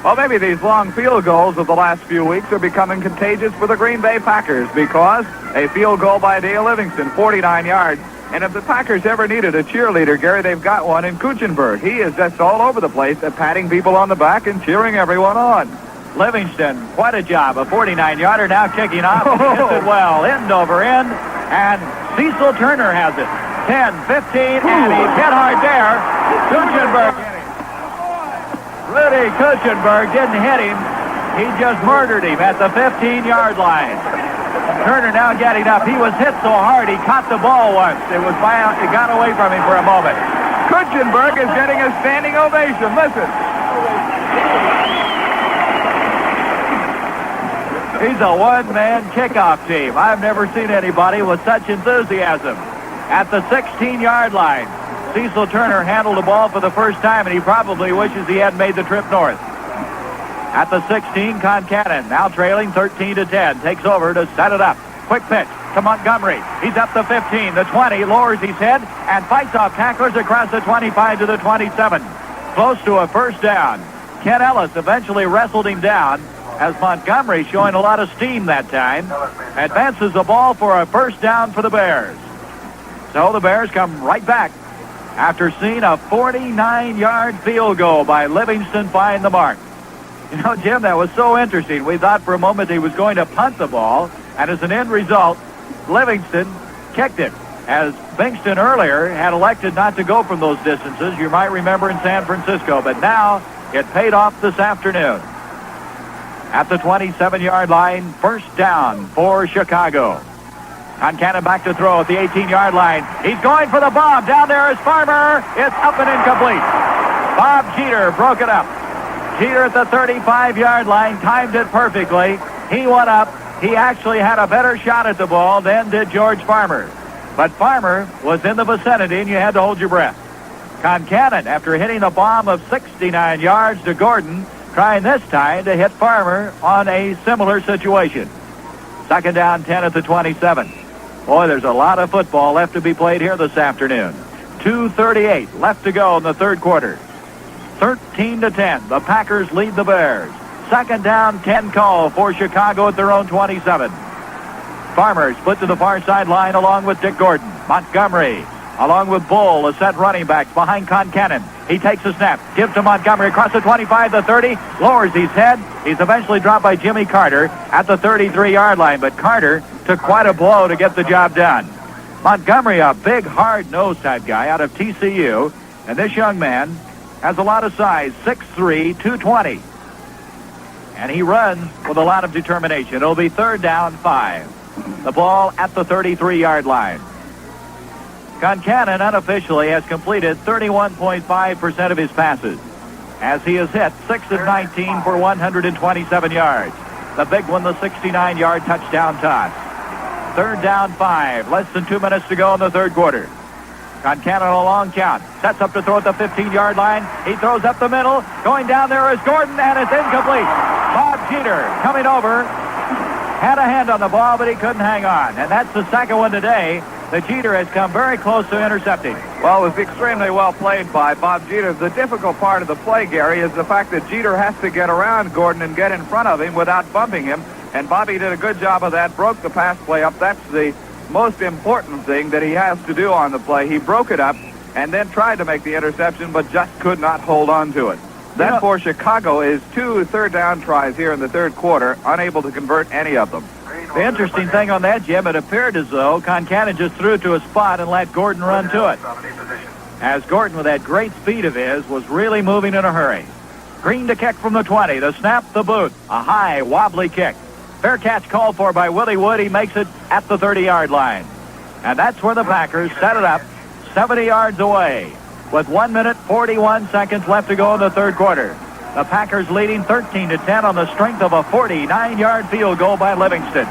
Well, maybe these long field goals of the last few weeks are becoming contagious for the Green Bay Packers because a field goal by Dale Livingston, 49 yards. And if the Packers ever needed a cheerleader, Gary, they've got one in Kuchenberg. He is just all over the place at patting people on the back and cheering everyone on. Livingston, quite a job. A 49-yarder now kicking off. Hits it well, end over end. And Cecil Turner has it. 10, 15, and he's hit hard there. Kuchenberg. Rudy Kuchenberg didn't hit him. He just murdered him at the 15-yard line. Turner now getting up. He was hit so hard he caught the ball once. It got away from him for a moment. Kuchenberg is getting a standing ovation. Listen. He's a one-man kickoff team. I've never seen anybody with such enthusiasm. At the 16-yard line, Cecil Turner handled the ball for the first time, and he probably wishes he hadn't made the trip north. At the 16, Concannon, now trailing 13-10, takes over to set it up. Quick pitch to Montgomery. He's up the 15, the 20, lowers his head, and fights off tacklers across the 25 to the 27. Close to a first down. Ken Ellis eventually wrestled him down, as Montgomery, showing a lot of steam that time, advances the ball for a first down for the Bears. So the Bears come right back after seeing a 49-yard field goal by Livingston find the mark. You know, Jim, that was so interesting. We thought for a moment he was going to punt the ball, and as an end result, Livingston kicked it. As Bingston earlier had elected not to go from those distances, you might remember in San Francisco, but now it paid off this afternoon. At the 27-yard line, first down for Chicago. Concannon back to throw at the 18-yard line. He's going for the bomb. Down there is Farmer. It's up and incomplete. Bob Jeter broke it up. Jeter at the 35-yard line timed it perfectly. He went up. He actually had a better shot at the ball than did George Farmer. But Farmer was in the vicinity, and you had to hold your breath. Concannon, after hitting a bomb of 69 yards to Gordon, trying this time to hit Farmer on a similar situation. Second down, 10 at the 27. Boy, there's a lot of football left to be played here this afternoon. 2:38 left to go in the third quarter. 13-10. The Packers lead the Bears. Second down, 10 call for Chicago at their own 27. Farmer split to the far sideline along with Dick Gordon. Montgomery along with Bull, the set running backs behind Concannon. He takes a snap, gives to Montgomery across the 25, the 30, lowers his head. He's eventually dropped by Jimmy Carter at the 33-yard line, but Carter took quite a blow to get the job done. Montgomery, a big, hard-nosed type guy out of TCU, and this young man has a lot of size, 6'3", 220. And he runs with a lot of determination. It'll be 3rd down 5. The ball at the 33-yard line. Concannon unofficially has completed 31.5% of his passes, as he has hit 6 of 19 for 127 yards. The big one, the 69-yard touchdown toss. 3rd down 5. Less than 2 minutes to go in the third quarter. Concannon a long count. Sets up to throw at the 15-yard line. He throws up the middle. Going down there is Gordon, and it's incomplete. Bob Jeter coming over. Had a hand on the ball, but he couldn't hang on. And that's the second one today that Jeter has come very close to intercepting. Well, it was extremely well played by Bob Jeter. The difficult part of the play, Gary, is the fact that Jeter has to get around Gordon and get in front of him without bumping him. And Bobby did a good job of that, broke the pass play up. That's the most important thing that he has to do on the play. He broke it up and then tried to make the interception, but just could not hold on to it. That for Chicago is 2 third down tries here in the third quarter, unable to convert any of them. The interesting thing on that, Jim, it appeared as though Concannon just threw to a spot and let Gordon run to it, as Gordon, with that great speed of his, was really moving in a hurry. Green to kick from the 20. The snap, the boot. A high, wobbly kick. Fair catch called for by Willie Wood. He makes it at the 30-yard line. And that's where the Packers set it up 70 yards away with 1 minute, 41 seconds left to go in the third quarter. The Packers leading 13-10 on the strength of a 49-yard field goal by Livingston.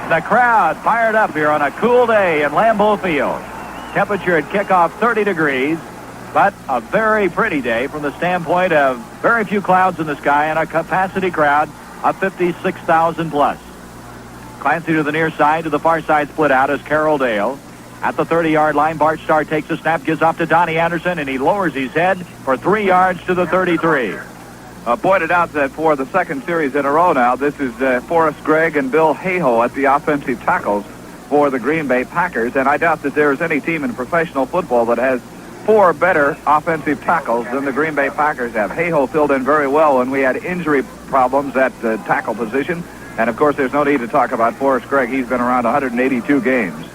The crowd fired up here on a cool day in Lambeau Field. Temperature at kickoff 30 degrees, but a very pretty day from the standpoint of very few clouds in the sky and a capacity crowd of 56,000 plus. Clancy to the near side, to the far side split out is Carroll Dale. At the 30-yard line, Bart Starr takes a snap, gives off to Donnie Anderson, and he lowers his head for 3 yards to the 33. Pointed out that for the second series in a row now, this is Forrest Gregg and Bill Hayhoe at the offensive tackles for the Green Bay Packers, and I doubt that there is any team in professional football that has 4 better offensive tackles than the Green Bay Packers have. Hayhoe filled in very well when we had injury problems at the tackle position, and of course there's no need to talk about Forrest Gregg. He's been around 182 games.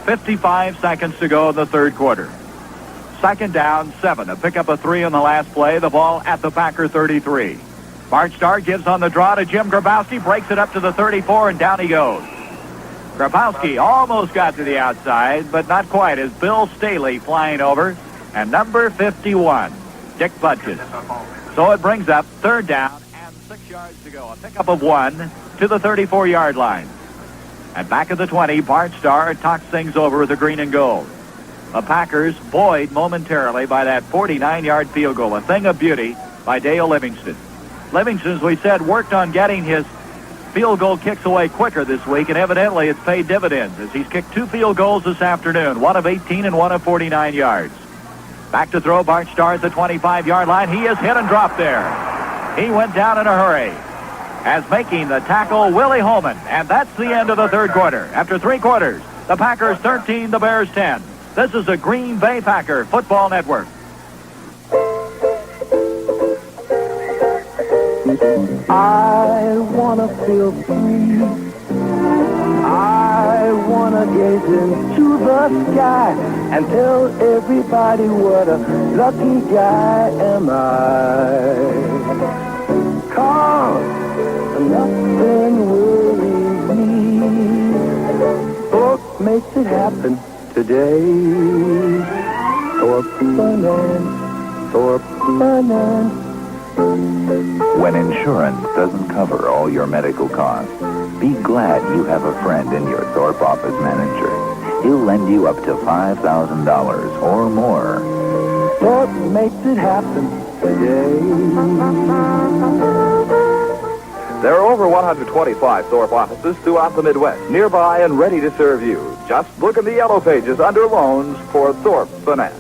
55 seconds to go in the third quarter. 2nd down, 7. A pickup of 3 on the last play. The ball at the Packer 33. Bart Starr gives on the draw to Jim Grabowski, breaks it up to the 34, and down he goes. Grabowski almost got to the outside, but not quite, as Bill Staley flying over, and number 51, Dick Butkus. So it brings up 3rd down and 6 yards to go. A pickup of 1 to the 34-yard line. And back at the 20, Bart Starr talks things over with the green and gold. The Packers buoyed momentarily by that 49-yard field goal, a thing of beauty by Dale Livingston. Livingston, as we said, worked on getting his field goal kicks away quicker this week, and evidently it's paid dividends as he's kicked 2 field goals this afternoon, one of 18 and one of 49 yards. Back to throw, Bart Starr at the 25-yard line. He is hit and dropped there. He went down in a hurry, as making the tackle Willie Holman. And that's the end of the third quarter. After 3 quarters, the Packers 13, the Bears 10. This is the Green Bay Packer Football Network. I wanna feel free. I wanna gaze into the sky and tell everybody what a lucky guy am I. 'Cause nothing worries me. Thorpe makes it happen today. Thorpe Finance, Thorpe Finance. When insurance doesn't cover all your medical costs, be glad you have a friend in your Thorpe office manager. He'll lend you up to $5,000 or more. Thorpe makes it happen today. There are over 125 Thorpe offices throughout the Midwest, nearby and ready to serve you. Just look in the yellow pages under loans for Thorpe Finance.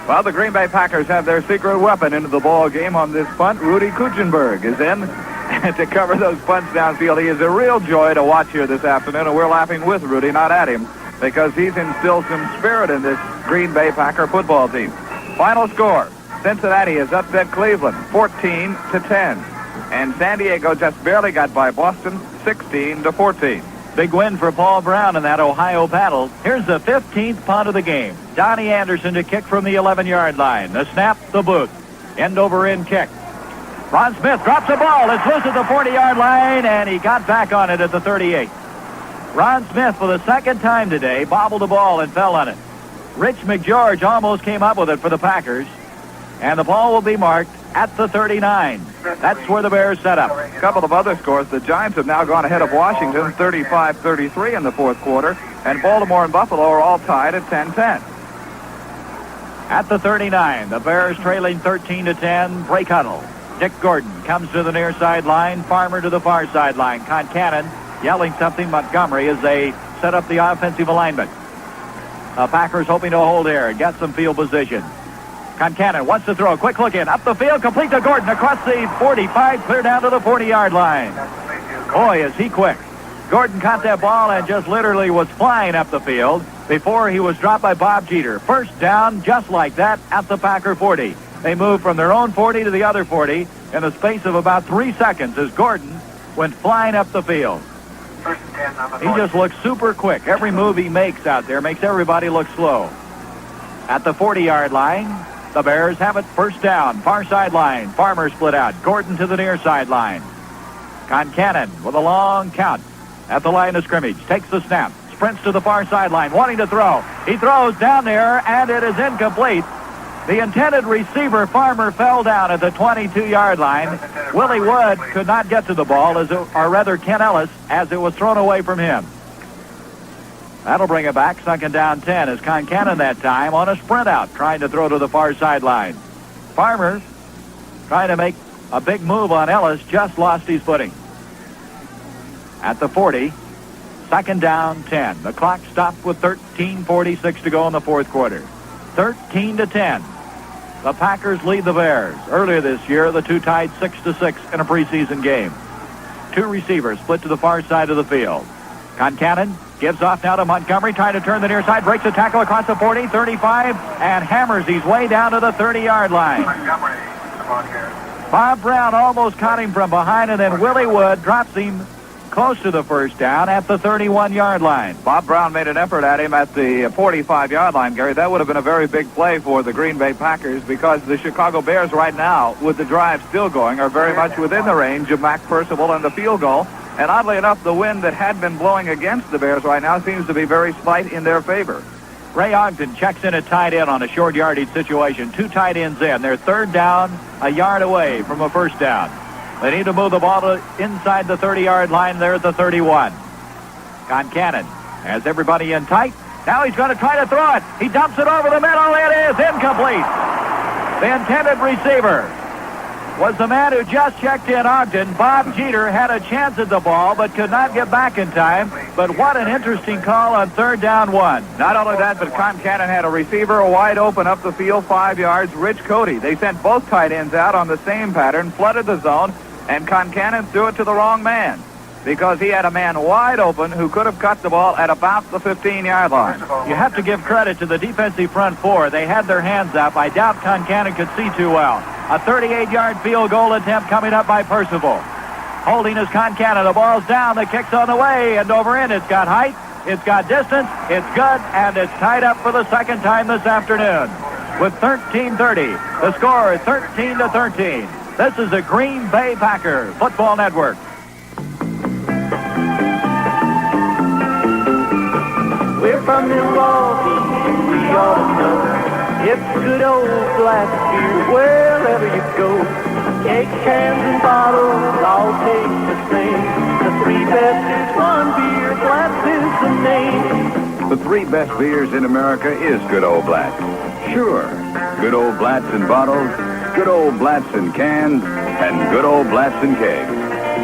Well, the Green Bay Packers have their secret weapon into the ball game on this punt. Rudy Kuchenberg is in. to cover those punts downfield. He is a real joy to watch here this afternoon, and we're laughing with Rudy, not at him, because he's instilled some spirit in this Green Bay Packer football team. Final score, Cincinnati has upset Cleveland 14-10, and San Diego just barely got by Boston 16-14. Big win for Paul Brown in that Ohio battle. Here's the 15th punt of the game. Donnie Anderson to kick from the 11-yard line. The snap, the boot. End-over-end kick. Ron Smith drops the ball. It's loose at the 40-yard line, and he got back on it at the 38. Ron Smith, for the second time today, bobbled the ball and fell on it. Rich McGeorge almost came up with it for the Packers, and the ball will be marked at the 39. That's where the Bears set up. A couple of other scores. The Giants have now gone ahead of Washington 35-33 in the fourth quarter, and Baltimore and Buffalo are all tied at 10-10. At the 39, the Bears trailing 13-10. Break huddle. Dick Gordon comes to the near sideline. Farmer to the far sideline. Concannon yelling something Montgomery as they set up the offensive alignment. The Packers hoping to hold here and get some field position. Concannon wants to throw. Quick look in. Up the field. Complete to Gordon. Across the 45. Clear down to the 40-yard line. Boy, is he quick. Gordon caught that ball and just literally was flying up the field before he was dropped by Bob Jeter. First down, just like that, at the Packer 40. They moved from their own 40 to the other 40 in the space of about 3 seconds as Gordon went flying up the field. He just looks super quick. Every move he makes out there makes everybody look slow. At the 40-yard line, the Bears have it first down. Far sideline. Farmer split out. Gordon to the near sideline. Concannon with a long count at the line of scrimmage. Takes the snap. Sprints to the far sideline. Wanting to throw. He throws down there, and it is incomplete. The intended receiver, Farmer, fell down at the 22-yard line. Willie Wood could not get to the ball, or rather Ken Ellis, as it was thrown away from him. That'll bring it back. Second down 10 as Concannon that time on a sprint out, trying to throw to the far sideline. Farmer, trying to make a big move on Ellis, just lost his footing. At the 40, second down 10. The clock stopped with 13:46 to go in the fourth quarter. 13-10. The Packers lead the Bears. Earlier this year, the two tied 6-6 in a preseason game. Two receivers split to the far side of the field. Concannon gives off now to Montgomery, trying to turn the near side, breaks a tackle across the 40, 35, and hammers his way down to the 30-yard line. Bob Brown almost caught him from behind, and then Willie Wood drops him close to the first down at the 31-yard line. Bob Brown made an effort at him at the 45-yard line, Gary. That would have been a very big play for the Green Bay Packers because the Chicago Bears right now, with the drive still going, are very much within the range of Mac Percival and the field goal. And oddly enough, the wind that had been blowing against the Bears right now seems to be very slight in their favor. Ray Ogden checks in at tight end on a short yardage situation. Two tight ends in. They're third down, a yard away from a first down. They need to move the ball to inside the 30-yard line there at the 31. Concannon has everybody in tight. Now he's going to try to throw it. He dumps it over the middle. It is incomplete. The intended receiver was the man who just checked in, Ogden. Bob Jeter had a chance at the ball but could not get back in time. But what an interesting call on third down 1. Not only that, but Concannon had a receiver wide open up the field 5 yards, Rich Cody. They sent both tight ends out on the same pattern, flooded the zone, and Concannon threw it to the wrong man because he had a man wide open who could have cut the ball at about the 15-yard line. You have to give credit to the defensive front four. They had their hands up. I doubt Concannon could see too well. A 38-yard field goal attempt coming up by Percival. Holding is Concannon. The ball's down. The kick's on the way. And over in. It's got height. It's got distance. It's good. And it's tied up for the second time this afternoon. With 13:30. The score is 13-13. This is the Green Bay Packers Football Network. We're from Milwaukee, and we ought to know it's good old black beer wherever you go. Cakes, cans, and bottles all taste the same. The three best is one beer, Blatz is the name. The three best beers in America is good old Blatz. Sure, good old Blatz in bottles, good old Blatz in cans, and good old Blatz in kegs.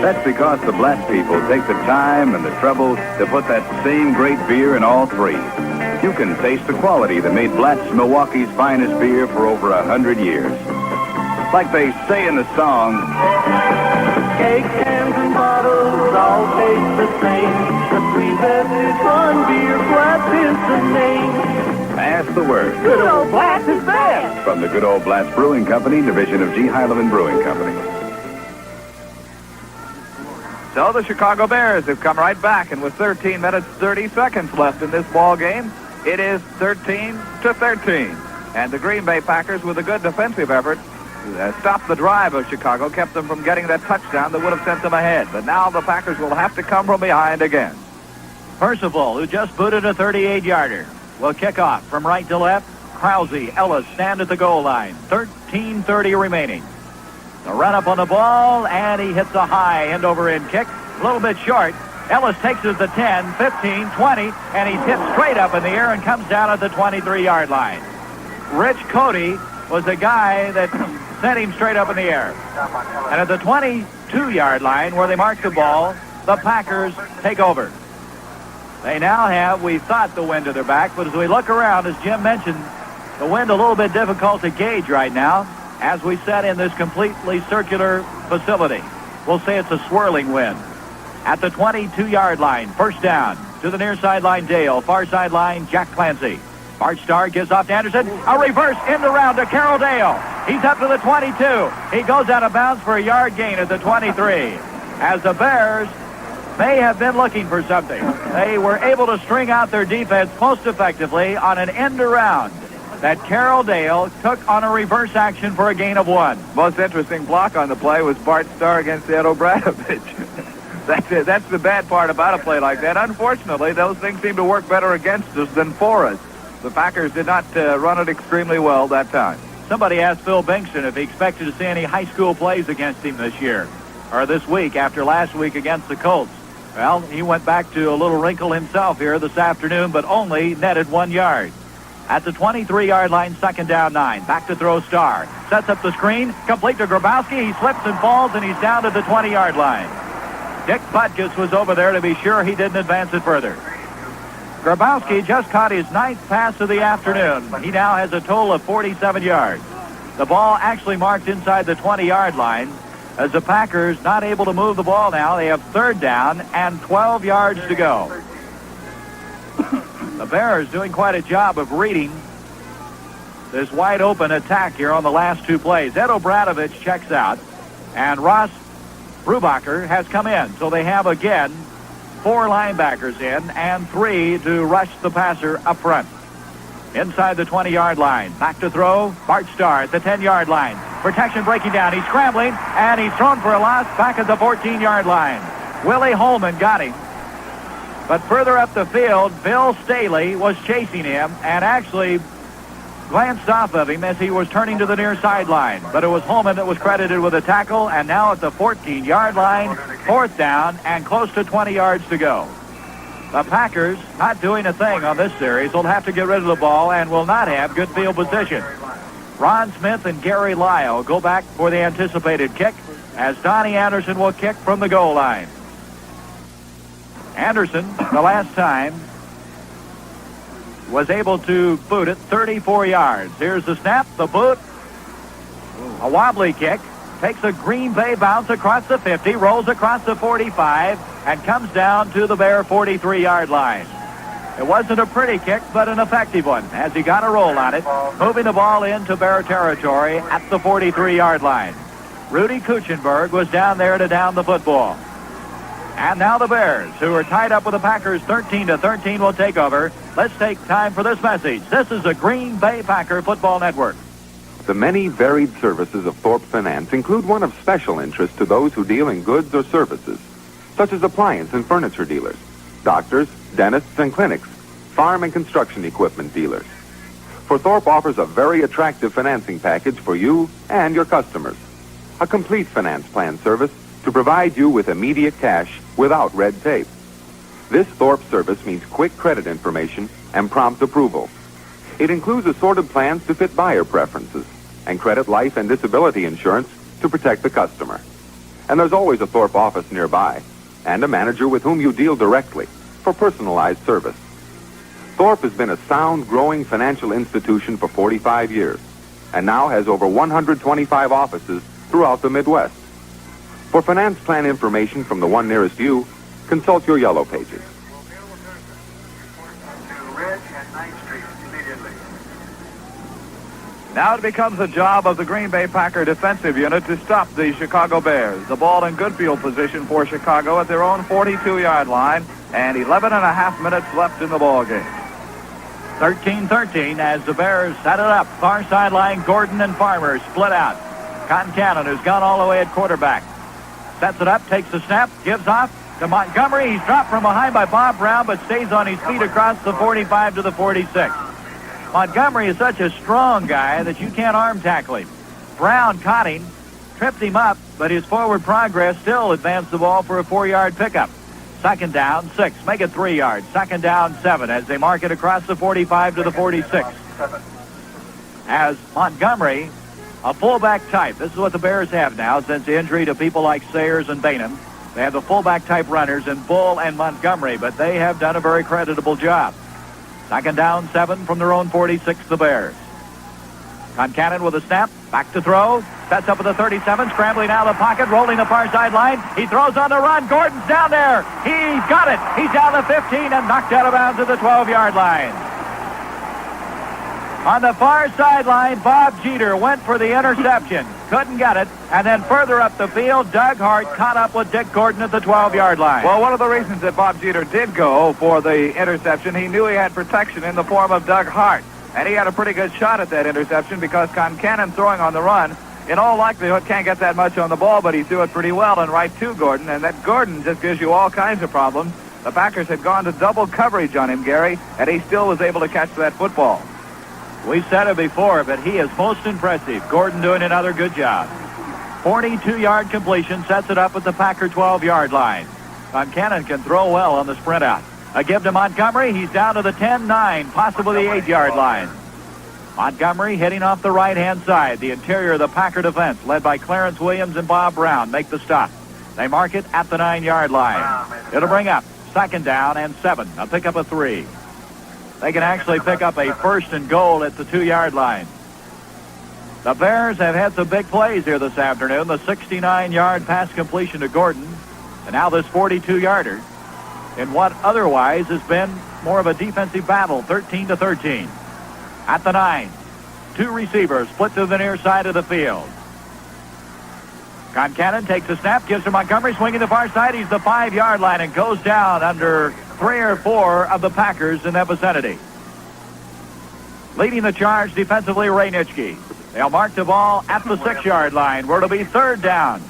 That's because the Blatz people take the time and the trouble to put that same great beer in all three. You can taste the quality that made Blatz Milwaukee's finest beer for over 100 years. Like they say in the song... Cakes, cans, and bottles all taste the same. The three best is one beer, Blatz is the name. Pass the word. Good old Blatz is best. From the Good Old Blatz Brewing Company, division of G. Heilemann Brewing Company. So the Chicago Bears have come right back, and with 13 minutes, 30 seconds left in this ball game, it is 13-13. And the Green Bay Packers, with a good defensive effort, stopped the drive of Chicago, kept them from getting that touchdown that would have sent them ahead. But now the Packers will have to come from behind again. Percival, who just booted a 38-yarder, will kick off from right to left. Krause, Ellis stand at the goal line. 13:30 remaining. The run up on the ball, and he hits a high end-over-end kick. A little bit short. Ellis takes it to the 10, 15, 20, and he's hit straight up in the air and comes down at the 23-yard line. Rich Cody was the guy that sent him straight up in the air. And at the 22-yard line, where they marked the ball, the Packers take over. They now have, we thought, the wind to their back, but as we look around, as Jim mentioned, the wind a little bit difficult to gauge right now as we set in this completely circular facility. We'll say it's a swirling wind. At the 22-yard line, first down to the near sideline, Dale. Far sideline, Jack Clancy. Bart Starr gives off to Anderson. A reverse in the round to Carroll Dale. He's up to the 22. He goes out of bounds for a yard gain at the 23. As the Bears may have been looking for something. They were able to string out their defense most effectively on an end around that Carroll Dale took on a reverse action for a gain of 1. Most interesting block on the play was Bart Starr against Ed O'Bradovich. That's it. That's the bad part about a play like that. Unfortunately, those things seem to work better against us than for us. The Packers did not run it extremely well that time. Somebody asked Phil Bingston if he expected to see any high school plays against him this year, or this week after last week against the Colts. Well, he went back to a little wrinkle himself here this afternoon, but only netted 1 yard. At the 23-yard line, second down 9. Back to throw Starr. Sets up the screen, complete to Grabowski. He slips and falls, and he's down to the 20-yard line. Dick Butkus was over there to be sure he didn't advance it further. Grabowski just caught his 9th pass of the afternoon. He now has a total of 47 yards. The ball actually marked inside the 20-yard line. As the Packers not able to move the ball now, they have third down and 12 yards to go. The Bears doing quite a job of reading this wide open attack here on the last 2 plays. Ed O'Bradovich checks out, and Ross Brubacher has come in. So they have again 4 linebackers in and 3 to rush the passer up front. Inside the 20-yard line. Back to throw. Bart Starr at the 10-yard line. Protection breaking down. He's scrambling, and he's thrown for a loss back at the 14-yard line. Willie Holman got him. But further up the field, Bill Staley was chasing him and actually glanced off of him as he was turning to the near sideline. But it was Holman that was credited with a tackle, and now at the 14-yard line, fourth down and close to 20 yards to go. The Packers not doing a thing on this series. They'll have to get rid of the ball and will not have good field position. Ron Smith and Gary Lyle go back for the anticipated kick as Donnie Anderson will kick from the goal line. Anderson, the last time, was able to boot it 34 yards. Here's the snap, the boot, a wobbly kick, takes a Green Bay bounce across the 50, rolls across the 45, and comes down to the Bear 43-yard line. It wasn't a pretty kick, but an effective one, as he got a roll on it, moving the ball into Bear territory at the 43-yard line. Rudy Kuchenberg was down there to down the football. And now the Bears, who are tied up with the Packers 13-13, will take over. Let's take time for this message. This is the Green Bay Packer Football Network. The many varied services of Thorpe Finance include one of special interest to those who deal in goods or services, such as appliance and furniture dealers, doctors, dentists and clinics, farm and construction equipment dealers. For Thorpe offers a very attractive financing package for you and your customers. A complete finance plan service to provide you with immediate cash without red tape. This Thorpe service means quick credit information and prompt approval. It includes assorted plans to fit buyer preferences and credit life and disability insurance to protect the customer. And there's always a Thorpe office nearby and a manager with whom you deal directly for personalized service. Thorpe has been a sound, growing financial institution for 45 years and now has over 125 offices throughout the Midwest. For finance plan information from the one nearest you, consult your yellow pages. Now it becomes the job of the Green Bay Packer defensive unit to stop the Chicago Bears. The ball in good field position for Chicago at their own 42-yard line, and 11 and a half minutes left in the ball game. 13-13 as the Bears set it up. Far sideline, Gordon and Farmer split out. Concannon, who's gone all the way at quarterback, sets it up, takes the snap, gives off to Montgomery. He's dropped from behind by Bob Brown, but stays on his feet across the 45 to the 46. Montgomery is such a strong guy that you can't arm tackle him. Brown caught him, tripped him up, but his forward progress still advanced the ball for a 4-yard pickup. Second down, 6. Make it 3 yards. Second down, 7 as they mark it across the 45 to the 46. As Montgomery, a fullback type. This is what the Bears have now since the injury to people like Sayers and Bainham. They have the fullback type runners in Bull and Montgomery, but they have done a very creditable job. Second down, 7 from their own 46, the Bears. Concannon with a snap, back to throw, sets up at the 37, scrambling out of the pocket, rolling the far sideline. He throws on the run. Gordon's down there. He's got it. He's down the 15 and knocked out of bounds at the 12-yard line. On the far sideline, Bob Jeter went for the interception. Couldn't get it. And then further up the field, Doug Hart caught up with Dick Gordon at the 12-yard line. Well, one of the reasons that Bob Jeter did go for the interception, he knew he had protection in the form of Doug Hart. And he had a pretty good shot at that interception because Concannon throwing on the run, in all likelihood, can't get that much on the ball, but he threw it pretty well and right to Gordon. And that Gordon just gives you all kinds of problems. The Packers had gone to double coverage on him, Gary, and he still was able to catch that football. We said it before, but he is most impressive. Gordon doing another good job. 42-yard completion sets it up at the Packer 12-yard line. Concannon can throw well on the sprint out. A give to Montgomery. He's down to the 10-9, possibly the 8-yard line. Montgomery hitting off the right-hand side. The interior of the Packer defense, led by Clarence Williams and Bob Brown, make the stop. They mark it at the 9-yard line. It'll bring up second down and 7. A pickup of 3. They can actually pick up a first and goal at the 2-yard line. The Bears have had some big plays here this afternoon. The 69-yard pass completion to Gordon, and now this 42-yarder in what otherwise has been more of a defensive battle, 13-13. At the 9, 2 receivers split to the near side of the field. Concannon takes a snap, gives to Montgomery, swinging the far side. He's the 5-yard line and goes down under 3 or 4 of the Packers in that vicinity. Leading the charge defensively, Ray Nitschke. They'll mark the ball at the 6-yard line, where it'll be third down.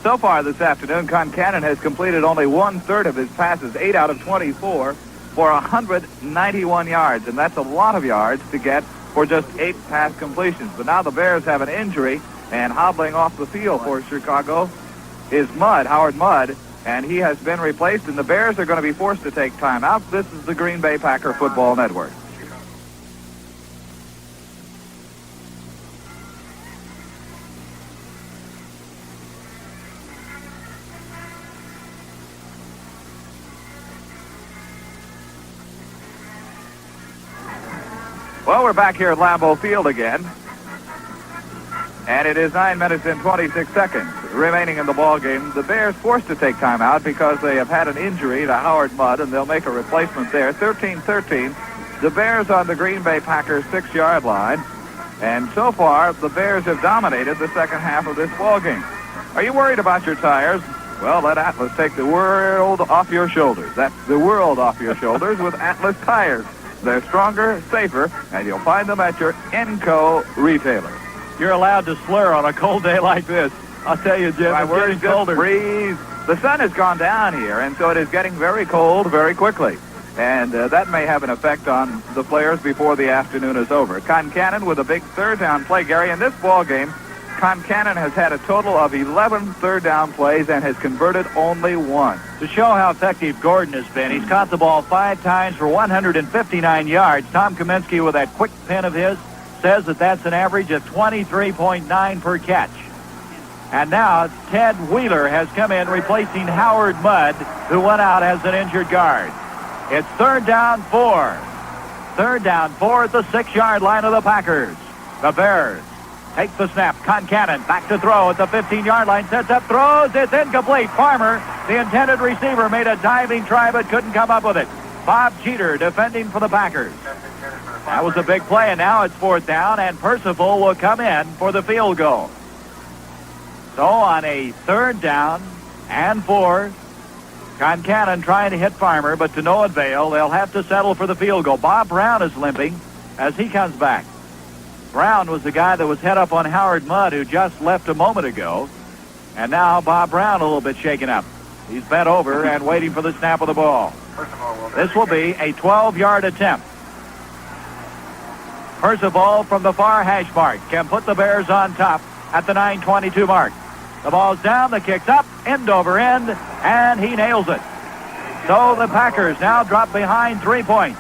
So far this afternoon, Concannon has completed only 1/3 of his passes, 8 out of 24, for 191 yards, and that's a lot of yards to get for just 8 pass completions. But now the Bears have an injury, and hobbling off the field for Chicago is Howard Mudd, and he has been replaced, and the Bears are going to be forced to take time out. This is the Green Bay Packer Football Network. Well, we're back here at Lambeau Field again. And it is 9 minutes and 26 seconds remaining in the ball game. The Bears forced to take time out because they have had an injury to Howard Mudd, and they'll make a replacement there. 13-13. The Bears on the Green Bay Packers 6-yard line. And so far, the Bears have dominated the second half of this ball game. Are you worried about your tires? Well, let Atlas take the world off your shoulders. That's the world off your shoulders with Atlas tires. They're stronger, safer, and you'll find them at your Enco retailer. You're allowed to slur on a cold day like this. I'll tell you, Jim, it's getting colder. Breeze. The sun has gone down here, and so it is getting very cold very quickly. And that may have an effect on the players before the afternoon is over. Concannon with a big third down play, Gary. In this ball game, Concannon has had a total of 11 third down plays and has converted only 1. To show how effective Gordon has been, he's caught the ball 5 times for 159 yards. Tom Kaminsky, with that quick pen of his, says that that's an average of 23.9 per catch. And now Ted Wheeler has come in replacing Howard Mudd, who went out as an injured guard. It's third down 4. Third down 4 at the 6-yard line of the Packers. The Bears takes the snap. Concannon back to throw at the 15-yard line. Sets up, throws. It's incomplete. Farmer, the intended receiver, made a diving try but couldn't come up with it. Bob Jeter defending for the Packers. That was a big play, and now it's 4th down, and Percival will come in for the field goal. So on a 3rd down and 4, Concannon trying to hit Farmer, but to no avail. They'll have to settle for the field goal. Bob Brown is limping as he comes back. Brown was the guy that was head up on Howard Mudd, who just left a moment ago. And now Bob Brown a little bit shaken up. He's bent over and waiting for the snap of the ball. This will be a 12-yard attempt. Percival from the far hash mark can put the Bears on top at the 9:22 mark. The ball's down, the kick's up, end over end, and he nails it. So the Packers now drop behind 3 points,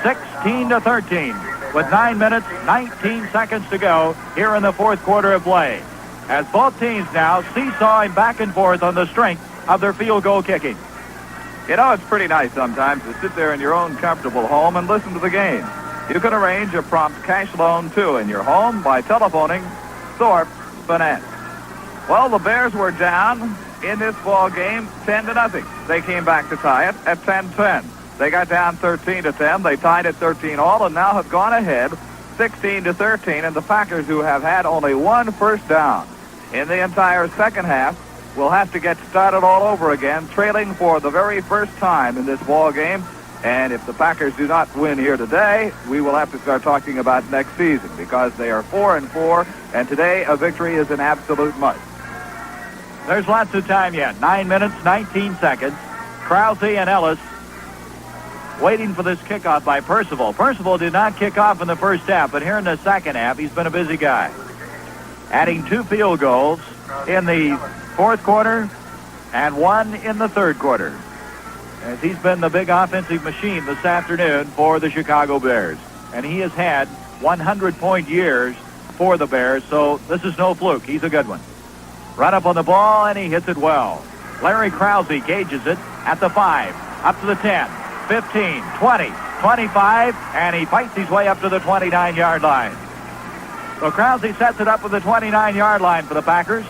16-13, with 9 minutes, 19 seconds to go here in the 4th quarter of play, as both teams now seesawing back and forth on the strength of their field goal kicking. You know, it's pretty nice sometimes to sit there in your own comfortable home and listen to the game. You can arrange a prompt cash loan, too, in your home by telephoning Thorpe Finance. Well, the Bears were down in this ball game 10-0. They came back to tie it at 10-10. They got down 13-10. They tied at 13-all and now have gone ahead 16-13. And the Packers, who have had only 1 first down in the entire second half, will have to get started all over again, trailing for the very first time in this ball game. And if the Packers do not win here today, we will have to start talking about next season, because they are 4-4, and today a victory is an absolute must. There's lots of time yet. 9 minutes, 19 seconds. Krause and Ellis waiting for this kickoff by Percival. Percival did not kick off in the first half, but here in the second half, he's been a busy guy, adding 2 field goals in the 4th quarter and 1 in the 3rd quarter, as he's been the big offensive machine this afternoon for the Chicago Bears. And he has had 100-point years for the Bears, so this is no fluke. He's a good one. Run up on the ball, and he hits it well. Larry Krause gauges it at the 5, up to the 10, 15, 20, 25, and he fights his way up to the 29-yard line. So Krause sets it up with the 29-yard line for the Packers,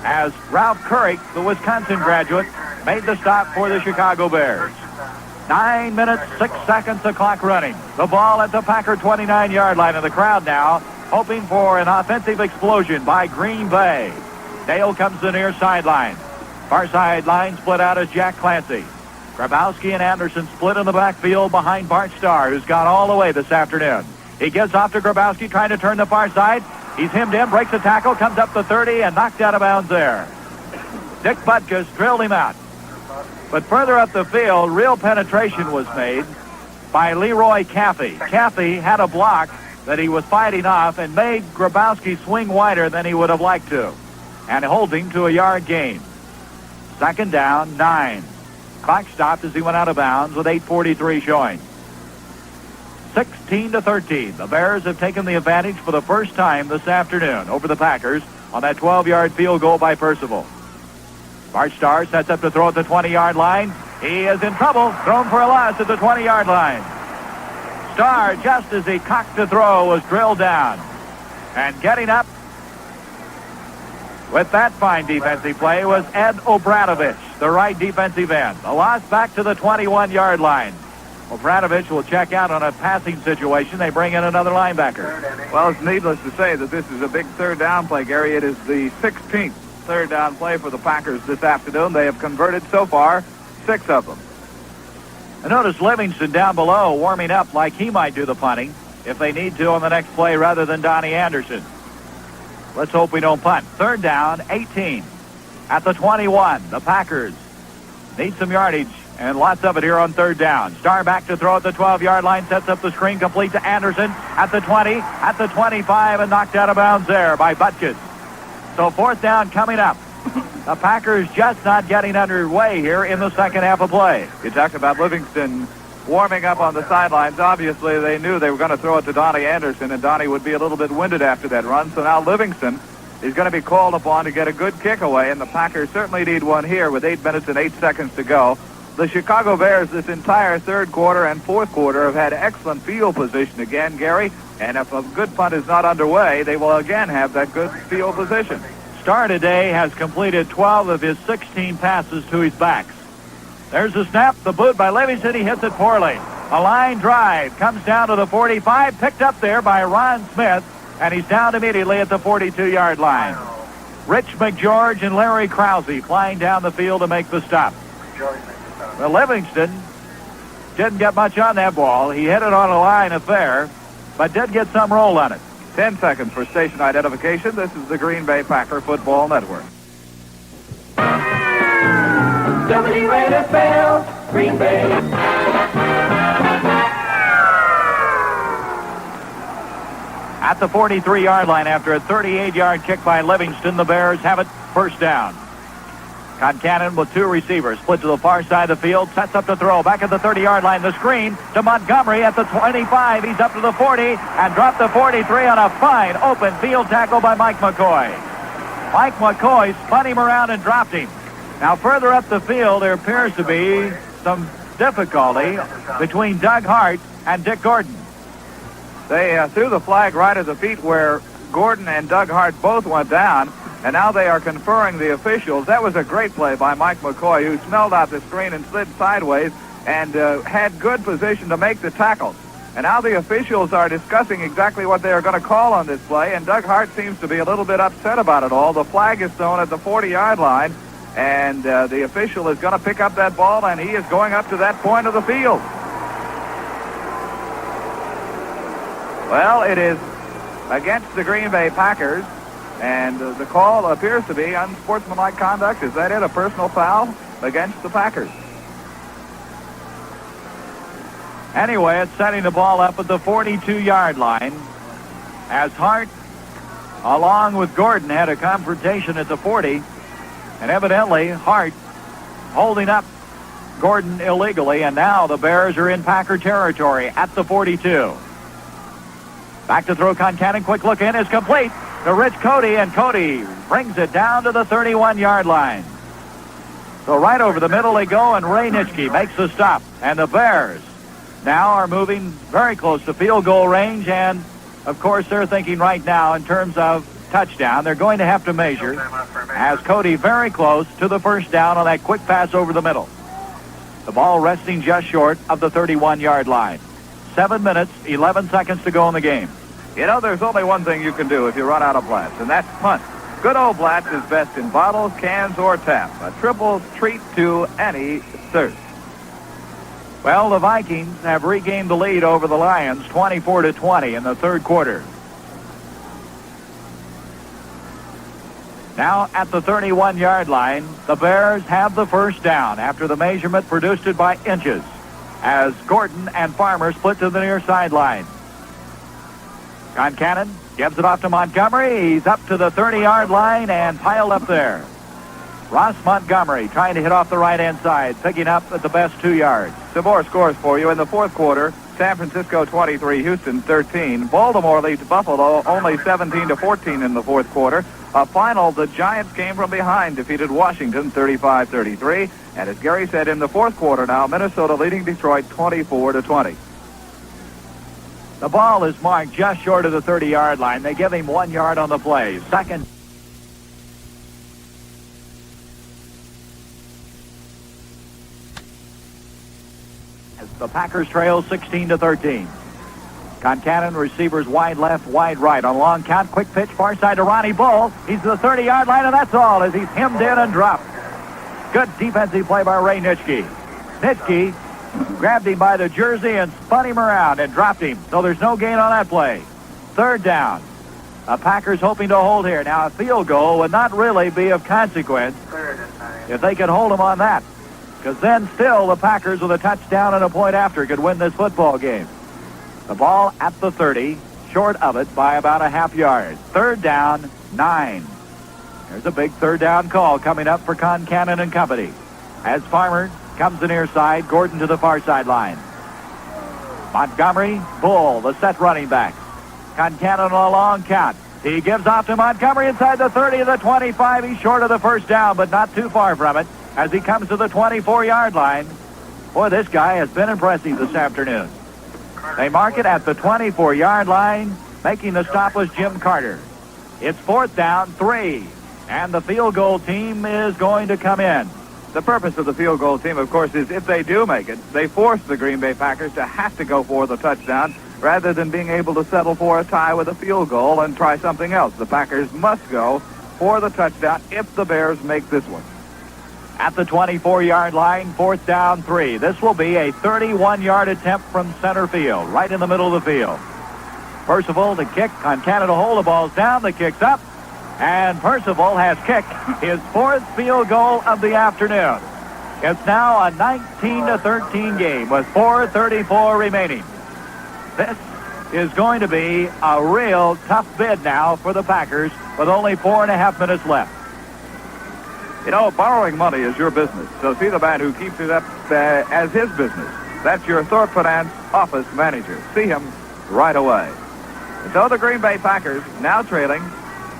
as Ralph Couric, the Wisconsin graduate, made the stop for the Chicago Bears. 9 minutes, 6 seconds, the clock running. The ball at the Packer 29-yard line, and the crowd now hoping for an offensive explosion by Green Bay. Dale comes to the near sideline. Far sideline split out as Jack Clancy. Grabowski and Anderson split in the backfield behind Bart Starr, who's gone all the way this afternoon. He gives off to Grabowski, trying to turn the far side. He's hemmed in, breaks the tackle, comes up the 30, and knocked out of bounds there. Dick Butkus drilled him out. But further up the field, real penetration was made by Leroy Caffey. Caffey had a block that he was fighting off and made Grabowski swing wider than he would have liked to, and holds him to a yard gain. 2nd down, 9. Clock stopped as he went out of bounds with 8:43 showing. 16-13. The Bears have taken the advantage for the first time this afternoon over the Packers on that 12-yard field goal by Percival. Bart Starr sets up to throw at the 20-yard line. He is in trouble. Thrown for a loss at the 20-yard line. Starr, just as he cocked to throw, was drilled down. And getting up with that fine defensive play was Ed Obranovich, the right defensive end. A loss back to the 21-yard line. Obranovich will check out on a passing situation. They bring in another linebacker. Well, it's needless to say that this is a big 3rd down play, Gary. It is the 16th 3rd down play for the Packers this afternoon. They have converted so far 6 of them. I notice Livingston down below warming up like he might do the punting if they need to on the next play rather than Donnie Anderson. Let's hope we don't punt. 3rd down, 18. At the 21, the Packers need some yardage, and lots of it here on 3rd down. Starr back to throw at the 12-yard line, sets up the screen, complete to Anderson at the 20, at the 25, and knocked out of bounds there by Butkus. So 4th down coming up. The Packers just not getting underway here in the second half of play. You talked about Livingston warming up on the sidelines. Obviously, they knew they were going to throw it to Donnie Anderson, and Donnie would be a little bit winded after that run. So now Livingston is going to be called upon to get a good kick away, and the Packers certainly need one here with 8 minutes and 8 seconds to go. the Chicago Bears this entire third quarter and fourth quarter have had excellent field position again, Gary. And if a good punt is not underway, they will again have that good field position. Starr today has completed 12 of his 16 passes to his backs. There's the snap, the boot by Livingston. He hits it poorly. A line drive comes down to the 45, picked up there by Ron Smith, and he's down immediately at the 42-yard line. Rich McGeorge and Larry Krause flying down the field to make the stop. Well, Livingston didn't get much on that ball. He hit it on a line affair, but did get some roll on it. 10 seconds for station identification. This is the Green Bay Packer Football Network. WNFL, Green Bay. At the 43-yard line after a 38-yard kick by Livingston, the Bears have it first down. Concannon with two receivers, split to the far side of the field, sets up to throw. Back at the 30-yard line, the screen to Montgomery at the 25. He's up to the 40 and dropped the 43 on a fine open field tackle by Mike McCoy. Mike McCoy spun him around and dropped him. Now, further up the field, there appears to be some difficulty between Doug Hart and Dick Gordon. They threw the flag right at the feet where Gordon and Doug Hart both went down, and now they are conferring the officials. That was a great play by Mike McCoy, who smelled out the screen and slid sideways and had good position to make the tackle. And now the officials are discussing exactly what they are going to call on this play, and Doug Hart seems to be a little bit upset about it all. The flag is thrown at the 40-yard line, and the official is going to pick up that ball, and he is going up to that point of the field. Well, it is against the Green Bay Packers, and the call appears to be unsportsmanlike conduct. Is that it, a personal foul against the Packers? Anyway, it's setting the ball up at the 42-yard line as Hart, along with Gordon, had a confrontation at the 40, and evidently Hart holding up Gordon illegally, and now the Bears are in Packer territory at the 42. Back to throw. Concannon, quick look in, is complete to Rich Cody, and Cody brings it down to the 31-yard line. So right over the middle they go, and Ray Nitschke makes the stop, and the Bears now are moving very close to field goal range, and of course they're thinking right now in terms of touchdown. They're going to have to measure as Cody very close to the first down on that quick pass over the middle. The ball resting just short of the 31-yard line. 7 minutes, 11 seconds to go in the game. You know, there's only one thing you can do if you run out of Blatz, and that's punt. Good old Blatz is best in bottles, cans, or tap. A triple treat to any thirst. Well, the Vikings have regained the lead over the Lions, 24-20 in the third quarter. Now at the 31-yard line, the Bears have the first down after the measurement produced it by inches as Gordon and Farmer split to the near sideline. Concannon gives it off to Montgomery. He's up to the 30-yard line and piled up there. Ross Montgomery trying to hit off the right-hand side, picking up at the best 2 yards. Some more scores for you. In the fourth quarter, San Francisco 23, Houston 13. Baltimore leads Buffalo only 17-14 in the fourth quarter. A final, the Giants came from behind, defeated Washington 35-33. And as Gary said, in the fourth quarter now, Minnesota leading Detroit 24-20. The ball is marked just short of the 30-yard line. They give him 1 yard on the play. Second. As the Packers trail 16-13. Concannon, receivers wide left, wide right. On a long count, quick pitch, far side to Ronnie Bull. He's to the 30-yard line, and that's all as he's hemmed in and dropped. Good defensive play by Ray Nitschke. Nitschke grabbed him by the jersey and spun him around and dropped him. So there's no gain on that play. Third down. The Packers hoping to hold here. Now a field goal would not really be of consequence if they could hold them on that. Because then still the Packers with a touchdown and a point after could win this football game. The ball at the 30, short of it by about a half yard. Third down, 9. There's a big third down call coming up for Concannon and company. As Farmer comes the near side, Gordon to the far sideline. Montgomery, Bull, the set running back. Concannon on a long count. He gives off to Montgomery inside the 30 of the 25. He's short of the first down, but not too far from it as he comes to the 24-yard line. Boy, this guy has been impressive this afternoon. They mark it at the 24-yard line. Making the stop was Jim Carter. It's 4th down, 3. And the field goal team is going to come in. The purpose of the field goal team, of course, is if they do make it, they force the Green Bay Packers to have to go for the touchdown rather than being able to settle for a tie with a field goal and try something else. The Packers must go for the touchdown if the Bears make this one. At the 24-yard line, 4th down, 3. This will be a 31-yard attempt from center field, right in the middle of the field. Percival, the kick on Canada Hole. The ball's down, the kick's up, and Percival has kicked his 4th field goal of the afternoon. It's now a 19-13 game with 4:34 remaining. This is going to be a real tough bid now for the Packers with only 4.5 minutes left. You know, borrowing money is your business, so see the man who keeps it up as his business. That's your Thorpe Finance office manager. See him right away. And so the Green Bay Packers, now trailing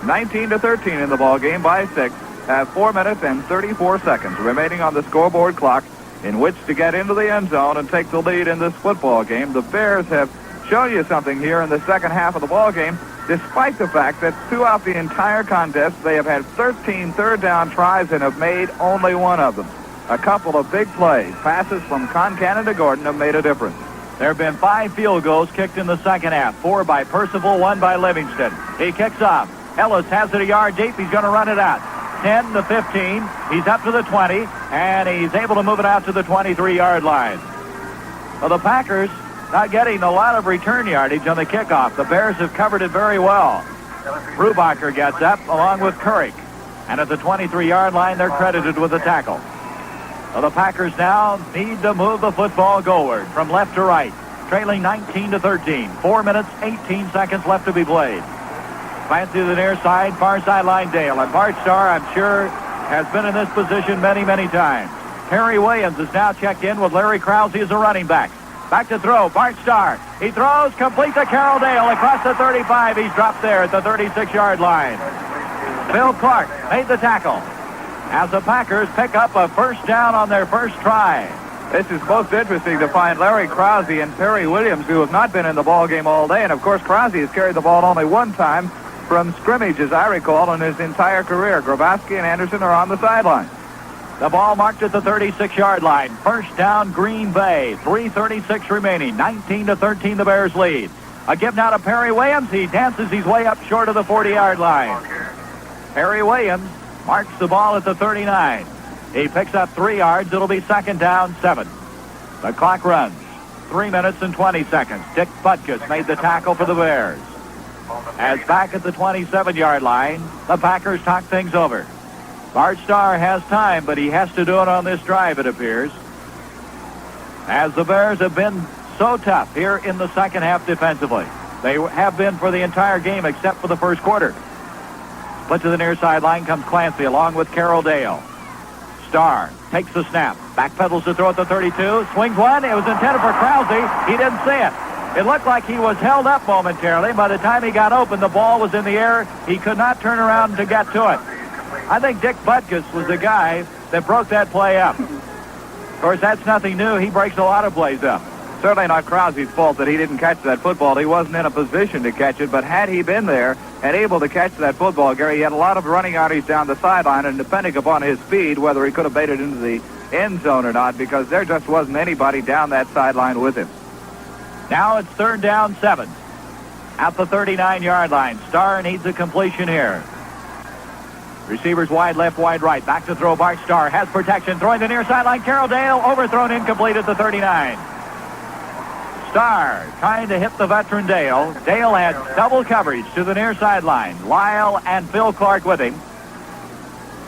19-13 in the ball game by 6, have 4 minutes and 34 seconds remaining on the scoreboard clock in which to get into the end zone and take the lead in this football game. The Bears have shown you something here in the second half of the ball game, despite the fact that throughout the entire contest they have had 13 third down tries and have made only one of them. A couple of big plays, passes from Concannon to Gordon, have made a difference. There have been 5 field goals kicked in the second half. 4 by Percival, 1 by Livingston. He kicks off. Ellis has it a yard deep. He's going to run it out. 10 to 15. He's up to the 20, and he's able to move it out to the 23-yard line. Well, the Packers not getting a lot of return yardage on the kickoff. The Bears have covered it very well. Brubacher gets up along with Couric. And at the 23-yard line, they're credited with a tackle. Well, the Packers now need to move the football goalward from left to right, trailing 19-13. 4 minutes, 18 seconds left to be played. Clancy to the near side, far sideline Dale. And Bart Starr, I'm sure, has been in this position many, many times. Harry Williams is now checked in with Larry Krause as a running back. Back to throw, Bart Starr. He throws, complete to Carroll Dale across the 35. He's dropped there at the 36-yard line. Bill Clark made the tackle as the Packers pick up a first down on their first try. This is most interesting to find Larry Krause and Perry Williams, who have not been in the ball game all day. And, of course, Krause has carried the ball only one time from scrimmage, as I recall, in his entire career. Grabowski and Anderson are on the sideline. The ball marked at the 36-yard line. First down, Green Bay. 3:36 remaining. 19-13, the Bears lead. A give now to Perry Williams. He dances his way up short of the 40-yard line. Perry Williams marks the ball at the 39. He picks up 3 yards. It'll be second down, 7. The clock runs. 3 minutes and 20 seconds. Dick Butkus made the tackle for the Bears. As back at the 27-yard line, the Packers talk things over. Bart Starr has time, but he has to do it on this drive, it appears. As the Bears have been so tough here in the second half defensively. They have been for the entire game except for the first quarter. Split to the near sideline comes Clancy along with Carroll Dale. Starr takes the snap. Backpedals to throw at the 32. Swings one. It was intended for Krause. He didn't see it. It looked like he was held up momentarily. By the time he got open, the ball was in the air. He could not turn around to get to it. I think Dick Butkus was the guy that broke that play up. Of course, that's nothing new. He breaks a lot of plays up. Certainly not Krause's fault that he didn't catch that football. He wasn't in a position to catch it, but had he been there and able to catch that football, Gary, he had a lot of running yardage down the sideline, and depending upon his speed, whether he could have made it into the end zone or not, because there just wasn't anybody down that sideline with him. Now it's third down, 7. At the 39-yard line. Starr needs a completion here. Receivers wide left, wide right. Back to throw. Bart Starr has protection. Throwing the near sideline. Carroll Dale overthrown, incomplete at the 39. Starr trying to hit the veteran Dale. Dale had double coverage to the near sideline. Lyle and Phil Clark with him.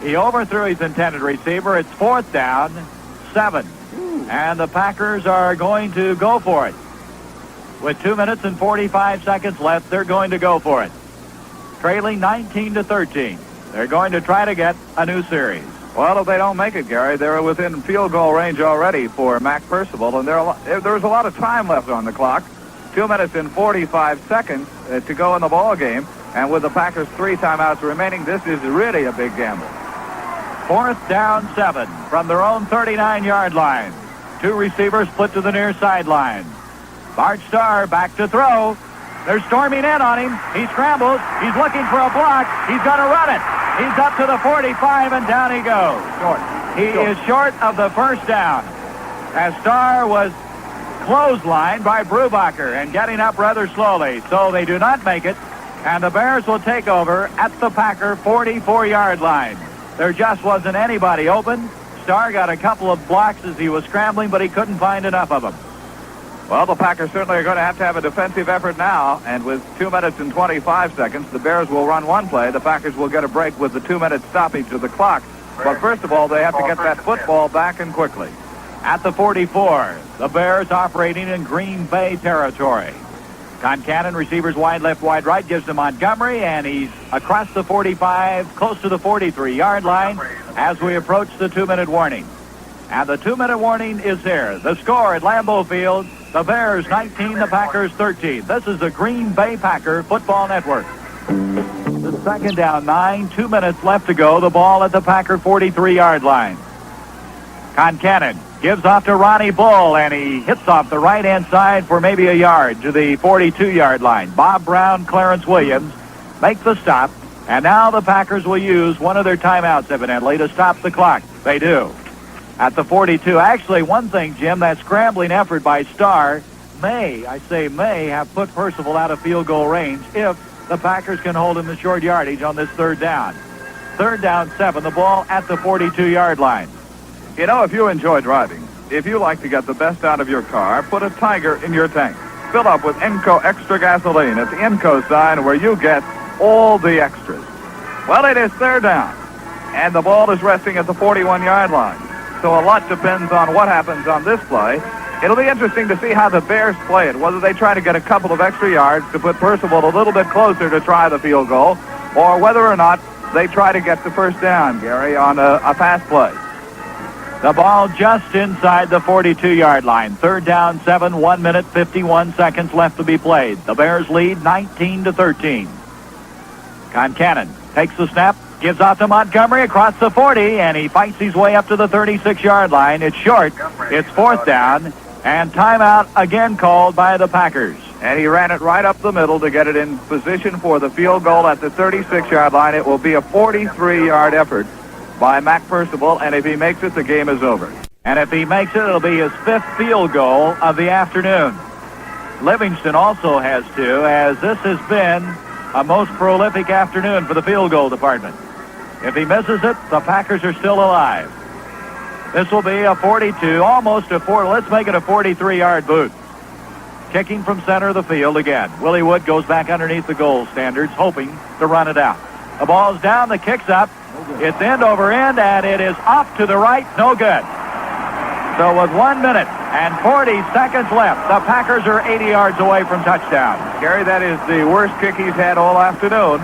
He overthrew his intended receiver. It's fourth down, 7. And the Packers are going to go for it. With 2 minutes and 45 seconds left, they're going to go for it. Trailing 19-13. They're going to try to get a new series. Well, if they don't make it, Gary, they're within field goal range already for Mac Percival, and there's a lot of time left on the clock. 2 minutes and 45 seconds to go in the ball game, and with the Packers 3 timeouts remaining, this is really a big gamble. Fourth down, 7 from their own 39-yard line. Two receivers split to the near sideline. Bart Starr back to throw. They're storming in on him. He scrambles. He's looking for a block. He's going to run it. He's up to the 45, and down he goes. He is short of the first down, as Starr was clotheslined by Brubacher and getting up rather slowly. So they do not make it, and the Bears will take over at the Packer 44-yard line. There just wasn't anybody open. Starr got a couple of blocks as he was scrambling, but he couldn't find enough of them. Well, the Packers certainly are going to have a defensive effort now, and with 2 minutes and 25 seconds, the Bears will run one play. The Packers will get a break with the 2-minute stoppage of the clock. But first of all, they have to get that football back and quickly. At the 44, the Bears operating in Green Bay territory. Concannon, receivers wide left, wide right, gives to Montgomery, and he's across the 45, close to the 43-yard line as we approach the 2-minute warning. And the 2-minute warning is here. The score at Lambeau Field, the Bears 19, the Packers 13. This is the Green Bay Packer Football Network. The second down, 9, 2 minutes left to go. The ball at the Packer 43-yard line. Concannon gives off to Ronnie Bull, and he hits off the right-hand side for maybe a yard to the 42-yard line. Bob Brown, Clarence Williams make the stop, and now the Packers will use one of their timeouts, evidently, to stop the clock. They do. At the 42, actually, one thing, Jim, that scrambling effort by Starr may have put Percival out of field goal range if the Packers can hold him the short yardage on this third down. Third down, 7, the ball at the 42-yard line. You know, if you enjoy driving, if you like to get the best out of your car, put a Tiger in your tank. Fill up with Enco Extra Gasoline at the Enco sign where you get all the extras. Well, it is third down, and the ball is resting at the 41-yard line. So a lot depends on what happens on this play. It'll be interesting to see how the Bears play it, whether they try to get a couple of extra yards to put Percival a little bit closer to try the field goal, or whether or not they try to get the first down, Gary, on a pass play. The ball just inside the 42-yard line. Third down, 7, 1 minute, 51 seconds left to be played. The Bears lead 19-13. Concannon takes the snap, gives off to Montgomery across the 40, and he fights his way up to the 36-yard line. It's short. It's fourth down, and timeout again called by the Packers. And he ran it right up the middle to get it in position for the field goal at the 36-yard line. It will be a 43-yard effort by Mac Percival, and if he makes it, the game is over. And if he makes it, it'll be his 5th field goal of the afternoon. Livingston also has 2, as this has been a most prolific afternoon for the field goal department. If he misses it, the Packers are still alive. This will be a 42, almost a 4. Let's make it a 43-yard boot. Kicking from center of the field again. Willie Wood goes back underneath the goal standards, hoping to run it out. The ball's down, the kick's up. It's end over end, and it is off to the right. No good. So with 1 minute and 40 seconds left, the Packers are 80 yards away from touchdown. Gary, that is the worst kick he's had all afternoon.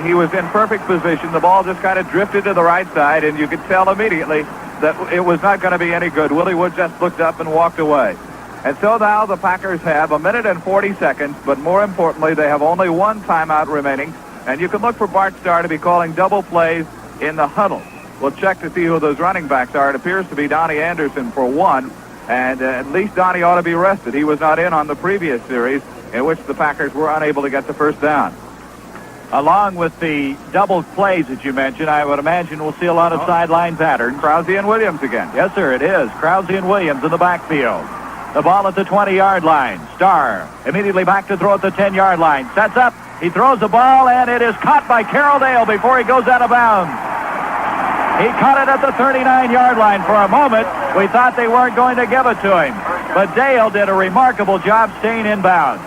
He was in perfect position. The ball just kind of drifted to the right side, and you could tell immediately that it was not going to be any good. Willie Wood just looked up and walked away. And so now the Packers have 1 minute and 40 seconds, but more importantly, they have only one timeout remaining. And you can look for Bart Starr to be calling double plays in the huddle. We'll check to see who those running backs are. It appears to be Donnie Anderson for one, and at least Donnie ought to be rested. He was not in on the previous series in which the Packers were unable to get the first down. Along with the double plays that you mentioned, I would imagine we'll see a lot of sideline patterns. Krause and Williams again. Yes, sir, it is. Krause and Williams in the backfield. The ball at the 20-yard line. Starr immediately back to throw at the 10-yard line. Sets up. He throws the ball, and it is caught by Carroll Dale before he goes out of bounds. He caught it at the 39-yard line. For a moment, we thought they weren't going to give it to him. But Dale did a remarkable job staying in bounds.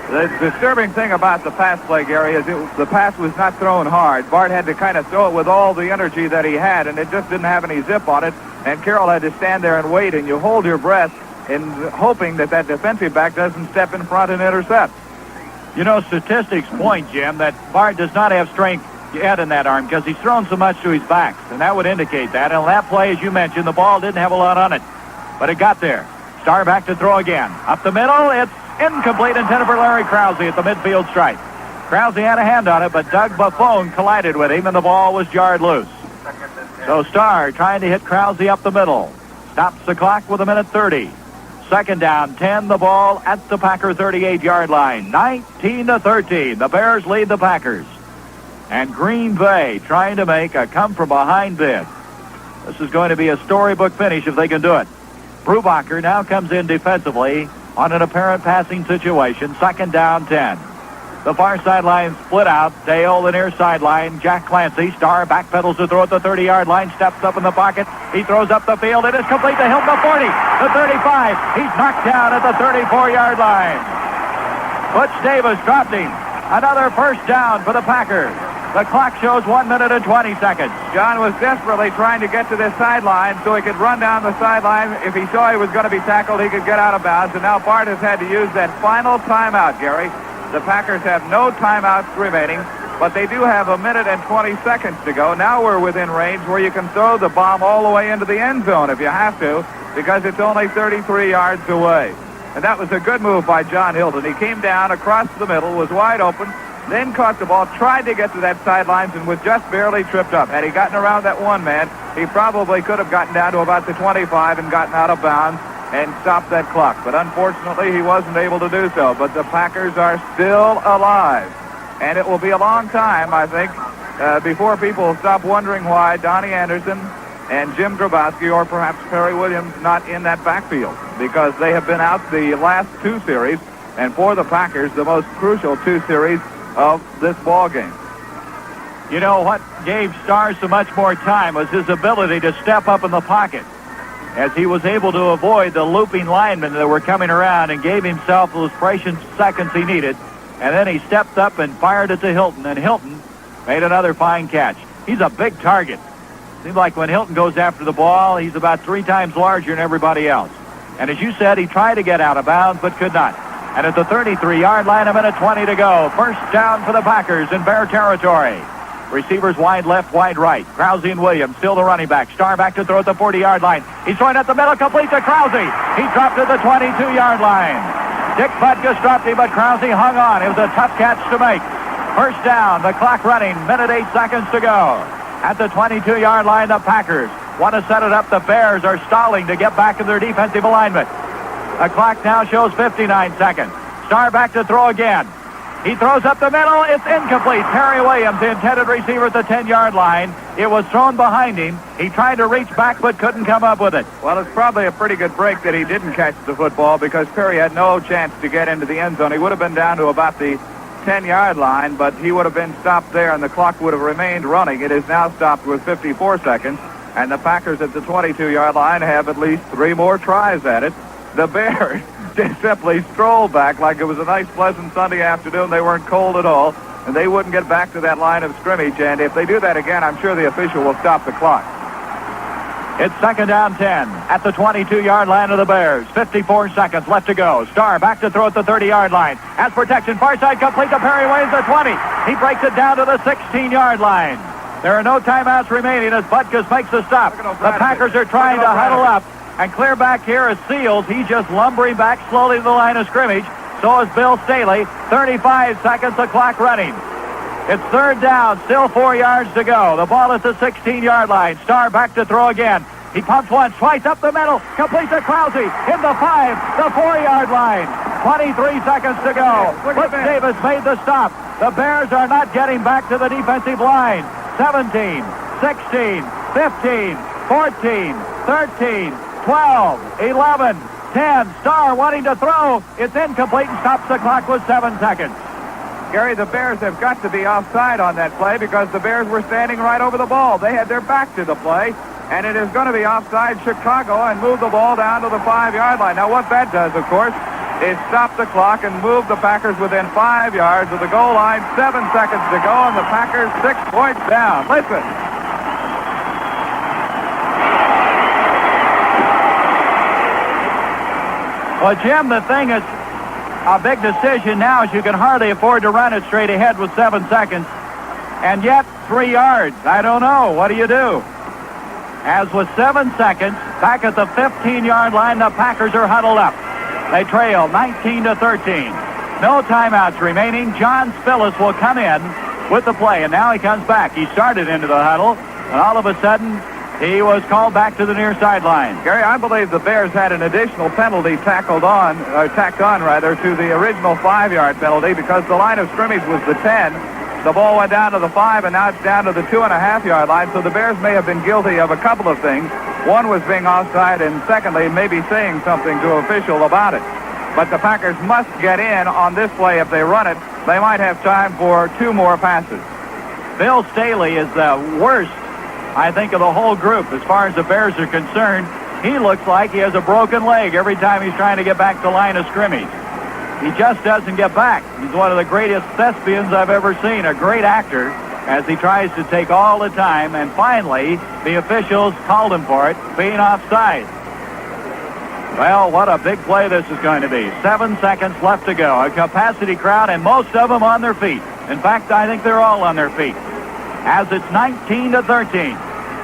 The disturbing thing about the pass play, Gary, is the pass was not thrown hard. Bart had to kind of throw it with all the energy that he had, and it just didn't have any zip on it. And Carroll had to stand there and wait, and you hold your breath in hoping that defensive back doesn't step in front and intercept. You know, statistics point, Jim, that Bart does not have strength yet in that arm because he's thrown so much to his backs, and that would indicate that. And on that play, as you mentioned, the ball didn't have a lot on it, but it got there. Starr back to throw again. Up the middle, it's incomplete, intended for Larry Krause at the midfield stripe. Krause had a hand on it, but Doug Buffone collided with him, and the ball was jarred loose. So Starr trying to hit Krause up the middle. Stops the clock with 1:30. Second down, 10, the ball at the Packer 38-yard line. 19-13. The Bears lead the Packers. And Green Bay trying to make a come-from-behind bid. This is going to be a storybook finish if they can do it. Brubacher now comes in defensively on an apparent passing situation. Second down, 10. The far sideline split out. Dale, the near sideline. Jack Clancy, star, backpedals to throw at the 30-yard line. Steps up in the pocket. He throws up the field. It is complete to Hilton, the 40, the 35. He's knocked down at the 34-yard line. Butch Davis dropped him. Another first down for the Packers. The clock shows 1 minute and 20 seconds. John was desperately trying to get to this sideline so he could run down the sideline. If he saw he was going to be tackled, he could get out of bounds. And now Bart has had to use that final timeout, Gary. The Packers have no timeouts remaining, but they do have 1 minute and 20 seconds to go. Now we're within range where you can throw the bomb all the way into the end zone if you have to, because it's only 33 yards away. And that was a good move by John Hilton. He came down across the middle, was wide open, then caught the ball, tried to get to that sidelines, and was just barely tripped up. Had he gotten around that one man, he probably could have gotten down to about the 25 and gotten out of bounds and stopped that clock. But unfortunately, he wasn't able to do so. But the Packers are still alive. And it will be a long time, I think, before people stop wondering why Donnie Anderson and Jim Grabowski or perhaps Perry Williams not in that backfield, because they have been out the last two series, and for the Packers, the most crucial two series of this ball game. You know what gave Starr so much more time was his ability to step up in the pocket, as he was able to avoid the looping linemen that were coming around and gave himself those precious seconds he needed. And then he stepped up and fired it to Hilton, and Hilton made another fine catch. He's a big target. Seems like when Hilton goes after the ball, he's about 3 times larger than everybody else. And as you said, he tried to get out of bounds but could not. And at the 33-yard line, 1 minute 20 to go. First down for the Packers in Bear territory. Receivers wide left, wide right. Krause and Williams, still the running back. Starr back to throw at the 40-yard line. He's throwing at the middle, complete to Krause. He dropped at the 22-yard line. Dick Butkus dropped him, but Krause hung on. It was a tough catch to make. First down, the clock running, 1 minute 8 seconds to go. At the 22-yard line, the Packers want to set it up. The Bears are stalling to get back in their defensive alignment. The clock now shows 59 seconds. Starr back to throw again. He throws up the middle. It's incomplete. Perry Williams, the intended receiver at the 10-yard line. It was thrown behind him. He tried to reach back but couldn't come up with it. Well, it's probably a pretty good break that he didn't catch the football, because Perry had no chance to get into the end zone. He would have been down to about the 10-yard line, but he would have been stopped there and the clock would have remained running. It is now stopped with 54 seconds, and the Packers at the 22-yard line have at least 3 more tries at it. The Bears just simply strolled back like it was a nice, pleasant Sunday afternoon. They weren't cold at all, and they wouldn't get back to that line of scrimmage. And if they do that again, I'm sure the official will stop the clock. It's second down 10 at the 22-yard line of the Bears. 54 seconds left to go. Starr back to throw at the 30-yard line. Has protection. Far side complete to Perry Williams at 20. He breaks it down to the 16-yard line. There are no timeouts remaining as Butkus makes the stop. The Packers are trying to huddle up and clear back here is Seals. He's just lumbering back slowly to the line of scrimmage. So is Bill Staley. 35 seconds, the clock running. It's third down, still 4 yards to go. The ball at the 16-yard line. Starr back to throw again. He pumps once, twice up the middle. Complete to Krause. In the 5, the 4-yard line. 23 seconds to go. Butch Davis made the stop. The Bears are not getting back to the defensive line. 17, 16, 15, 14, 13, 12, 11, 10. Starr wanting to throw. It's incomplete and stops the clock with 7 seconds. Gary, the Bears have got to be offside on that play because the Bears were standing right over the ball. They had their back to the play, and it is going to be offside Chicago and move the ball down to the 5-yard line. Now, what that does, of course, is stop the clock and move the Packers within 5 yards of the goal line. 7 seconds to go, and the Packers 6 points down. Listen. Well, Jim, the thing is a big decision now is you can hardly afford to run it straight ahead with 7 seconds. And yet, 3 yards. I don't know. What do you do? As with 7 seconds, back at the 15-yard line, the Packers are huddled up. They trail 19-13. No timeouts remaining. John Spillis will come in with the play, and now he comes back. He started into the huddle, and all of a sudden, He was called back to the near sideline. Gary, I believe the Bears had an additional penalty tacked on to the original 5-yard penalty because the line of scrimmage was the 10. The ball went down to the 5, and now it's down to the 2.5-yard line. So the Bears may have been guilty of a couple of things. One was being offside, and secondly, maybe saying something to an official about it. But the Packers must get in on this play. If they run it, they might have time for 2 more passes. Bill Staley is the worst, I think, of the whole group as far as the Bears are concerned. He looks like he has a broken leg every time he's trying to get back to line of scrimmage. He just doesn't get back. He's one of the greatest thespians I've ever seen, a great actor, as he tries to take all the time, and finally, the officials called him for it, being offside. Well, what a big play this is going to be. 7 seconds left to go. A capacity crowd, and most of them on their feet. In fact, I think they're all on their feet. As it's 19-13.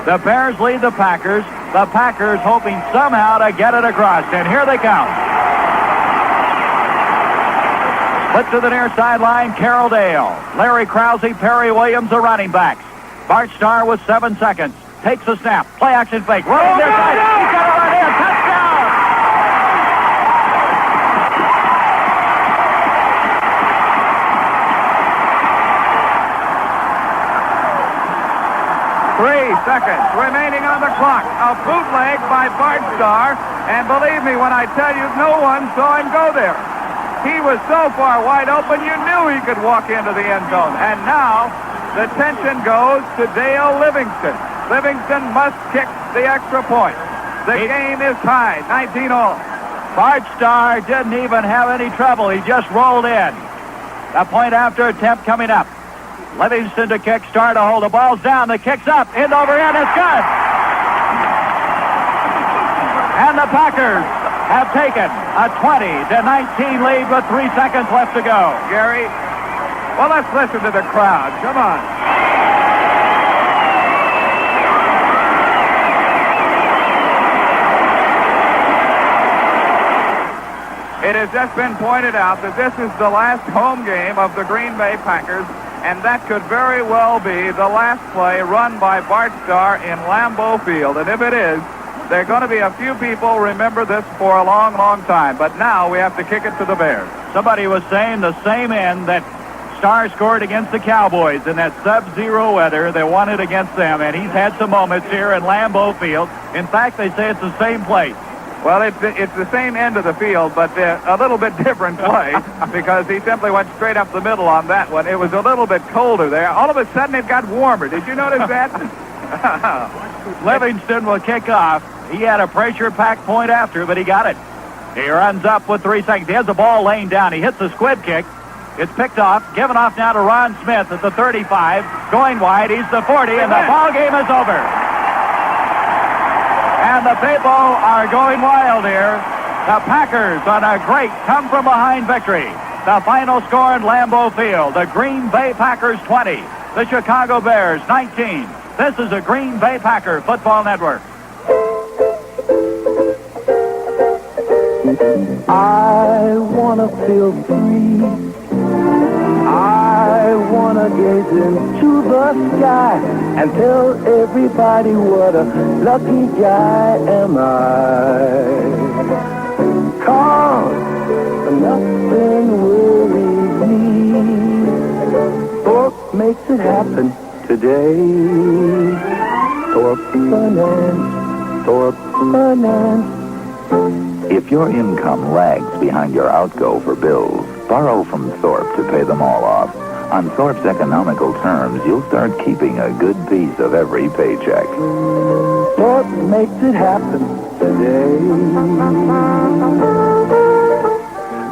The Bears lead the Packers. The Packers hoping somehow to get it across, and here they come. Put to the near sideline, Carroll Dale. Larry Krause, Perry Williams, the running backs. Bart Starr with 7 seconds. Takes a snap. Play action fake. Running near side. He's got it right in. Touchdown! Seconds remaining on the clock. A bootleg by Bart Starr, and believe me when I tell you, no one saw him go there. He was so far wide open, you knew he could walk into the end zone. And now the tension goes to Dale Livingston. Livingston must kick the extra point. The game is tied, 19-all. Bart Starr didn't even have any trouble. He just rolled in. A point after attempt coming up. Livingston to kick, Starr to hold the balls down. The kick's up, in over in, it's good. And the Packers have taken a 20-19 lead with 3 seconds left to go. Gary, well, let's listen to the crowd. Come on. It has just been pointed out that this is the last home game of the Green Bay Packers, and that could very well be the last play run by Bart Starr in Lambeau Field. And if it is, there are going to be a few people remember this for a long, long time. But now we have to kick it to the Bears. Somebody was saying the same end that Starr scored against the Cowboys in that sub-zero weather. They won it against them, and he's had some moments here in Lambeau Field. In fact, they say it's the same place. Well, it's the same end of the field, but a little bit different play because he simply went straight up the middle on that one. It was a little bit colder there. All of a sudden, it got warmer. Did you notice that? Livingston will kick off. He had a pressure-packed point after, but he got it. He runs up with 3 seconds. He has the ball laying down. He hits the squib kick. It's picked off, given off now to Ron Smith at the 35. Going wide, he's the 40, and the ball game is over. And the people are going wild here. The Packers on a great come-from-behind victory. The final score in Lambeau Field, the Green Bay Packers 20, the Chicago Bears 19. This is the Green Bay Packer Football Network. I want to feel free. I want to gaze into the sky and tell everybody what a lucky guy am I. 'Cause nothing worries me. Thorpe makes it happen today. Thorpe Finance. Thorpe Finance. If your income lags behind your outgo for bills, borrow from Thorpe to pay them all off. On Thorpe's economical terms, you'll start keeping a good piece of every paycheck. Thorpe makes it happen today.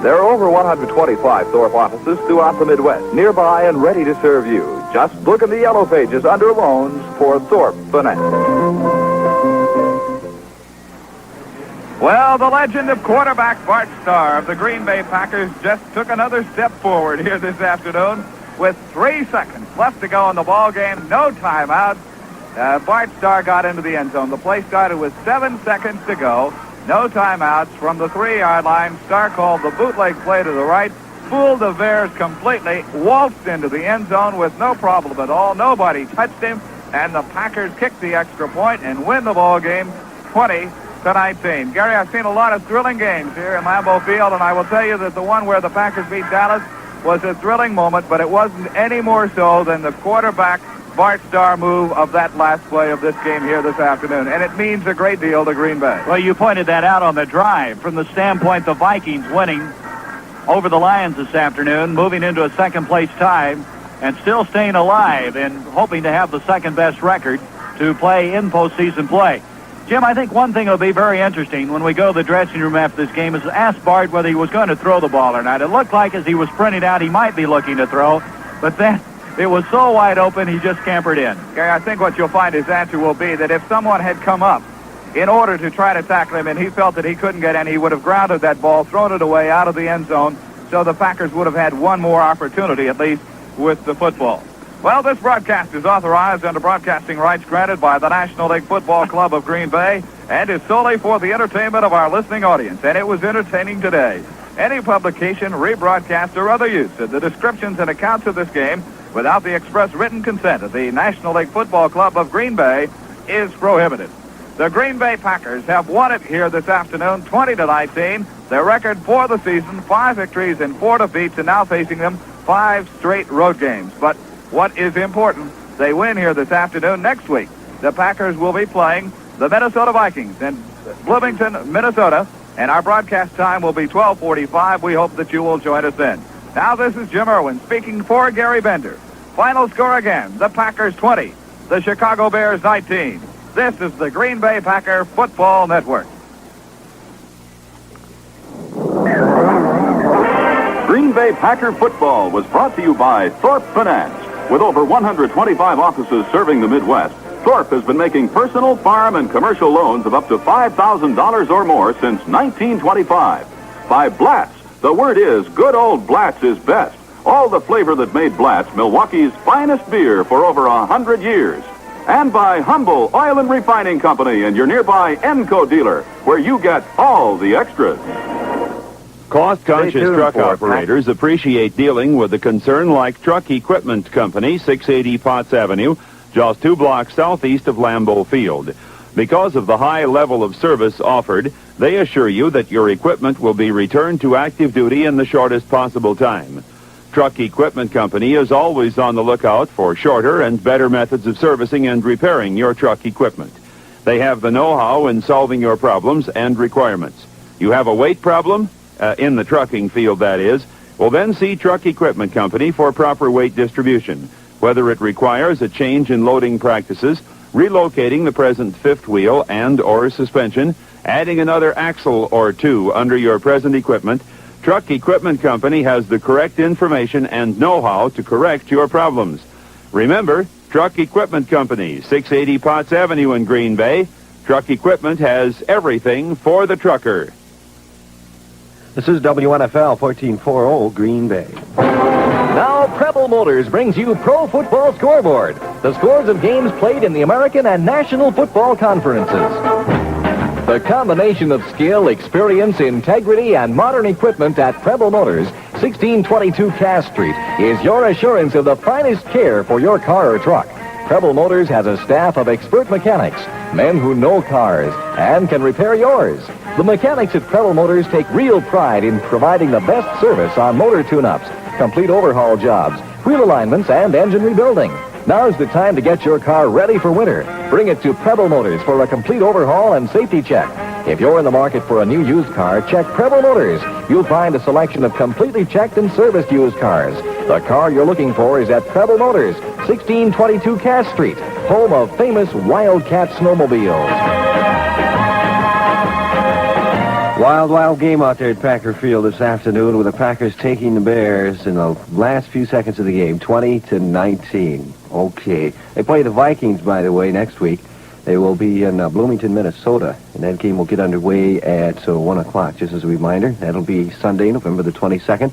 There are over 125 Thorpe offices throughout the Midwest, nearby and ready to serve you. Just look in the yellow pages under loans for Thorpe Finance. Well, the legend of quarterback Bart Starr of the Green Bay Packers just took another step forward here this afternoon with 3 seconds left to go in the ball game. No timeout. Bart Starr got into the end zone. The play started with 7 seconds to go. No timeouts from the 3-yard line. Starr called the bootleg play to the right, fooled the Bears completely, waltzed into the end zone with no problem at all. Nobody touched him. and the Packers kick the extra point and win the ball game 20-19. Gary, I've seen a lot of thrilling games here in Lambeau Field, and I will tell you that the one where the Packers beat Dallas was a thrilling moment, but it wasn't any more so than the quarterback Bart Starr move of that last play of this game here this afternoon, and it means a great deal to Green Bay. Well, you pointed that out on the drive. From the standpoint, the Vikings winning over the Lions this afternoon, moving into a second-place tie, and still staying alive and hoping to have the second-best record to play in postseason play. Jim, I think one thing will be very interesting when we go to the dressing room after this game is to ask Bart whether he was going to throw the ball or not. It looked like as he was sprinting out he might be looking to throw, but then it was so wide open he just scampered in. Gary, I think what you'll find his answer will be that if someone had come up in order to try to tackle him and he felt that he couldn't get in, he would have grounded that ball, thrown it away out of the end zone, so the Packers would have had one more opportunity at least with the football. Well, this broadcast is authorized under broadcasting rights granted by the National League Football Club of Green Bay and is solely for the entertainment of our listening audience, and it was entertaining today. Any publication, rebroadcast, or other use of the descriptions and accounts of this game without the express written consent of the National League Football Club of Green Bay is prohibited. The Green Bay Packers have won it here this afternoon, 20-19. Their record for the season, 5 victories and 4 defeats, and now facing them 5 straight road games. But what is important, they win here this afternoon. Next week, the Packers will be playing the Minnesota Vikings in Bloomington, Minnesota, and our broadcast time will be 12:45. We hope that you will join us then. Now this is Jim Irwin speaking for Gary Bender. Final score again, the Packers 20, the Chicago Bears 19. This is the Green Bay Packer Football Network. Green Bay Packer football was brought to you by Thorpe Finance. With over 125 offices serving the Midwest, Thorpe has been making personal, farm, and commercial loans of up to $5,000 or more since 1925. By Blatz, the word is good old Blatz is best. All the flavor that made Blatz Milwaukee's finest beer for over 100 years. And by Humble Oil and Refining Company and your nearby Enco dealer, where you get all the extras. Cost-conscious truck operators appreciate dealing with a concern like Truck Equipment Company, 680 Potts Avenue, just 2 blocks southeast of Lambeau Field. Because of the high level of service offered, they assure you that your equipment will be returned to active duty in the shortest possible time. Truck Equipment Company is always on the lookout for shorter and better methods of servicing and repairing your truck equipment. They have the know-how in solving your problems and requirements. You have a weight problem? In the trucking field, that is. Well, then see Truck Equipment Company for proper weight distribution. Whether it requires a change in loading practices, relocating the present fifth wheel and or suspension, adding another axle or 2 under your present equipment, Truck Equipment Company has the correct information and know-how to correct your problems. Remember, Truck Equipment Company, 680 Potts Avenue in Green Bay. Truck Equipment has everything for the trucker. This is WNFL 1440 Green Bay. Now Preble Motors brings you Pro Football Scoreboard, the scores of games played in the American and National Football Conferences. The combination of skill, experience, integrity, and modern equipment at Preble Motors, 1622 Cass Street, is your assurance of the finest care for your car or truck. Preble Motors has a staff of expert mechanics, men who know cars and can repair yours. The mechanics at Preble Motors take real pride in providing the best service on motor tune-ups, complete overhaul jobs, wheel alignments, and engine rebuilding. Now's the time to get your car ready for winter. Bring it to Preble Motors for a complete overhaul and safety check. If you're in the market for a new used car, check Preble Motors. You'll find a selection of completely checked and serviced used cars. The car you're looking for is at Preble Motors, 1622 Cass Street, home of famous Wildcat snowmobiles. Wild game out there at Packer Field this afternoon with the Packers taking the Bears in the last few seconds of the game, 20-19. Okay. They play the Vikings, by the way, next week. They will be in Bloomington, Minnesota, and that game will get underway at 1 o'clock, just as a reminder. That'll be Sunday, November the 22nd.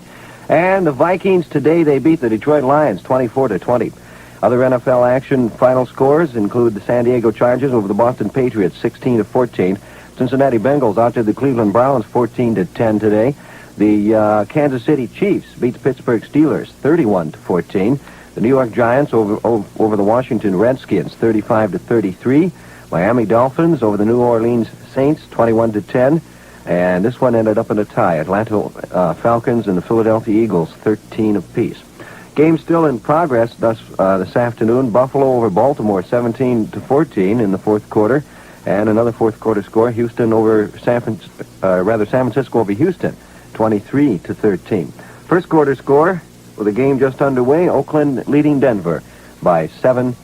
And the Vikings today, they beat the Detroit Lions 24-20. Other NFL action final scores include the San Diego Chargers over the Boston Patriots 16-14. Cincinnati Bengals out to the Cleveland Browns 14-10 today. The Kansas City Chiefs beat the Pittsburgh Steelers 31-14. The New York Giants over the Washington Redskins, 35-33. Miami Dolphins over the New Orleans Saints, 21-10. And this one ended up in a tie. Atlanta Falcons and the Philadelphia Eagles, 13 apiece. Game still in progress this afternoon. Buffalo over Baltimore, 17-14 in the fourth quarter. And another fourth quarter score, Houston over San Francisco over Houston, 23-13. First quarter score, with the game just underway, Oakland leading Denver by 7-0.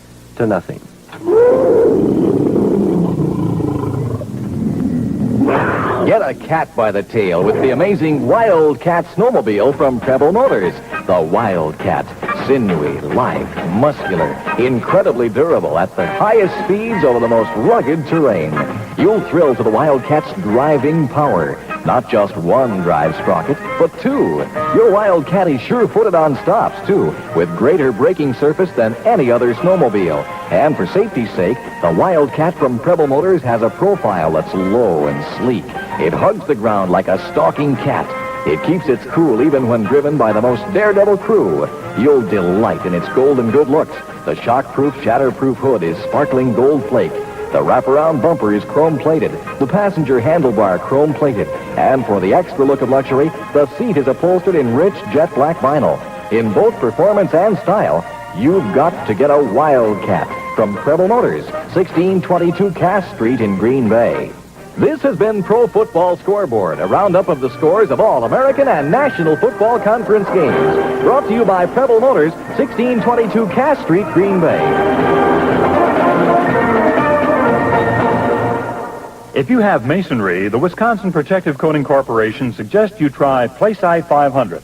Get a cat by the tail with the amazing Wildcat snowmobile from Preble Motors. The Wildcat. Sinewy, lithe, muscular, incredibly durable at the highest speeds over the most rugged terrain. You'll thrill to the Wildcat's driving power. Not just one drive sprocket, but two. Your Wildcat is sure-footed on stops, too, with greater braking surface than any other snowmobile. And for safety's sake, the Wildcat from Preble Motors has a profile that's low and sleek. It hugs the ground like a stalking cat. It keeps its cool even when driven by the most daredevil crew. You'll delight in its golden good looks. The shock-proof, shatter-proof hood is sparkling gold flake. The wraparound bumper is chrome-plated. The passenger handlebar chrome-plated. And for the extra look of luxury, the seat is upholstered in rich jet black vinyl. In both performance and style, you've got to get a Wildcat from Preble Motors, 1622 Cass Street in Green Bay. This has been Pro Football Scoreboard, a roundup of the scores of all American and National Football Conference games. Brought to you by Preble Motors, 1622 Cass Street, Green Bay. If you have masonry, the Wisconsin Protective Coating Corporation suggests you try Playside 500.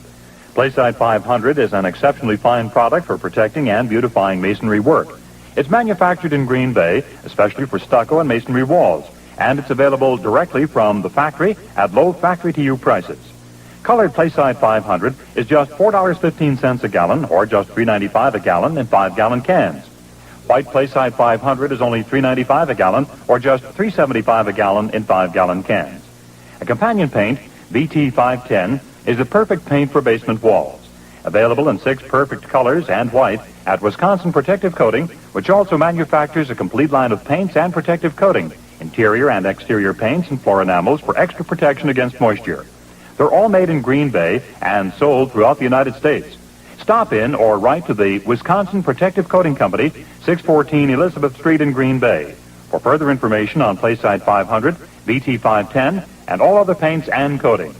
Playside 500 is an exceptionally fine product for protecting and beautifying masonry work. It's manufactured in Green Bay, especially for stucco and masonry walls, and it's available directly from the factory at low factory-to-you prices. Colored Playside 500 is just $4.15 a gallon, or just $3.95 a gallon in 5-gallon cans. White Playside 500 is only $3.95 a gallon, or just $3.75 a gallon in 5-gallon cans. A companion paint, VT510, is the perfect paint for basement walls. Available in 6 perfect colors and white at Wisconsin Protective Coating, which also manufactures a complete line of paints and protective coating, interior and exterior paints and floor enamels for extra protection against moisture. They're all made in Green Bay and sold throughout the United States. Stop in or write to the Wisconsin Protective Coating Company, 614 Elizabeth Street in Green Bay. For further information on Playside 500, VT510, and all other paints and coatings.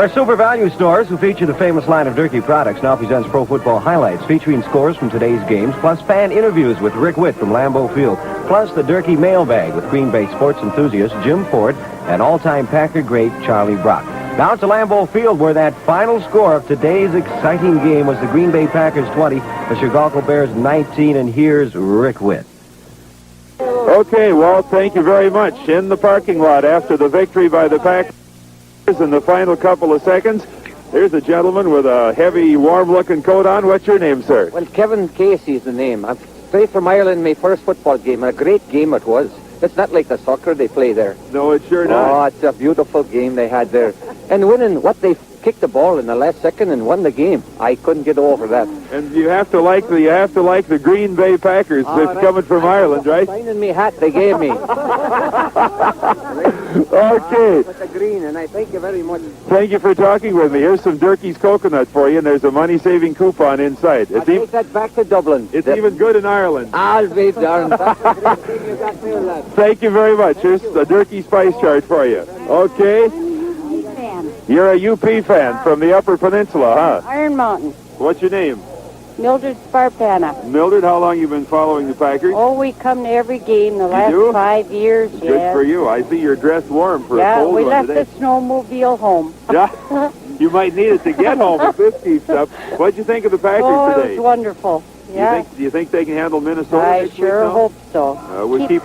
Our Super Value stores, who feature the famous line of Durkee products, now presents Pro Football Highlights, featuring scores from today's games, plus fan interviews with Rick Witt from Lambeau Field, plus the Durkee Mailbag with Green Bay sports enthusiast Jim Ford and all-time Packer great Charlie Brock. Now to Lambeau Field, where that final score of today's exciting game was the Green Bay Packers 20, the Chicago Bears 19, and here's Rick Witt. Okay, Walt, thank you very much. In the parking lot after the victory by the Packers in the final couple of seconds, there's a gentleman with a heavy, warm-looking coat on. What's your name, sir? Well, Kevin Casey is the name. I'm straight from Ireland, my first football game, and a great game it was. It's not like the soccer they play there. No, it's sure not. Oh, it's a beautiful game they had there. And winning, what they kicked the ball in the last second and won the game. I couldn't get over that. And you have to like the Green Bay Packers. They're coming from Ireland, right? Signing me hat they gave me. Okay. With the green, and I thank you very much. Thank you for talking with me. Here's some Durkee's coconut for you, and there's a money-saving coupon inside. I'll take that back to Dublin. It's even good in Ireland. I'll be darned. That's a great thing you got there, lad. Thank you very much. Here's the Durkee Spice chart for you. Okay. You're a UP fan from the Upper Peninsula, huh? Iron Mountain. What's your name? Mildred Sparpana. Mildred, how long you been following the Packers? Oh, we come to every game the last 5 years. Good yes. for you. I see you're dressed warm for a Yeah, cold we one left today. the snowmobile home. Yeah, you might need it to get home if this keeps up. What'd you think of the Packers Oh, today? it was wonderful. Yeah. Do you think they can handle Minnesota I next sure week, hope so. we'll keep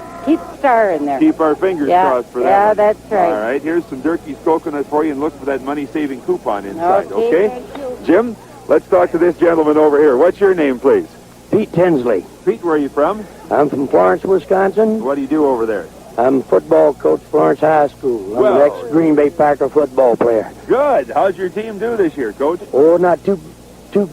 Star in there. keep our fingers Yeah, crossed for that yeah, one. that's right. All right, here's some Durkee's coconut for you, and look for that money-saving coupon inside, Okay, okay? Jim, let's talk to this gentleman over here. What's your name, please? Pete Tinsley. Pete, where are you from? I'm from Florence, Wisconsin. What do you do over there? I'm football coach Florence High School. I'm Well- an ex-Green Bay Packer football player. Good. How's your team do this year, Coach? Oh, not too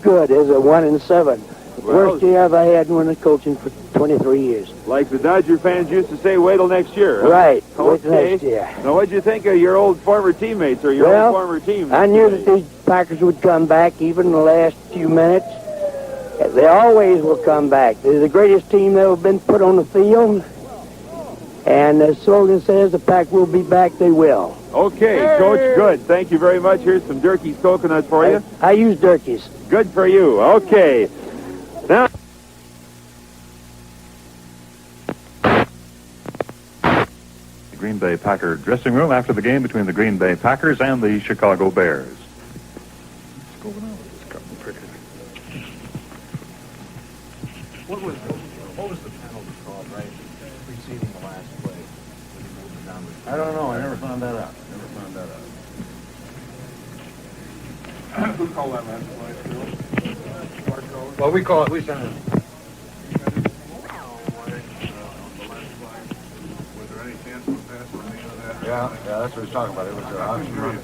good. It's a 1-7. Well- Worst year I've had when I'm coaching for 23 years. Like the Dodger fans used to say, wait till next year. Huh? Right. Wait till Okay. next year. Now, what'd you think of your old former teammates or your Well, old former team? I knew that these Packers would come back even in the last few minutes. They always will come back. They're the greatest team that ever been put on the field. And the slogan says the Pack will be back, they will. Okay, Coach, good. Thank you very much. Here's some Durkee's coconuts for you. I use Durkee's. Good for you. Okay. Now... The Green Bay Packer dressing room after the game between the Green Bay Packers and the Chicago Bears. What's going on with this cotton cricket? What was the penalty called right preceding the last play? When he moved it down the... I don't know. I never found that out. Who called that last play? Well, we call it. We sent it. Yeah, that's what he's talking about. It was an option run.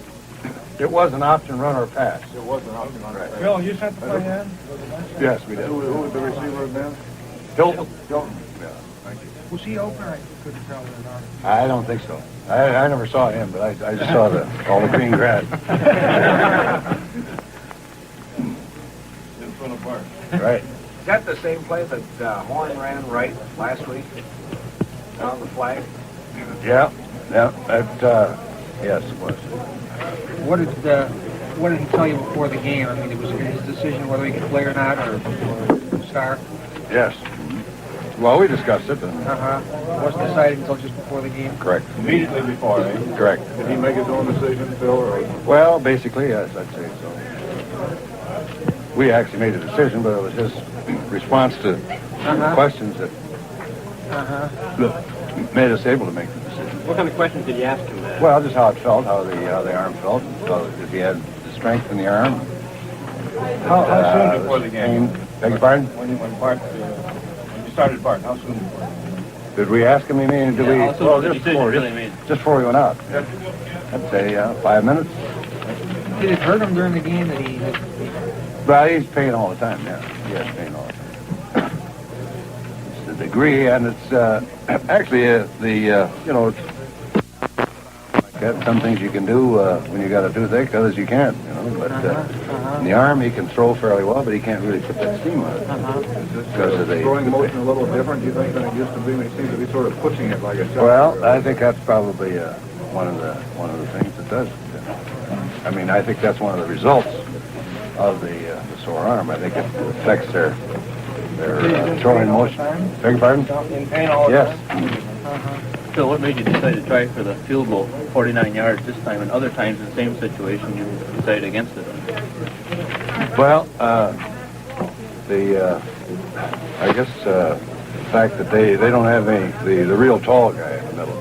It was an option run or pass. It was an option run. Right. Bill, you sent the play in? Yes, we did. Who was the receiver then? Hilton. Yeah, thank you. Was he open? I couldn't tell or not. I don't think so. I never saw him, but I just saw all the green grass. In front of Bart. Right. Is that the same play that Horn ran right last week? On the flag? Yeah. That, yes, it was. What did he tell you before the game? I mean, it was his decision whether he could play or not, or start? Yes. Well, we discussed it. And Wasn't decided until just before the game? Correct. Immediately before, eh? Correct. Did he make his own decision, Phil, or? Well, basically, yes, I'd say so. We actually made a decision, but it was his response to questions that made us able to make the decision. What kind of questions did you ask him? Well, just how it felt, how the arm felt, if he had the strength in the arm. How soon before the game? Beg your pardon? When you started Bart, how soon before? Did we ask him? You mean? Did we? How soon Well, was the just decision before, really made? just before we went out. I'd say 5 minutes. Did it hurt him during the game that he... Well, he's paying all the time. Yeah, he has pain all the time. It's the degree, and it's actually got some things you can do when you got a toothache, others you can't. But in the arm, he can throw fairly well, but he can't really put that steam on it because of the throwing motion a little different, do you think, than it used to be? He seems to be sort of pushing it like a shot. Well, I think that's probably one of the things that does. I mean, I think that's one of the results of the sore arm. I think it affects their throwing motion. Beg your pardon? In pain all the Yes. time? Phil, what made you decide to try for the field goal, 49 yards this time, and other times in the same situation you decided against it? Well, I guess the fact that they don't have the real tall guy in the middle.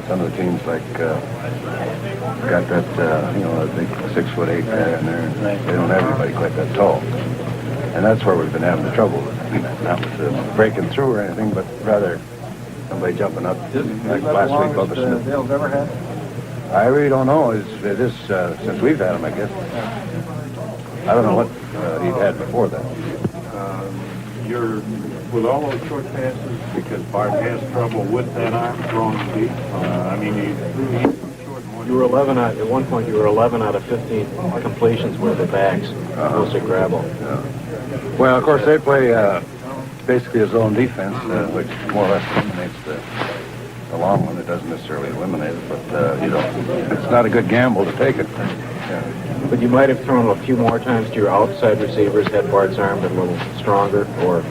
Some of the teams got that a big 6'8" guy in there. They don't have anybody quite that tall, and that's where we've been having the trouble. Not with breaking through or anything, but rather somebody jumping up like last week, Bubba Smith. Dale's ever had? I really don't know. It is since we've had him, I guess. I don't know what he'd had before that. You're with all those short passes because Bart has trouble with that arm throwing deep. You were 11 at one point. You were 11 out of 15 completions were the backs, mostly gravel. Well, of course, they play basically a zone defense, which more or less eliminates the long one. It doesn't necessarily eliminate it, but it's not a good gamble to take it. But you might have thrown a few more times to your outside receivers had Bart's arm been a little stronger, or...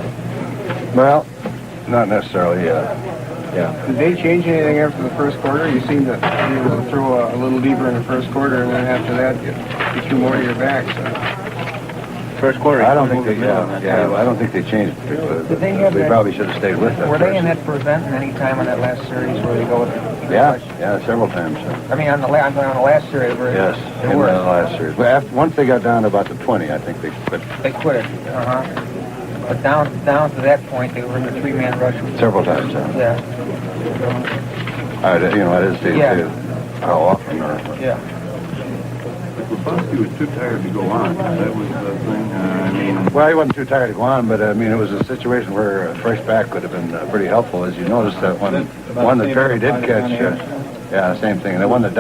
Well, not necessarily, Did they change anything after the first quarter? You seemed to be able to throw a little deeper in the first quarter, and then after that, you threw more to your back. First quarter. I don't think they. I don't think they changed it. Did they have that- probably should have stayed with that. Were they in that prevent any time on that last series where they go with it? Yeah, several times. I mean, on the last series where Yes, they in the were. last series. But once they got down to about the 20, I think they quit. They quit it. But down to that point, they were in the three-man rush. Several times, Yeah. I didn't see Yeah. how often. Yeah. He was too tired to go on. That was the thing. Well, he wasn't too tired to go on, but I mean, it was a situation where a fresh back would have been pretty helpful, as you noticed that one that Perry did catch. Yeah, same thing. The one that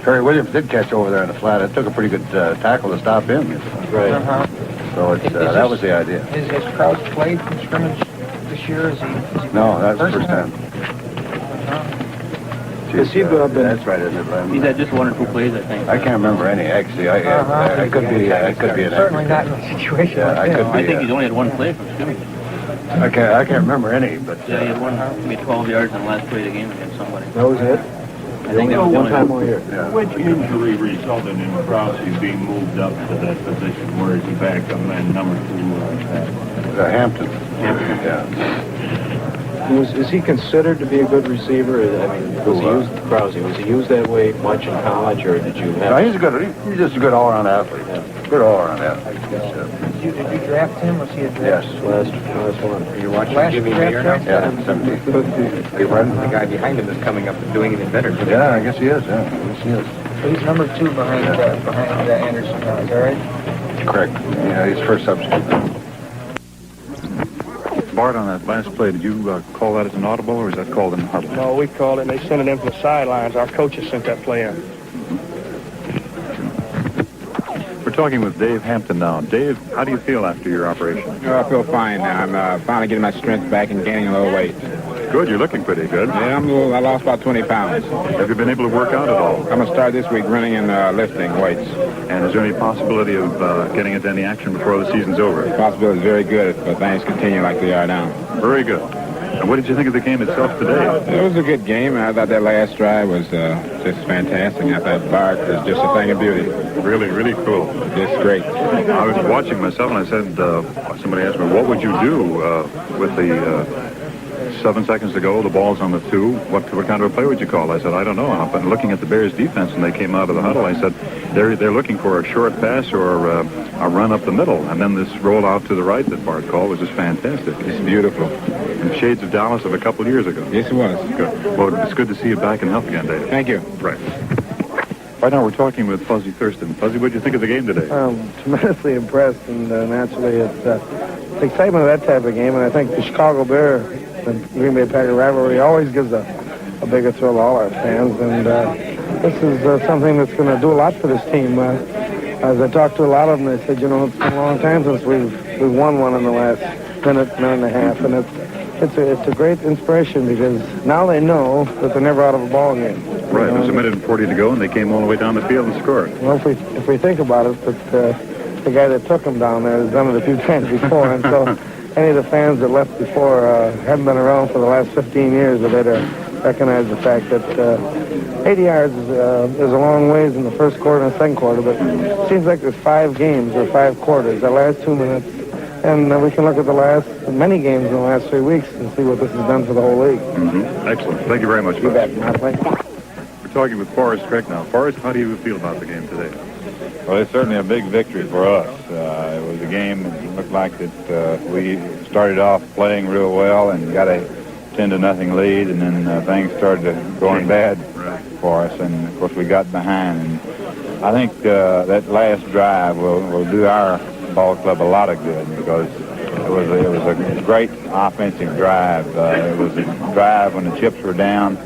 Perry Williams did catch over there in the flat. It took a pretty good tackle to stop him. Right. Uh-huh. So that was the idea. Has Krause played from scrimmage this year? No, that's the first time. That's right, isn't it, Len? He's had just 1 or 2 plays, I think. I can't remember any. Actually, I could be an certainly not in a situation. Yeah, like I think he's only had 1 play from scrimmage. I can't remember any, but Yeah, he had maybe 12 yards in the last play of the game against somebody. that was it. I think that was the only time all year. Which injury resulted in Krause being moved up to that position? Where is he back up man number 2? Hampton. Yeah. Is he considered to be a good receiver? I mean, was he used, Krause, was he used that way much in college, or did you have... No, he's just a good all-around athlete. Yeah. Good all-around athlete. Did you draft him? Was he a draft? Yes. Last one. Are you watching Jimmy Mayer now? Yeah, 17. The guy behind him is coming up and doing it better. Yeah, I guess he is. Yeah, I guess he is. So he's number 2 behind Anderson now, is that right? Correct. Yeah, he's first substitute. Bart, on that last play, did you call that as an audible, or is that called an audible? No, we called it, and they sent it in from the sidelines. Our coaches sent that play in. We're talking with Dave Hampton now. Dave, how do you feel after your operation? Oh, I feel fine now. I'm finally getting my strength back and gaining a little weight. Good, you're looking pretty good. Yeah, I lost about 20 pounds. Have you been able to work out at all? I'm going to start this week running and lifting weights. And is there any possibility of getting into any action before the season's over? The possibility is very good if things continue like they are now. Very good. And what did you think of the game itself today? It was a good game. I thought that last drive was just fantastic. I thought Bart was just a thing of beauty. Really, really cool. Just great. I was watching myself, and I said, somebody asked me, what would you do with the 7 seconds to go, the ball's on the 2. What kind of a play would you call? I said, I don't know. And looking at the Bears defense, and they came out of the huddle, I said, they're looking for a short pass or a run up the middle. And then this roll out to the right that Bart called was just fantastic. It's beautiful. And shades of Dallas of a couple of years ago. Yes, it was. Good. Well, it's good to see you back in health again, Dave. Thank you. Right. Right now we're talking with Fuzzy Thurston. Fuzzy, what did you think of the game today? Tremendously impressed, and naturally it's the excitement of that type of game, and I think the Chicago Bear, the Green Bay Packer rivalry, always gives a bigger thrill to all our fans, and this is something that's going to do a lot for this team. As I talked to a lot of them, they said, it's been a long time since we've won one in the last minute and a half, and it's a great inspiration because now they know that they're never out of a ball game. Right, there's a minute and 40 to go, and they came all the way down the field and scored. Well, if we think about it, that the guy that took them down there has done it a few times before, and so any of the fans that left before haven't been around for the last 15 years, they better recognize the fact that 80 yards is a long ways in the first quarter and the second quarter, but it seems like there's 5 games or 5 quarters, the last 2 minutes, and we can look at the last many games in the last 3 weeks and see what this has done for the whole league. Mm-hmm. Excellent. Thank you very much. You bet. My pleasure. We're talking with Forrest Craig now. Forrest, how do you feel about the game today? Well, it's certainly a big victory for us. It was a game that looked like that we started off playing real well and got a 10-0 lead, and then things started going bad for us, and of course we got behind. And I think that last drive will do our ball club a lot of good because it was a great offensive drive. It was a drive when the chips were down.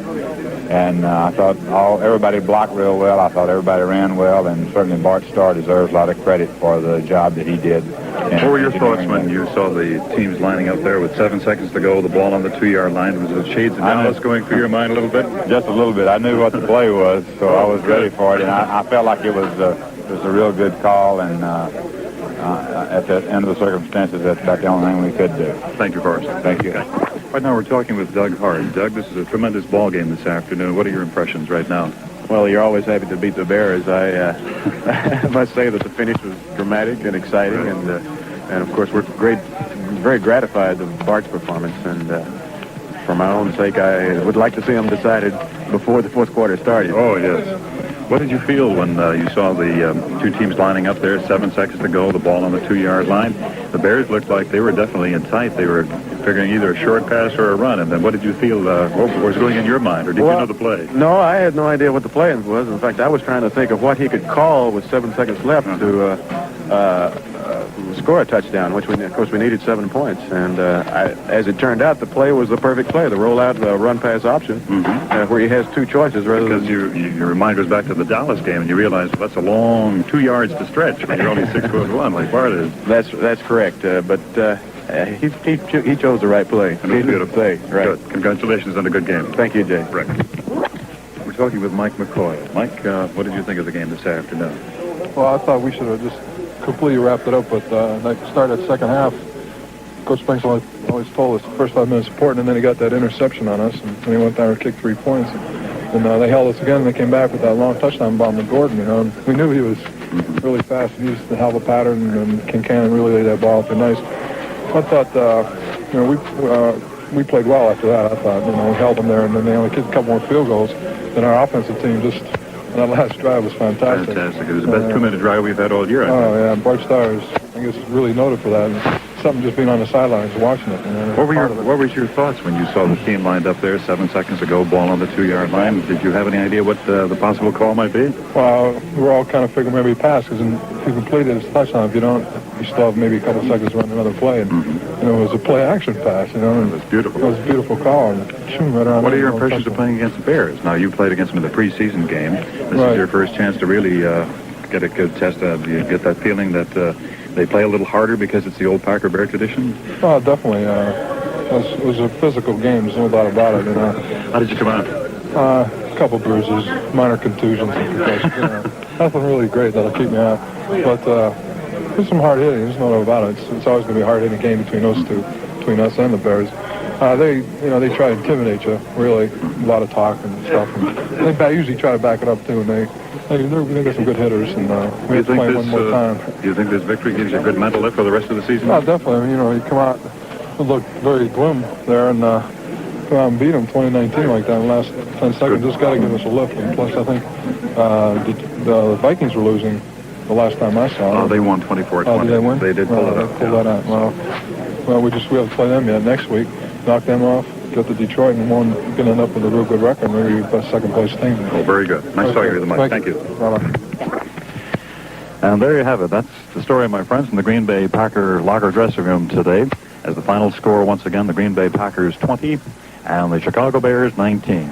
And I thought everybody blocked real well. I thought everybody ran well, and certainly Bart Starr deserves a lot of credit for the job that he did. What were your thoughts when you saw the teams lining up there with 7 seconds to go, the ball on the 2-yard line? Was the shades of Dallas going through your mind a little bit? Just a little bit. I knew what the play was, so I was ready for it, and I felt like it was a real good call, and at the end of the circumstances, that's about the only thing we could do. Thank you, Forrest. Thank you. Right now we're talking with Doug Hard. Doug, this is a tremendous ball game this afternoon. What are your impressions right now? Well, you're always happy to beat the Bears. I must say that the finish was dramatic and exciting, and of course we're very gratified with Bart's performance. And for my own sake, I would like to see him decided before the fourth quarter started. Oh yes. What did you feel when you saw the two teams lining up there, 7 seconds to go, the ball on the 2-yard line? The Bears looked like they were definitely in tight. They were figuring either a short pass or a run. And then what did you feel, what was going in your mind, or did you know the play? No, I had no idea what the play was. In fact, I was trying to think of what he could call with 7 seconds left to score a touchdown, which of course we needed 7 points. And as it turned out, the play was the perfect play, the rollout run-pass option, where he has 2 choices rather because than... your mind goes back to the Dallas game, and you realize that's a long 2 yards to stretch when you're only 6'1", like Bart is. That's correct, but he chose the right play. And it was beautiful. Play. Right. Good. Congratulations on a good game. Thank you, Jay. Rick. We're talking with Mike McCoy. Mike, what did you think of the game this afternoon? Well, I thought we should have just completely wrapped it up, but that start at second half, Coach Spence always told us the first 5 minutes important, and then he got that interception on us, and then he went down and kicked 3 points. And they held us again, and they came back with that long touchdown bomb to Gordon, and we knew he was really fast. He used the Halva pattern, and Kincannon really laid that ball up there nice. I thought, we played well after that. I thought, we held them there, and then they only kicked a couple more field goals. Then our offensive team just, that last drive was fantastic. Fantastic. It was the best 2-minute drive we've had all year, I think. Oh, yeah, Bart Starr is, I guess, really noted for that. And something just being on the sidelines watching it. What was your thoughts when you saw the team lined up there 7 seconds ago, ball on the 2-yard line? Did you have any idea what the possible call might be? Well, we were all kind of figuring maybe pass, because if you completed his touchdown, if you don't, you still have maybe a couple seconds to run another play. And it was a play-action pass, And it was beautiful. It was a beautiful call. And right around. What are your impressions of playing against the Bears? Now, you played against them in the preseason game. This is your first chance to really get a good test of, you get that feeling that they play a little harder because it's the old Packer Bear tradition? Oh, definitely. It was a physical game. There's no doubt about it. How did you come out? A couple bruises, minor contusions, and concussions. Nothing really great that'll keep me out. But there's some hard hitting. There's no doubt about it. It's always going to be a hard hitting game between those two, between us and the Bears. They try to intimidate you. Really, a lot of talk and stuff. And they usually try to back it up too. And they got some good hitters. And we have to play one more time. Do you think this victory gives you a good mental lift for the rest of the season? Oh, definitely. You come out, it looked very gloom there, and come out and beat them 2019 like that in the last 10 seconds. Just got to give us a lift. And plus, I think the Vikings were losing the last time I saw them. Oh, they won 24-20. Did they win? They did pull it up. They pulled that out. Well, we have to play them yet next week. Knock them off. Go to Detroit, and one going to end up with a real good record. Maybe a second-place team. Oh, very good. Nice talking to you, Mike. Thank you. Bye-bye. And there you have it. That's the story, my friends, from the Green Bay Packer locker dressing room today. As the final score, once again, the Green Bay Packers 20 and the Chicago Bears 19.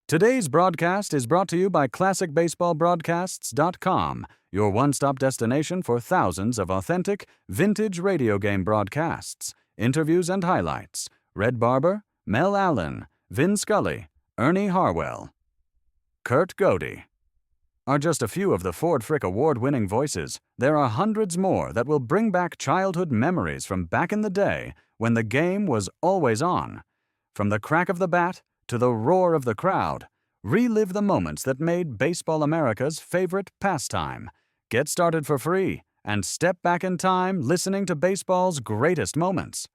Today's broadcast is brought to you by ClassicBaseballBroadcasts.com, your one-stop destination for thousands of authentic, vintage radio game broadcasts, interviews and highlights. Red Barber, Mel Allen, Vin Scully, Ernie Harwell, Kurt Godey are just a few of the Ford Frick award-winning voices. There are hundreds more that will bring back childhood memories from back in the day when the game was always on. From the crack of the bat to the roar of the crowd, relive the moments that made Baseball America's favorite pastime. Get started for free and step back in time listening to baseball's greatest moments.